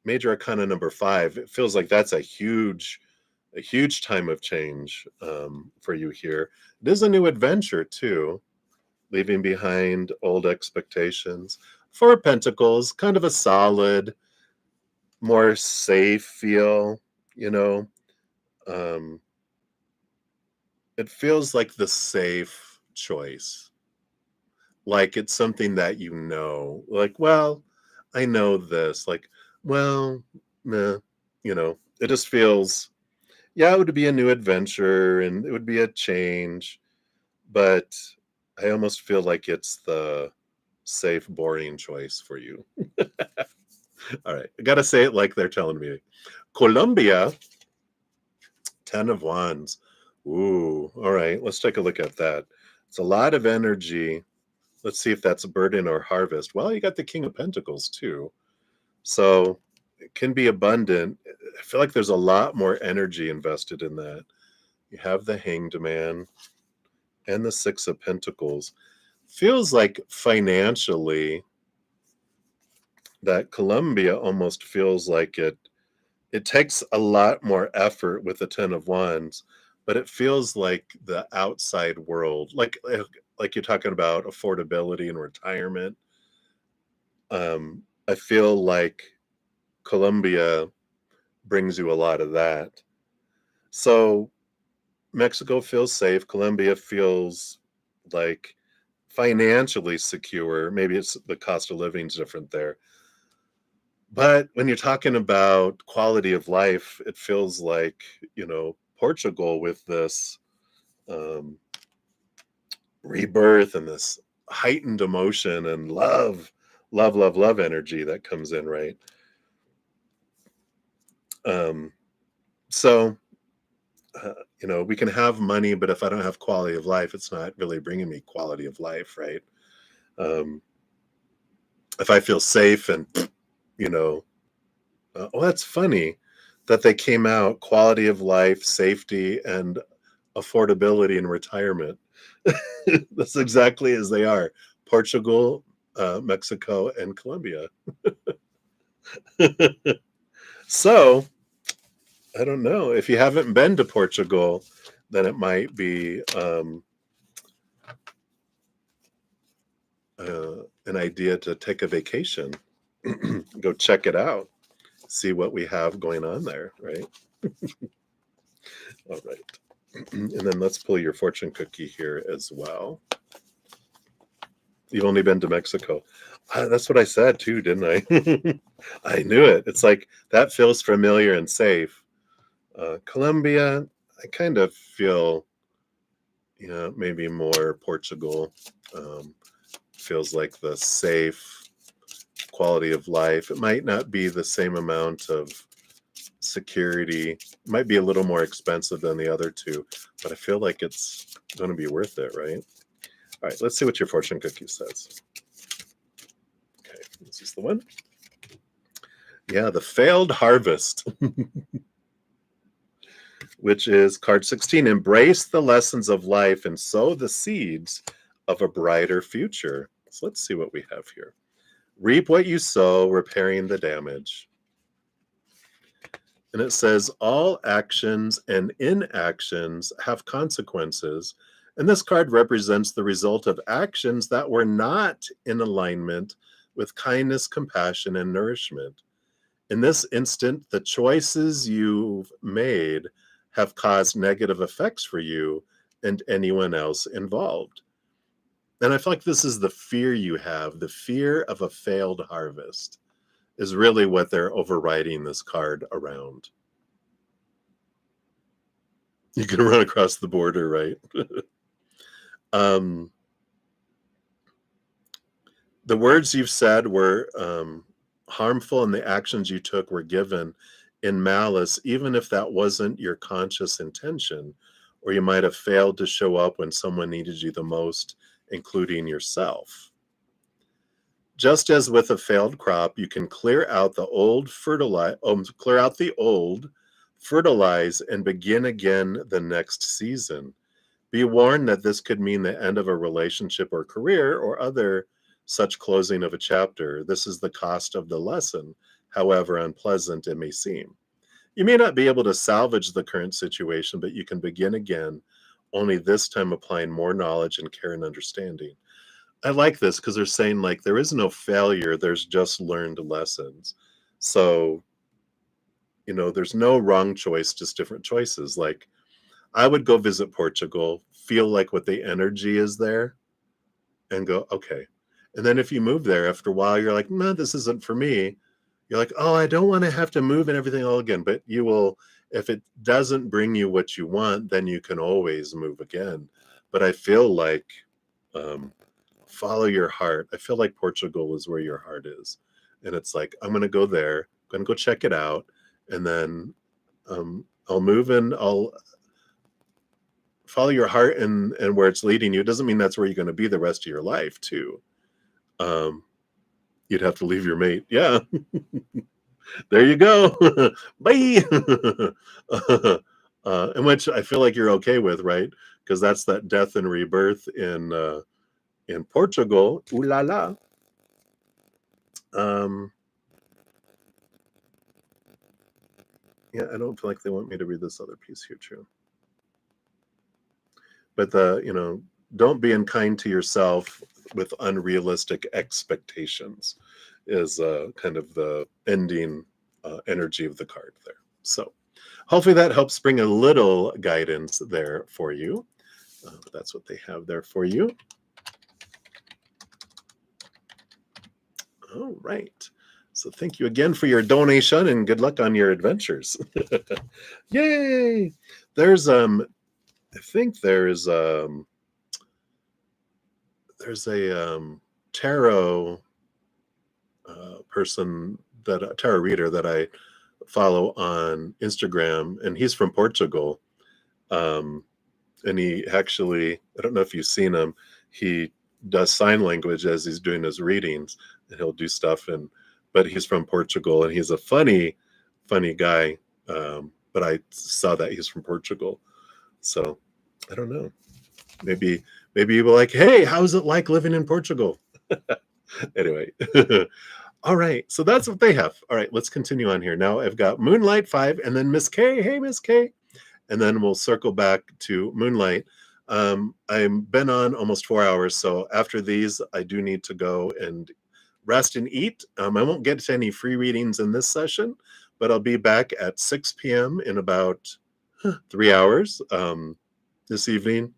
Speaker 1: major arcana number 5. It feels like that's a huge time of change for you here. It is a new adventure too, leaving behind old expectations. 4 of Pentacles, kind of a solid, more safe feel, um, it feels like the safe choice. Like it's something that like, well, I know this. Like, well, meh, it just feels, yeah, it would be a new adventure and it would be a change, but I almost feel like it's the safe, boring choice for you. All right, I gotta say it like they're telling me. Colombia, 10 of Wands. Ooh, all right, let's take a look at that. It's a lot of energy. Let's see if that's burden or harvest. Well, you got the King of Pentacles too. So it can be abundant. I feel like there's a lot more energy invested in that. You have the Hanged Man and the Six of Pentacles. Feels like financially that Colombia almost feels like it takes a lot more effort with the Ten of Wands, but it feels like the outside world, like you're talking about affordability and retirement. I feel like Colombia brings you a lot of that. So Mexico feels safe. Colombia feels like financially secure. Maybe it's the cost of living is different there. But when you're talking about quality of life, it feels like, Portugal with this um, rebirth and this heightened emotion and love energy that comes in, right? Um, so, we can have money, but if I don't have quality of life, it's not really bringing me quality of life, right? Um, if I feel safe and, you know, that's funny that they came out quality of life, safety, and affordability in retirement. That's exactly as they are. Portugal, Mexico, and Colombia. So I don't know. If you haven't been to Portugal, then it might be an idea to take a vacation, go check it out, see what we have going on there, right? All right. And then let's pull your fortune cookie here as well. You've only been to Mexico. That's what I said too, didn't I? I knew it. It's like that feels familiar and safe. Colombia, I kind of feel, maybe more Portugal. Feels like the safe quality of life. It might not be the same amount of security. It might be a little more expensive than the other two, but I feel like it's going to be worth it, right? All right, let's see what your fortune cookie says. Okay, this is the one. Yeah, the failed harvest, which is card 16. Embrace the lessons of life and sow the seeds of a brighter future. So let's see what we have here. Reap what you sow, repairing the damage. And it says, all actions and inactions have consequences. And this card represents the result of actions that were not in alignment with kindness, compassion, and nourishment. In this instant, the choices you've made have caused negative effects for you and anyone else involved. And I feel like this is the fear you have, the fear of a failed harvest is really what they're overriding this card around. You can run across the border, right? um, the words you've said were harmful, and the actions you took were given in malice, even if that wasn't your conscious intention, or you might have failed to show up when someone needed you the most, including yourself. Just as with a failed crop, you can clear out the old, fertilize, and begin again the next season. Be warned that this could mean the end of a relationship or career or other such closing of a chapter. This is the cost of the lesson, however unpleasant it may seem. You may not be able to salvage the current situation, but you can begin again, only this time applying more knowledge and care and understanding. I like this because they're saying, like, there is no failure, there's just learned lessons. So, there's no wrong choice, just different choices. Like, I would go visit Portugal, feel like what the energy is there, and go, okay. And then if you move there after a while, you're like, no, this isn't for me. You're like, oh, I don't want to have to move and everything all again. But you will, if it doesn't bring you what you want, then you can always move again. But I feel like um, follow your heart. I feel like Portugal is where your heart is. And it's like, I'm going to go there, I'm going to go check it out. And then I'll move and I'll follow your heart and where it's leading you. It doesn't mean that's where you're going to be the rest of your life too. You'd have to leave your mate. Yeah. There you go. Bye. And which I feel like you're okay with, right? Because that's that death and rebirth in Portugal. Ooh la la. Um, yeah, I don't feel like they want me to read this other piece here, too. But don't be unkind to yourself with unrealistic expectations is kind of the ending energy of the card there. So hopefully that helps bring a little guidance there for you. That's what they have there for you. All right. So thank you again for your donation and good luck on your adventures. Yay! There's I think there's a tarot person that a tarot reader that I follow on Instagram, and he's from Portugal. And he actually, I don't know if you've seen him, he does sign language as he's doing his readings, and he'll do stuff. But he's from Portugal, and he's a funny guy. But I saw that he's from Portugal, so I don't know. Maybe you were like, hey, how's it like living in Portugal? Anyway. All right, so that's what they have. All right, let's continue on here. Now I've got Moonlight 5 and then Miss K. Hey, Miss K. And then we'll circle back to Moonlight. I've been on almost 4 hours, so after these, I do need to go and rest and eat. I won't get to any free readings in this session, but I'll be back at 6 p.m. in about 3 hours this evening.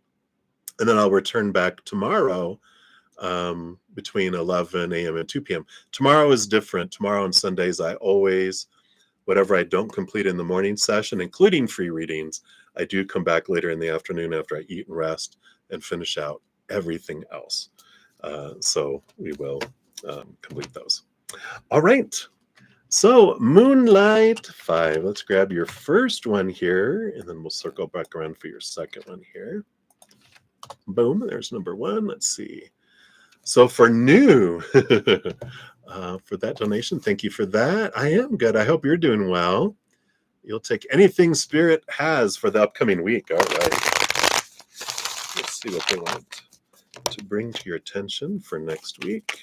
Speaker 1: And then I'll return back tomorrow between 11 a.m. and 2 p.m. Tomorrow is different. Tomorrow on Sundays, I always, whatever I don't complete in the morning session, including free readings, I do come back later in the afternoon after I eat and rest and finish out everything else. So we will complete those. All right. So Moonlight 5, let's grab your first one here, and then we'll circle back around for your second one here. Boom, there's number 1. Let's see. So for new, for that donation, thank you for that. I am good. I hope you're doing well. You'll take anything Spirit has for the upcoming week. All right. Let's see what they want to bring to your attention for next week.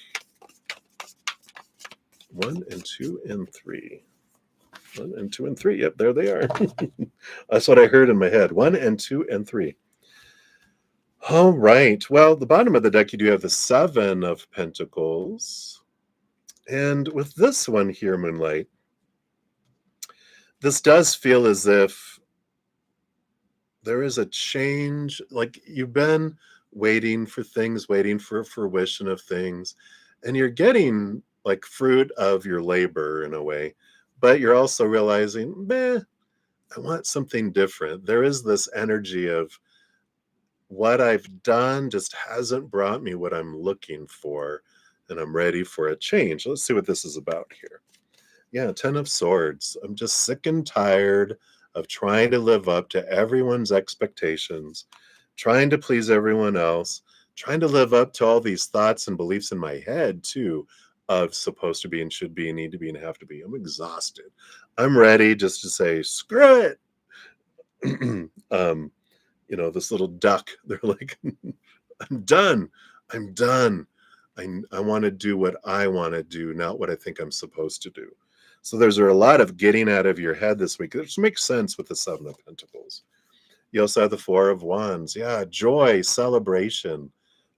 Speaker 1: 1 and 2 and 3. 1 and 2 and 3. Yep, there they are. That's what I heard in my head. 1 and 2 and 3. All right. Well, the bottom of the deck, you do have the 7 of Pentacles. And with this one here, Moonlight, this does feel as if there is a change. Like you've been waiting for things, waiting for fruition of things, and you're getting like fruit of your labor in a way, but you're also realizing, I want something different. There is this energy of what I've done just hasn't brought me what I'm looking for, and I'm ready for a change. Let's see what this is about here. Yeah, 10 of Swords. I'm just sick and tired of trying to live up to everyone's expectations, trying to please everyone else, trying to live up to all these thoughts and beliefs in my head, too, of supposed to be and should be and need to be and have to be. I'm exhausted. I'm ready just to say, screw it. This little duck, they're like, I'm done. I'm done. I want to do what I want to do, not what I think I'm supposed to do. So there's a lot of getting out of your head this week, which makes sense with the 7 of Pentacles. You also have the 4 of Wands. Yeah, joy, celebration.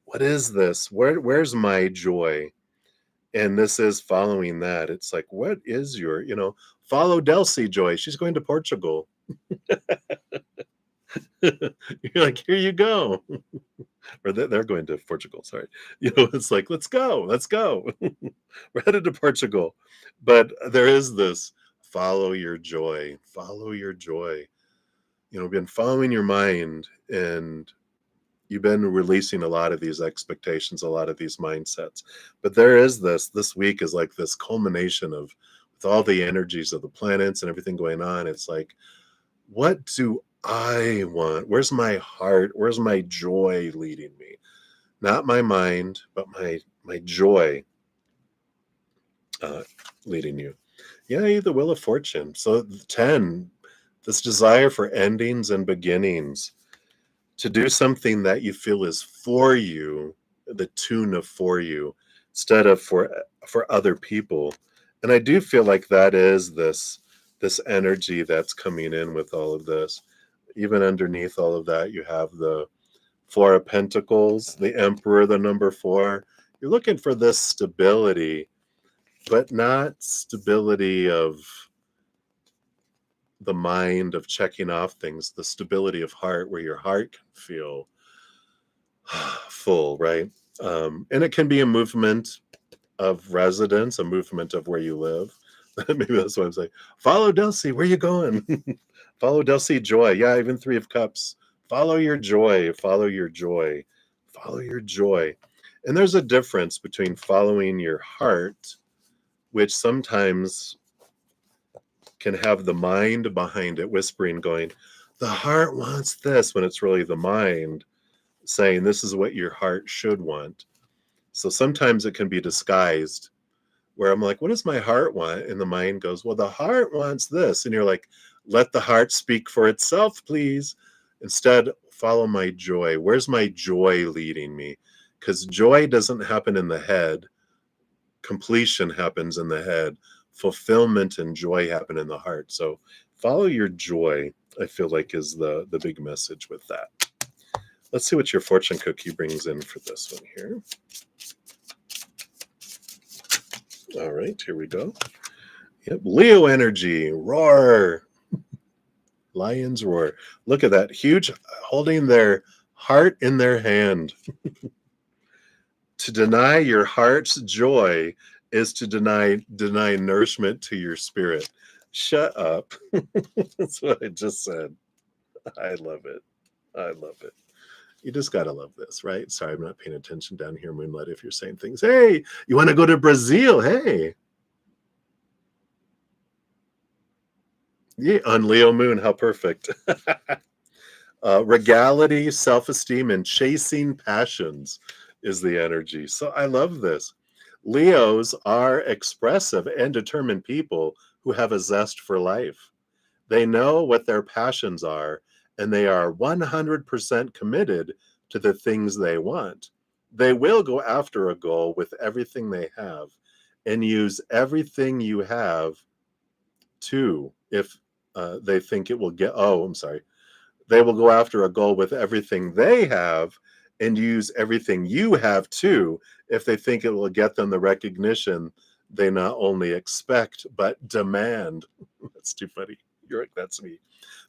Speaker 1: What is this? Where's my joy? And this is following that. It's like, what is your, follow Delcy joy. She's going to Portugal. You're like, here you go. Or they're going to Portugal, sorry. It's like, let's go. We're headed to Portugal. But there is this follow your joy. You've been following your mind, and you've been releasing a lot of these expectations, a lot of these mindsets. But there is this week is like this culmination of, with all the energies of the planets and everything going on. It's like, what do I want? Where's my heart? Where's my joy leading me? Not my mind, but my joy leading you. Yeah, the Wheel of Fortune. So 10, this desire for endings and beginnings, to do something that you feel is for you, the tune of for you, instead of for other people. And I do feel like that is this energy that's coming in with all of this. Even underneath all of that, you have the Four of Pentacles, the Emperor, the number 4. You're looking for this stability, but not stability of the mind, of checking off things, the stability of heart, where your heart can feel full, right? And it can be a movement of residence, a movement of where you live. Maybe that's why I'm saying, follow Dulcie, where you going? Follow Dulcie joy. Yeah, even 3 of Cups. Follow your joy, follow your joy, follow your joy. And there's a difference between following your heart, which sometimes can have the mind behind it whispering, going, the heart wants this, when it's really the mind saying this is what your heart should want. So sometimes it can be disguised, where I'm like, what does my heart want? And the mind goes, well, the heart wants this. And you're like, let the heart speak for itself, please. Instead, follow my joy. Where's my joy leading me? Because joy doesn't happen in the head. Completion happens in the head. Fulfillment and joy happen in the heart. So follow your joy, I feel like, is the big message with that. Let's see what your fortune cookie brings in for this one here. All right, here we go. Yep, Leo energy, roar. Lions roar. Look at that, huge, holding their heart in their hand. To deny your heart's joy is to deny nourishment to your spirit. Shut up. That's what I just said. I love it. I love it. You just gotta love this, right? Sorry, I'm not paying attention down here, Moonlight, if you're saying things. Hey, you want to go to Brazil? Hey. Yeah, on Leo Moon, how perfect. Regality, self-esteem, and chasing passions is the energy. So I love this. Leos are expressive and determined people who have a zest for life. They know what their passions are, and they are 100% committed to the things they want. They will go after a goal with everything they have and use everything you have to, if they think it will get, oh, I'm sorry. They will go after a goal with everything they have and use everything you have too, if they think it will get them the recognition they not only expect, but demand. That's too funny. You're like, that's me.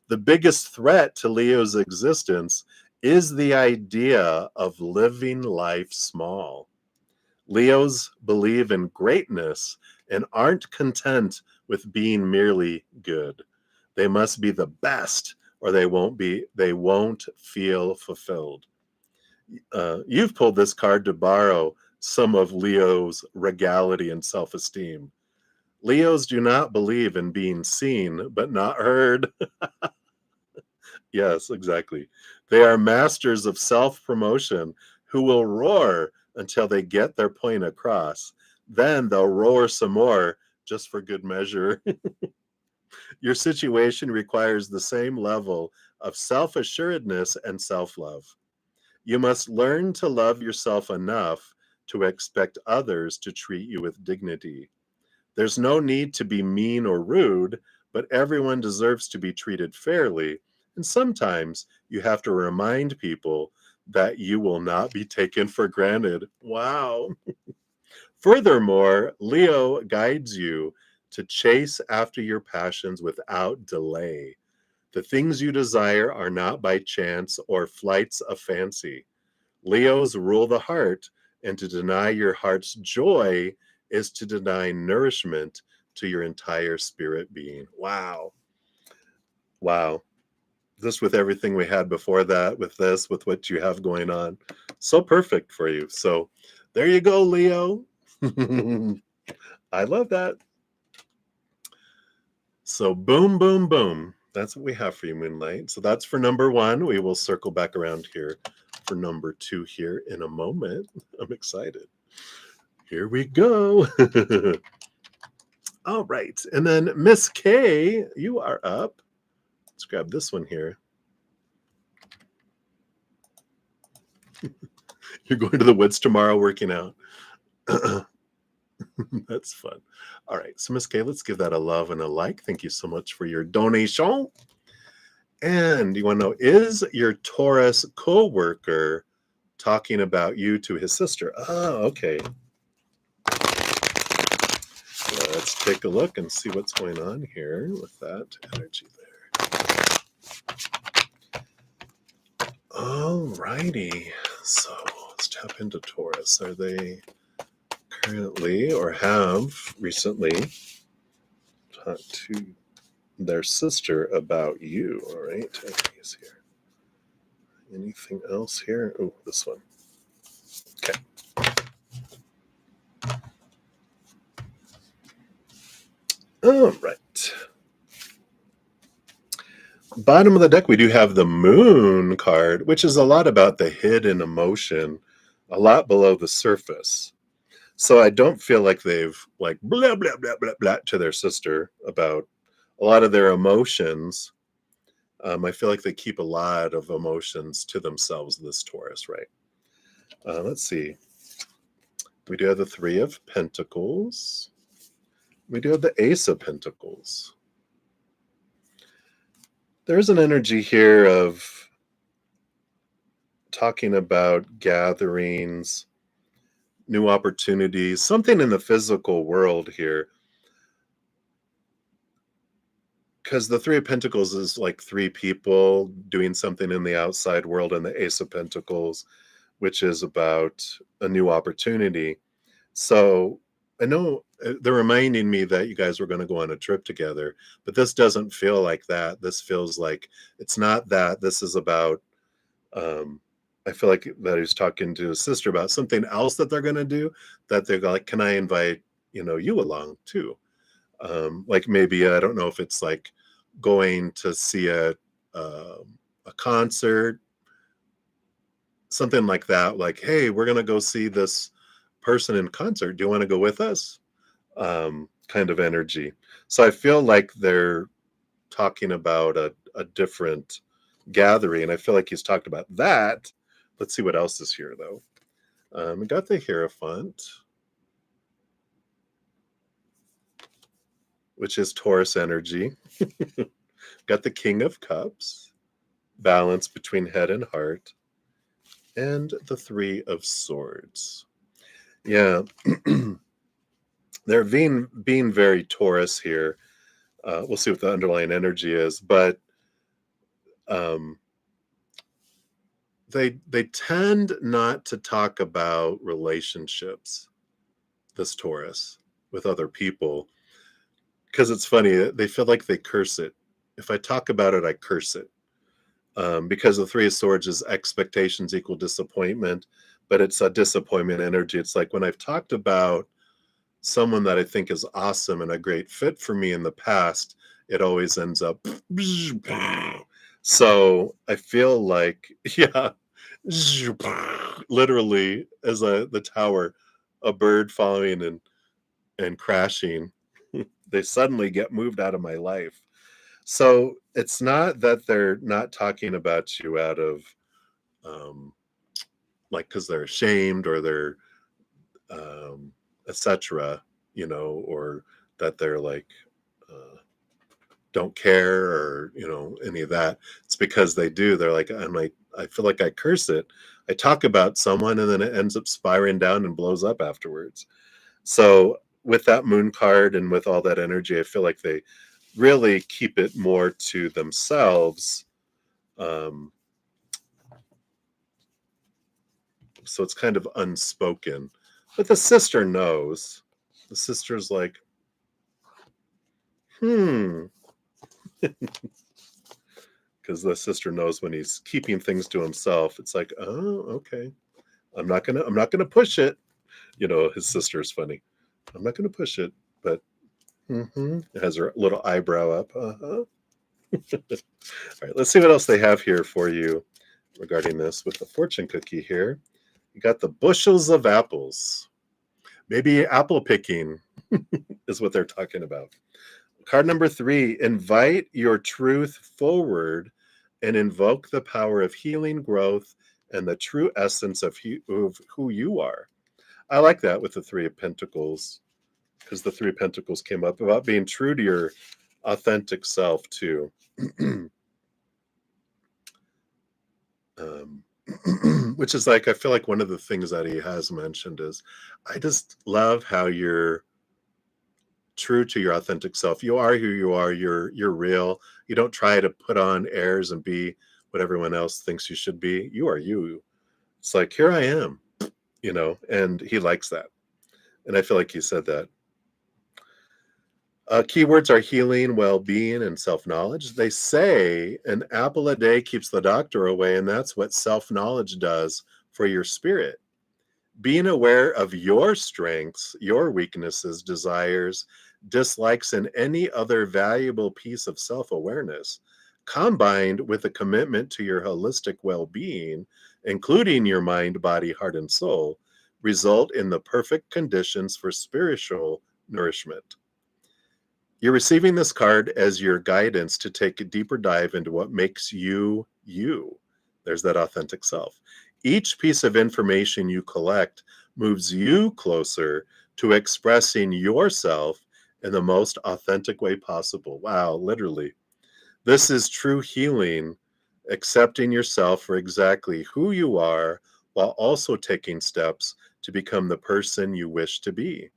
Speaker 1: The biggest threat to Leo's existence is the idea of living life small. Leos believe in greatness and aren't content with being merely good. They must be the best, or they won't feel fulfilled. You've pulled this card to borrow some of Leo's regality and self-esteem. Leos do not believe in being seen but not heard. Yes, exactly. They are masters of self-promotion who will roar until they get their point across. Then they'll roar some more just for good measure. Your situation requires the same level of self-assuredness and self-love. You must learn to love yourself enough to expect others to treat you with dignity. There's no need to be mean or rude, but everyone deserves to be treated fairly. And sometimes you have to remind people that you will not be taken for granted. Wow. Furthermore, Leo guides you to chase after your passions without delay. The things you desire are not by chance or flights of fancy. Leos rule the heart, and to deny your heart's joy is to deny nourishment to your entire spirit being. Wow. Wow. This, with everything we had before that, with this, with what you have going on, so perfect for you. So there you go, Leo. I love that. So boom, boom, boom. That's what we have for you, Moonlight. So that's for number 1. We will circle back around here for number 2 here in a moment. I'm excited. Here we go. All right. And then Miss K, you are up. Let's grab this one here. You're going to the woods tomorrow working out. That's fun. All right. So, Miss K, let's give that a love and a like. Thank you so much for your donation. And you want to know, is your Taurus co-worker talking about you to his sister? Oh, okay. Let's take a look and see what's going on here with that energy there. All righty. So let's tap into Taurus. Are they currently or have recently talked to their sister about you? All right. Energies here. Anything else here? Oh, this one. Okay. All right. Bottom of the deck, we do have the Moon card, which is a lot about the hidden emotion, a lot below the surface. So I don't feel like they've like blah, blah, blah, blah, blah to their sister about a lot of their emotions. I feel like they keep a lot of emotions to themselves, this Taurus, right? Let's see. We do have the Three of Pentacles. We do have the Ace of Pentacles. There's an energy here of talking about gatherings, new opportunities, something in the physical world here. Because the Three of Pentacles is like three people doing something in the outside world, and the Ace of Pentacles, which is about a new opportunity. So I know they're reminding me that you guys were going to go on a trip together, but this doesn't feel like that. This feels like it's not that. This is about, I feel like that he's talking to his sister about something else that they're going to do, that they're like, can I invite, you along too? Like maybe, I don't know if it's like going to see a concert, something like that. Like, hey, we're going to go see this person in concert. Do you want to go with us? Kind of energy. So I feel like they're talking about a different gathering. I feel like he's talked about that. Let's see what else is here, though. We got the Hierophant, which is Taurus energy. Got the King of Cups, balance between head and heart, and the Three of Swords. Yeah, they're being very Taurus here. We'll see what the underlying energy is, but they tend not to talk about relationships, this Taurus, with other people, because it's funny. They feel like they curse it. If I talk about it, I curse it. Because the Three of Swords is expectations equal disappointment, but it's a disappointment energy. It's like when I've talked about someone that I think is awesome and a great fit for me in the past, it always ends up. So I feel like, yeah, literally as the tower, a bird falling and crashing, they suddenly get moved out of my life. So it's not that they're not talking about you out of like because they're ashamed or they're etc. Or that they're like don't care or any of that. It's because they do. They're like, I feel like I curse it. I talk about someone and then it ends up spiraling down and blows up afterwards. So with that Moon card and with all that energy, I feel like they really keep it more to themselves. So it's kind of unspoken. But the sister knows. The sister's like, because the sister knows when he's keeping things to himself. It's like, oh, okay. I'm not gonna push it. His sister's funny. I'm not gonna push it, but it has her little eyebrow up. All right, let's see what else they have here for you regarding this with the fortune cookie here. You got the bushels of apples. Maybe apple picking is what they're talking about. Card number 3, invite your truth forward and invoke the power of healing, growth, and the true essence of who you are. I like that with the 3 of Pentacles, because the 3 of Pentacles came up about being true to your authentic self too. Which is like, I feel like one of the things that he has mentioned is, I just love how you're true to your authentic self. You are who you are. You're real. You don't try to put on airs and be what everyone else thinks you should be. You are you. It's like, here I am, and he likes that. And I feel like he said that. Keywords are healing, well-being, and self-knowledge. They say an apple a day keeps the doctor away, and that's what self-knowledge does for your spirit. Being aware of your strengths, your weaknesses, desires, dislikes, and any other valuable piece of self-awareness, combined with a commitment to your holistic well-being, including your mind, body, heart, and soul, result in the perfect conditions for spiritual nourishment. You're receiving this card as your guidance to take a deeper dive into what makes you you. There's that authentic self. Each piece of information you collect moves you closer to expressing yourself in the most authentic way possible. Wow, literally. This is true healing, accepting yourself for exactly who you are while also taking steps to become the person you wish to be.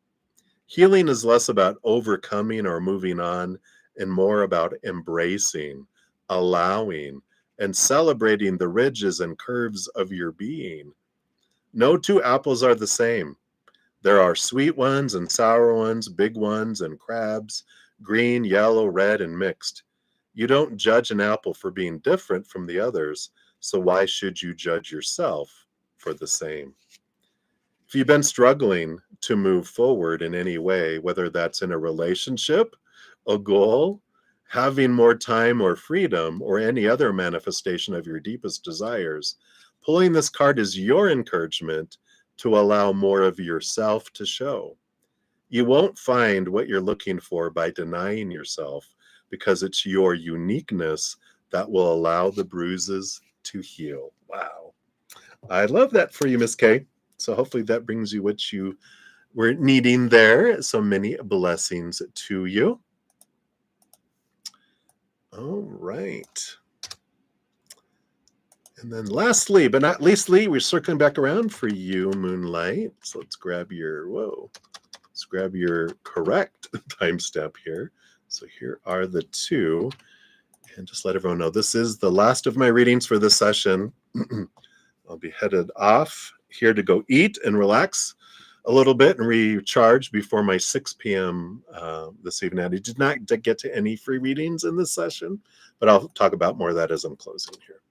Speaker 1: Healing is less about overcoming or moving on and more about embracing, allowing, and celebrating the ridges and curves of your being. No two apples are the same. There are sweet ones and sour ones, big ones and crabs, green, yellow, red, and mixed. You don't judge an apple for being different from the others, so why should you judge yourself for the same? If you've been struggling to move forward in any way, whether that's in a relationship, a goal, having more time or freedom, or any other manifestation of your deepest desires, pulling this card is your encouragement to allow more of yourself to show. You won't find what you're looking for by denying yourself, because it's your uniqueness that will allow the bruises to heal. Wow. I love that for you, Miss K. So hopefully that brings you what you were needing there. So many blessings to you. All right. And then lastly, but not leastly, we're circling back around for you, Moonlight. So let's grab your correct timestamp here. So here are the 2. And just let everyone know, this is the last of my readings for this session. I'll be headed off here to go eat and relax a little bit and recharge before my 6 p.m. This evening. I did not get to any free readings in this session, but I'll talk about more of that as I'm closing here.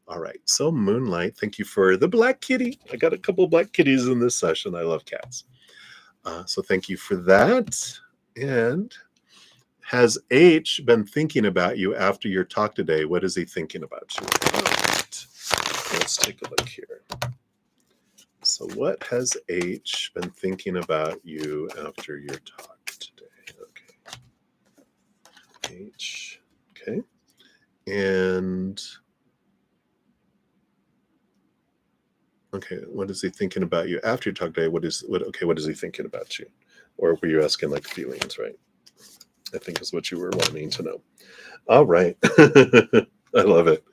Speaker 1: All right, so Moonlight, thank you for the black kitty. I got a couple of black kitties in this session. I love cats. So thank you for that. And has H been thinking about you after your talk today? What is he thinking about you? All right. Let's take a look here. So what has H been thinking about you after your talk today? Okay. H. Okay. And okay, what is he thinking about you after your talk today? What is he thinking about you? Or were you asking like feelings, right? I think is what you were wanting to know. All right. I love it.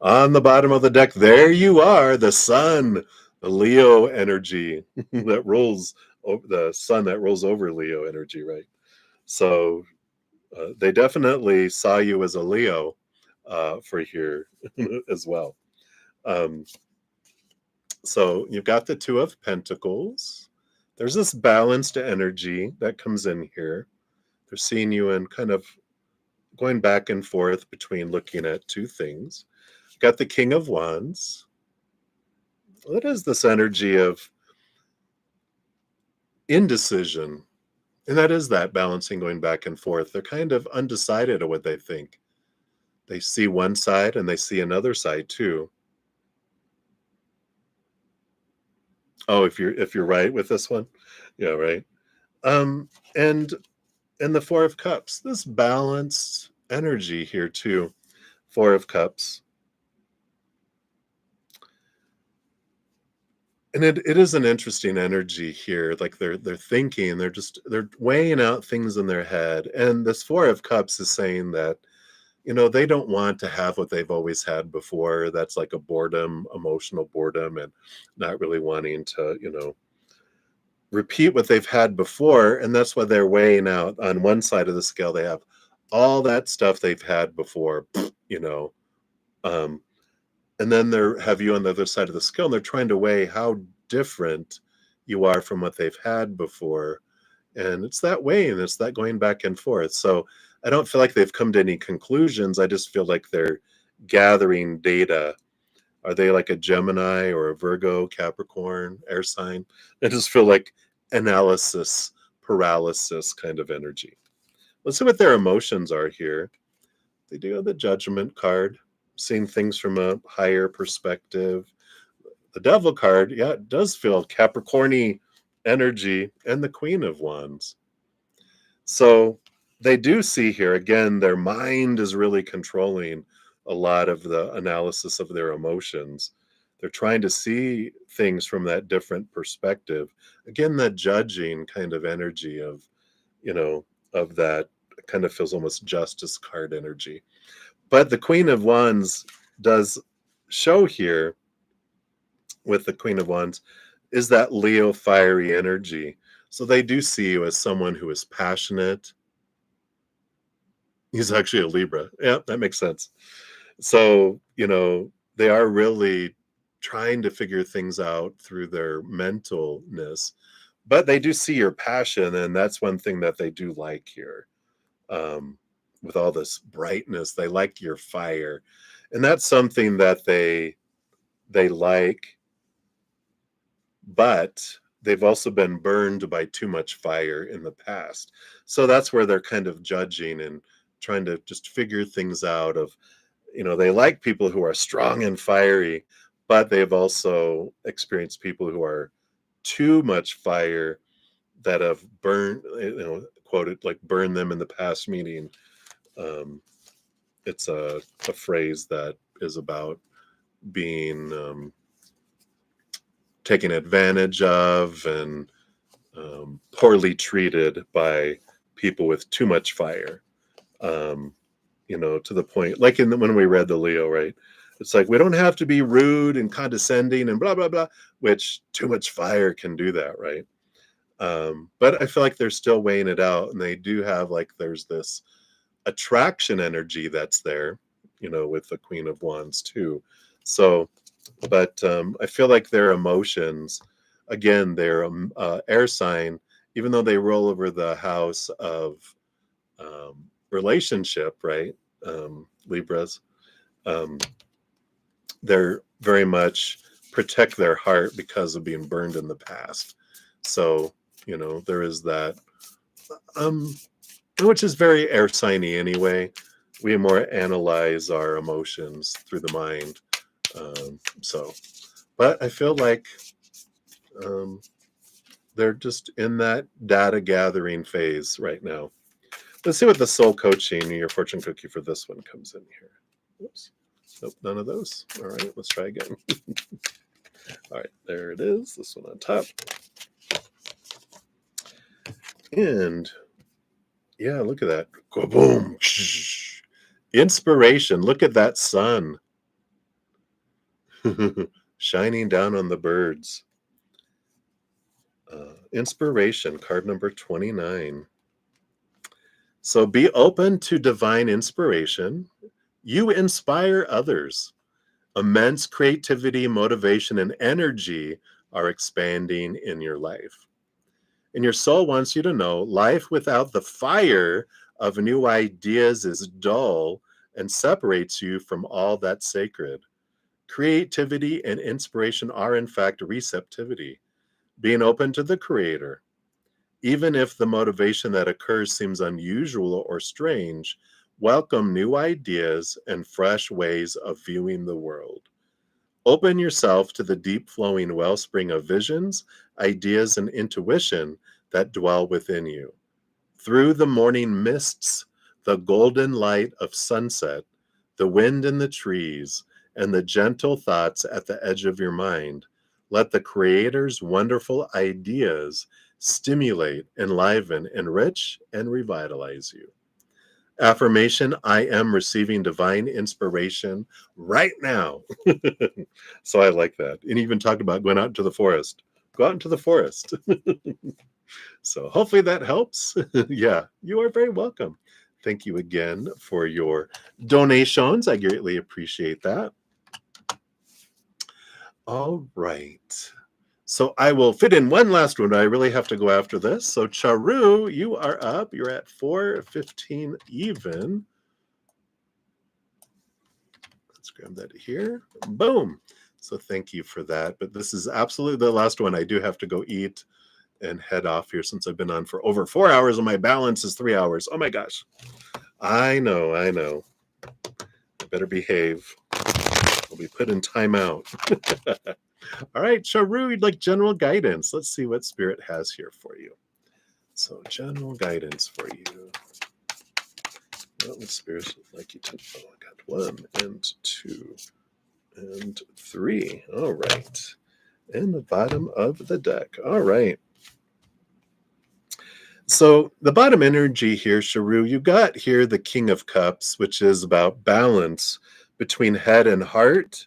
Speaker 1: On the bottom of the deck, there you are, the sun, the Leo energy that rolls over, the sun that rolls over Leo energy, right? So they definitely saw you as a Leo for here as well. So you've got the 2 of Pentacles. There's this balanced energy that comes in here. They're seeing you in kind of going back and forth between looking at 2 things. Got the King of Wands. What is this energy of indecision? And that is that balancing, going back and forth. They're kind of undecided of what they think. They see one side and they see another side too. Oh, if you're right with this one, yeah, right. Um, and the Four of Cups, this balanced energy here too. Four of Cups, and it is an interesting energy here. Like they're thinking, they're weighing out things in their head, and this Four of Cups is saying that they don't want to have what they've always had before. That's like a boredom, emotional boredom, and not really wanting to repeat what they've had before, and that's why they're weighing out. On one side of the scale, they have all that stuff they've had before, you know, um, and then they have you on the other side of the scale, and they're trying to weigh how different you are from what they've had before, and it's that weighing, it's that going back and forth. So I don't feel like they've come to any conclusions. I just feel like they're gathering data. Are they like a Gemini or a Virgo, Capricorn, air sign? I just feel like analysis paralysis kind of energy. Let's see what their emotions are here. They do have the Judgment card, seeing things from a higher perspective. The Devil card, yeah, it does feel Capricorny energy, and the Queen of Wands. So they do see here, again, their mind is really controlling a lot of the analysis of their emotions. They're trying to see things from that different perspective. Again, that judging kind of energy you know, of that kind of feels almost justice card energy. But the Queen of Wands does show here with the Queen of Wands is that Leo fiery energy. So they do see you as someone who is passionate. He's actually a Libra. Yeah, that makes sense. So, they are really trying to figure things out through their mentalness, but they do see your passion, and that's one thing that they do like here. Um, with all this brightness, they like your fire, and that's something that they like, but they've also been burned by too much fire in the past. So that's where they're kind of judging and trying to just figure things out of, they like people who are strong and fiery, but they've also experienced people who are too much fire that have burned, quoted like burn them in the past, meaning it's a phrase that is about being taken advantage of and poorly treated by people with too much fire. Um, to the point, like when we read the Leo, right? It's like we don't have to be rude and condescending and blah blah blah, which too much fire can do that, right? But I feel like they're still weighing it out, and they do have like there's this attraction energy that's there, with the Queen of Wands too. So, but I feel like their emotions, again, they're air sign, even though they roll over the house of relationship, right? Libras, um, they're very much protect their heart because of being burned in the past. So, there is that, um, which is very air signy anyway. We more analyze our emotions through the mind. So, but I feel like um, they're just in that data gathering phase right now. Let's see what the soul coaching, your fortune cookie for this one comes in here. Oops. Nope, none of those. All right, let's try again. All right, there it is. This one on top. And yeah, look at that. Go boom. Inspiration. Look at that sun shining down on the birds. Inspiration, card number 29. So be open to divine inspiration. You inspire others. Immense creativity, motivation, and energy are expanding in your life. And your soul wants you to know life without the fire of new ideas is dull and separates you from all that's sacred. Creativity and inspiration are, in fact, receptivity, being open to the Creator. Even if the motivation that occurs seems unusual or strange, welcome new ideas and fresh ways of viewing the world. Open yourself to the deep flowing wellspring of visions, ideas, and intuition that dwell within you. Through the morning mists, the golden light of sunset, the wind in the trees, and the gentle thoughts at the edge of your mind, let the Creator's wonderful ideas stimulate, enliven, enrich, and revitalize you. Affirmation: I am receiving divine inspiration right now. So I like that. And even talked about going out into the forest. Go out into the forest. So hopefully that helps. Yeah, you are very welcome. Thank you again for your donations. I greatly appreciate that. All right. So I will fit in one last one. I really have to go after this. So Charu, you are up. You're at 4:15 even. Let's grab that here. Boom. So thank you for that. But this is absolutely the last one. I do have to go eat and head off here since I've been on for over 4 hours and my balance is 3 hours. Oh my gosh. I know. I better behave. I'll be put in timeout. All right, Charu, you'd like general guidance. Let's see what Spirit has here for you. So general guidance for you. What would Spirit like you to know? I got 1 and 2 and 3. All right. And the bottom of the deck. All right. So the bottom energy here, Charu, you got here the King of Cups, which is about balance between head and heart.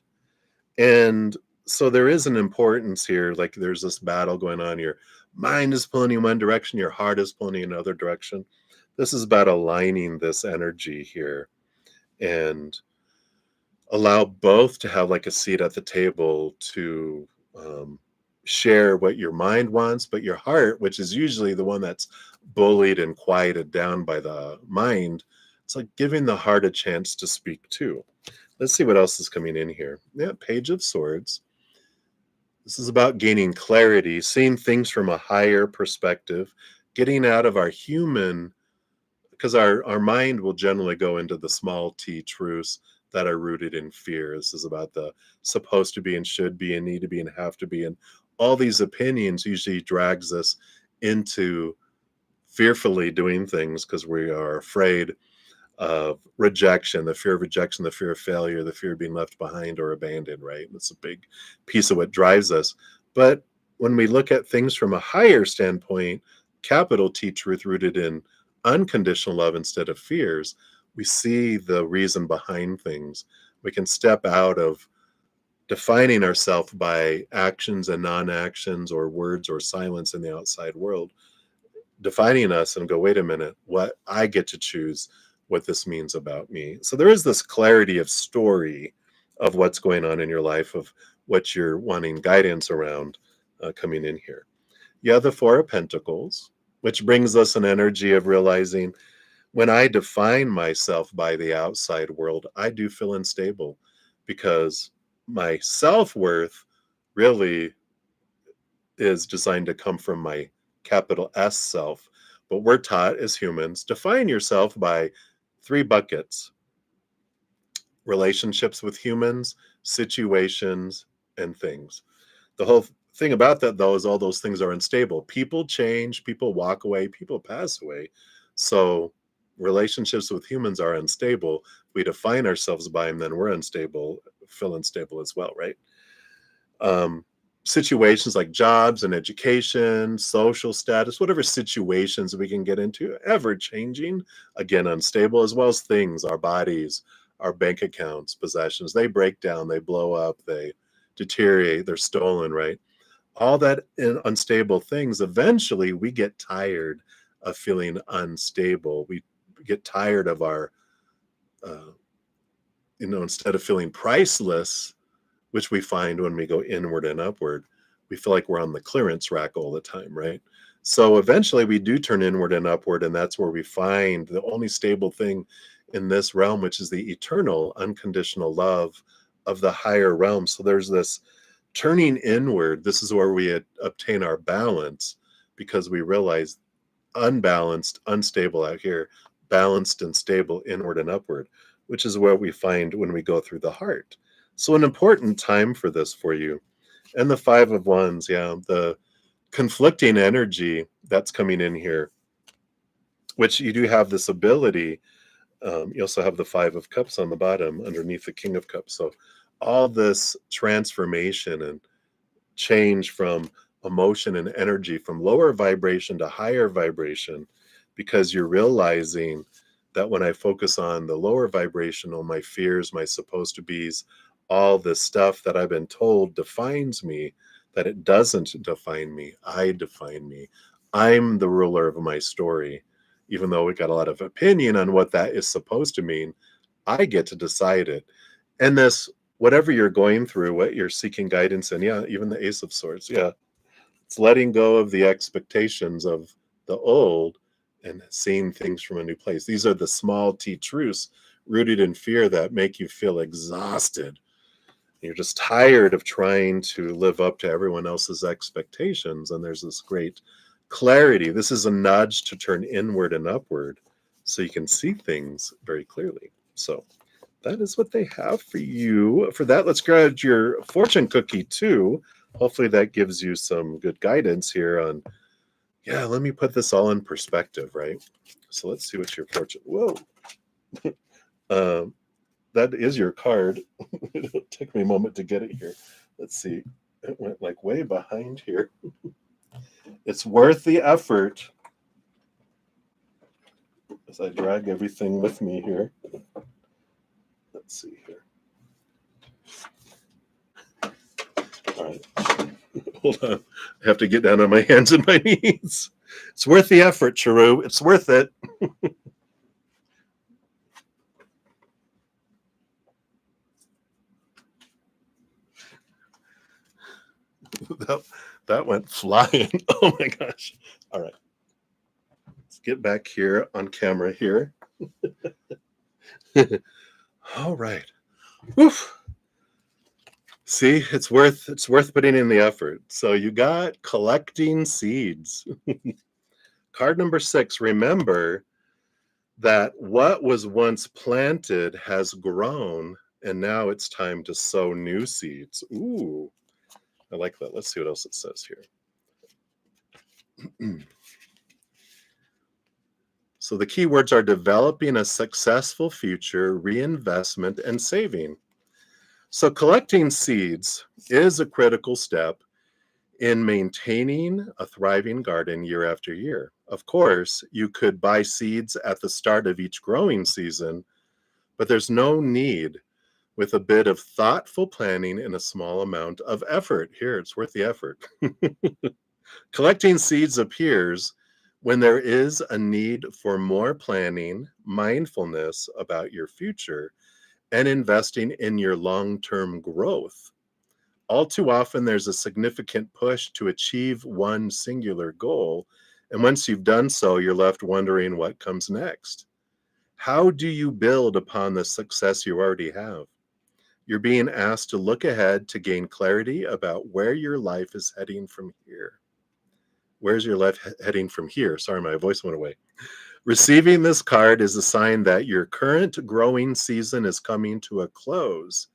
Speaker 1: And so there is an importance here. Like there's this battle going on. Your mind is pulling you one direction, your heart is pulling you another direction. This is about aligning this energy here and allow both to have like a seat at the table to share what your mind wants, but your heart, which is usually the one that's bullied and quieted down by the mind, it's like giving the heart a chance to speak too. Let's see what else is coming in here. Yeah, Page of Swords. This is about gaining clarity, seeing things from a higher perspective, getting out of our human, because our mind will generally go into the small t truths that are rooted in fear. This is about the supposed to be and should be and need to be and have to be. And all these opinions usually drags us into fearfully doing things because we are afraid of rejection, the fear of rejection, the fear of failure, the fear of being left behind or abandoned, right? That's a big piece of what drives us. But when we look at things from a higher standpoint, capital T truth rooted in unconditional love instead of fears, we see the reason behind things. We can step out of defining ourselves by actions and non-actions or words or silence in the outside world, defining us and go, wait a minute, what I get to choose what this means about me. So there is this clarity of story of what's going on in your life, of what you're wanting guidance around coming in here. Yeah, the Four of Pentacles, which brings us an energy of realizing when I define myself by the outside world, I do feel unstable because my self-worth really is designed to come from my capital S self. But we're taught as humans, define yourself by 3 buckets: relationships with humans, situations, and things. The whole thing about that, though, is all those things are unstable. People change, people walk away, people pass away. So relationships with humans are unstable. If we define ourselves by them, then we're unstable, feel unstable as well, right? Situations like jobs and education, social status, whatever situations we can get into, ever changing, again, unstable, as well as things, our bodies, our bank accounts, possessions, they break down, they blow up, they deteriorate, they're stolen, right? All that unstable things, eventually we get tired of feeling unstable. We get tired of our, instead of feeling priceless, which we find when we go inward and upward, we feel like we're on the clearance rack all the time, right? So eventually we do turn inward and upward, and that's where we find the only stable thing in this realm, which is the eternal, unconditional love of the higher realm. So there's this turning inward. This is where we obtain our balance because we realize unbalanced, unstable out here, balanced and stable inward and upward, which is what we find when we go through the heart. So an important time for this for you. And the Five of Wands, yeah, the conflicting energy that's coming in here, which you do have this ability. You also have the Five of Cups on the bottom underneath the King of Cups. So all this transformation and change from emotion and energy from lower vibration to higher vibration, because you're realizing that when I focus on the lower vibrational, my fears, my supposed to be's, all this stuff that I've been told defines me, that it doesn't define me. I define me. I'm the ruler of my story. Even though we got a lot of opinion on what that is supposed to mean, I get to decide it. And this, whatever you're going through, what you're seeking guidance in, yeah, even the Ace of Swords, yeah, it's letting go of the expectations of the old and seeing things from a new place. These are the small t truths rooted in fear that make you feel exhausted. You're just tired of trying to live up to everyone else's expectations. And there's this great clarity. This is a nudge to turn inward and upward so you can see things very clearly. So that is what they have for you. For that, let's grab your fortune cookie too. Hopefully that gives you some good guidance here on, yeah, let me put this all in perspective, right? So let's see what your fortune, whoa. That is your card. It'll take me a moment to get it here. Let's see. It went like way behind here. It's worth the effort as I drag everything with me here. Let's see here. All right. Hold on. I have to get down on my hands and my knees. It's worth the effort, Charu. It's worth it. that went flying. Oh my gosh. All right. Let's get back here on camera here. All right. Woof. See, it's worth putting in the effort. So you got collecting seeds. Card number 6, remember that what was once planted has grown and now it's time to sow new seeds. Ooh, I like that. Let's see what else it says here. So the key words are developing a successful future, reinvestment, and saving. So collecting seeds is a critical step in maintaining a thriving garden year after year. Of course, you could buy seeds at the start of each growing season, but there's no need with a bit of thoughtful planning and a small amount of effort. Here, it's worth the effort. Collecting seeds appears when there is a need for more planning, mindfulness about your future, and investing in your long-term growth. All too often, there's a significant push to achieve one singular goal, and once you've done so, you're left wondering what comes next. How do you build upon the success you already have? You're being asked to look ahead to gain clarity about where your life is heading from here. Where's your life heading from here? Sorry, my voice went away. Receiving this card is a sign that your current growing season is coming to a close.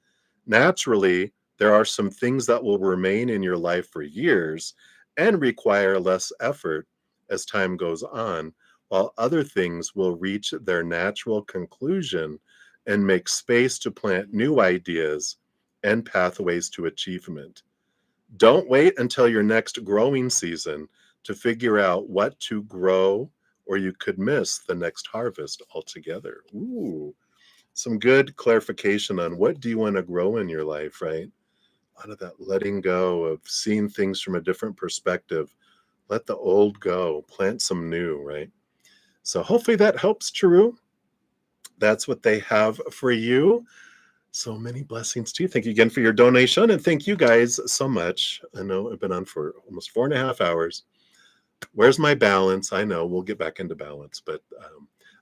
Speaker 1: Naturally, there are some things that will remain in your life for years and require less effort as time goes on, while other things will reach their natural conclusion and make space to plant new ideas and pathways to achievement. Don't wait until your next growing season to figure out what to grow, or you could miss the next harvest altogether. Ooh, some good clarification on what do you want to grow in your life, right? A lot of that letting go of seeing things from a different perspective. Let the old go, plant some new, right? So hopefully that helps, Charu. That's what they have for you. So many blessings to you. Thank you again for your donation. And thank you guys so much. I know I've been on for almost 4.5 hours. Where's my balance? I know we'll get back into balance, but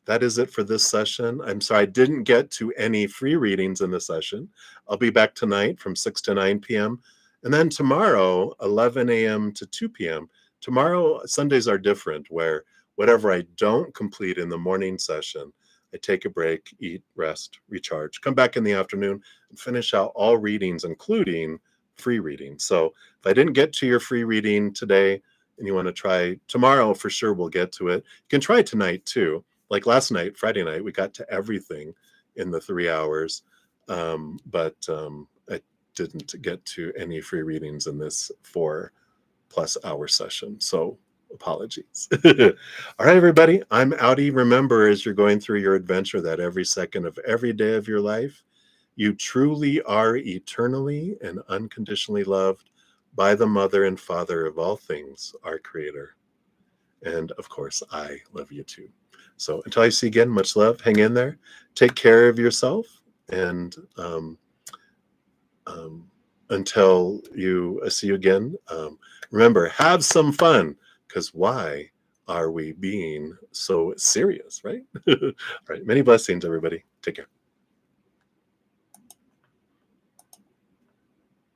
Speaker 1: that is it for this session. I'm sorry I didn't get to any free readings in the session. I'll be back tonight from 6 to 9 p.m. And then tomorrow, 11 a.m. to 2 p.m. Tomorrow, Sundays are different, where whatever I don't complete in the morning session, I take a break, eat, rest, recharge, come back in the afternoon and finish out all readings, including free reading. So if I didn't get to your free reading today and you want to try tomorrow, for sure we'll get to it. You can try tonight too. Like last night, Friday night, we got to everything in the 3 hours, but I didn't get to any free readings in this 4+ hour session. So apologies. All right, everybody, I'm outie. Remember, as you're going through your adventure, that every second of every day of your life, you truly are eternally and unconditionally loved by the Mother and Father of all things, our Creator. And of course, I love you too. So until I see you again, much love. Hang in there. Take care of yourself. And until you see you again, remember, have some fun, because why are we being so serious, right? All right. Many blessings, everybody. Take care.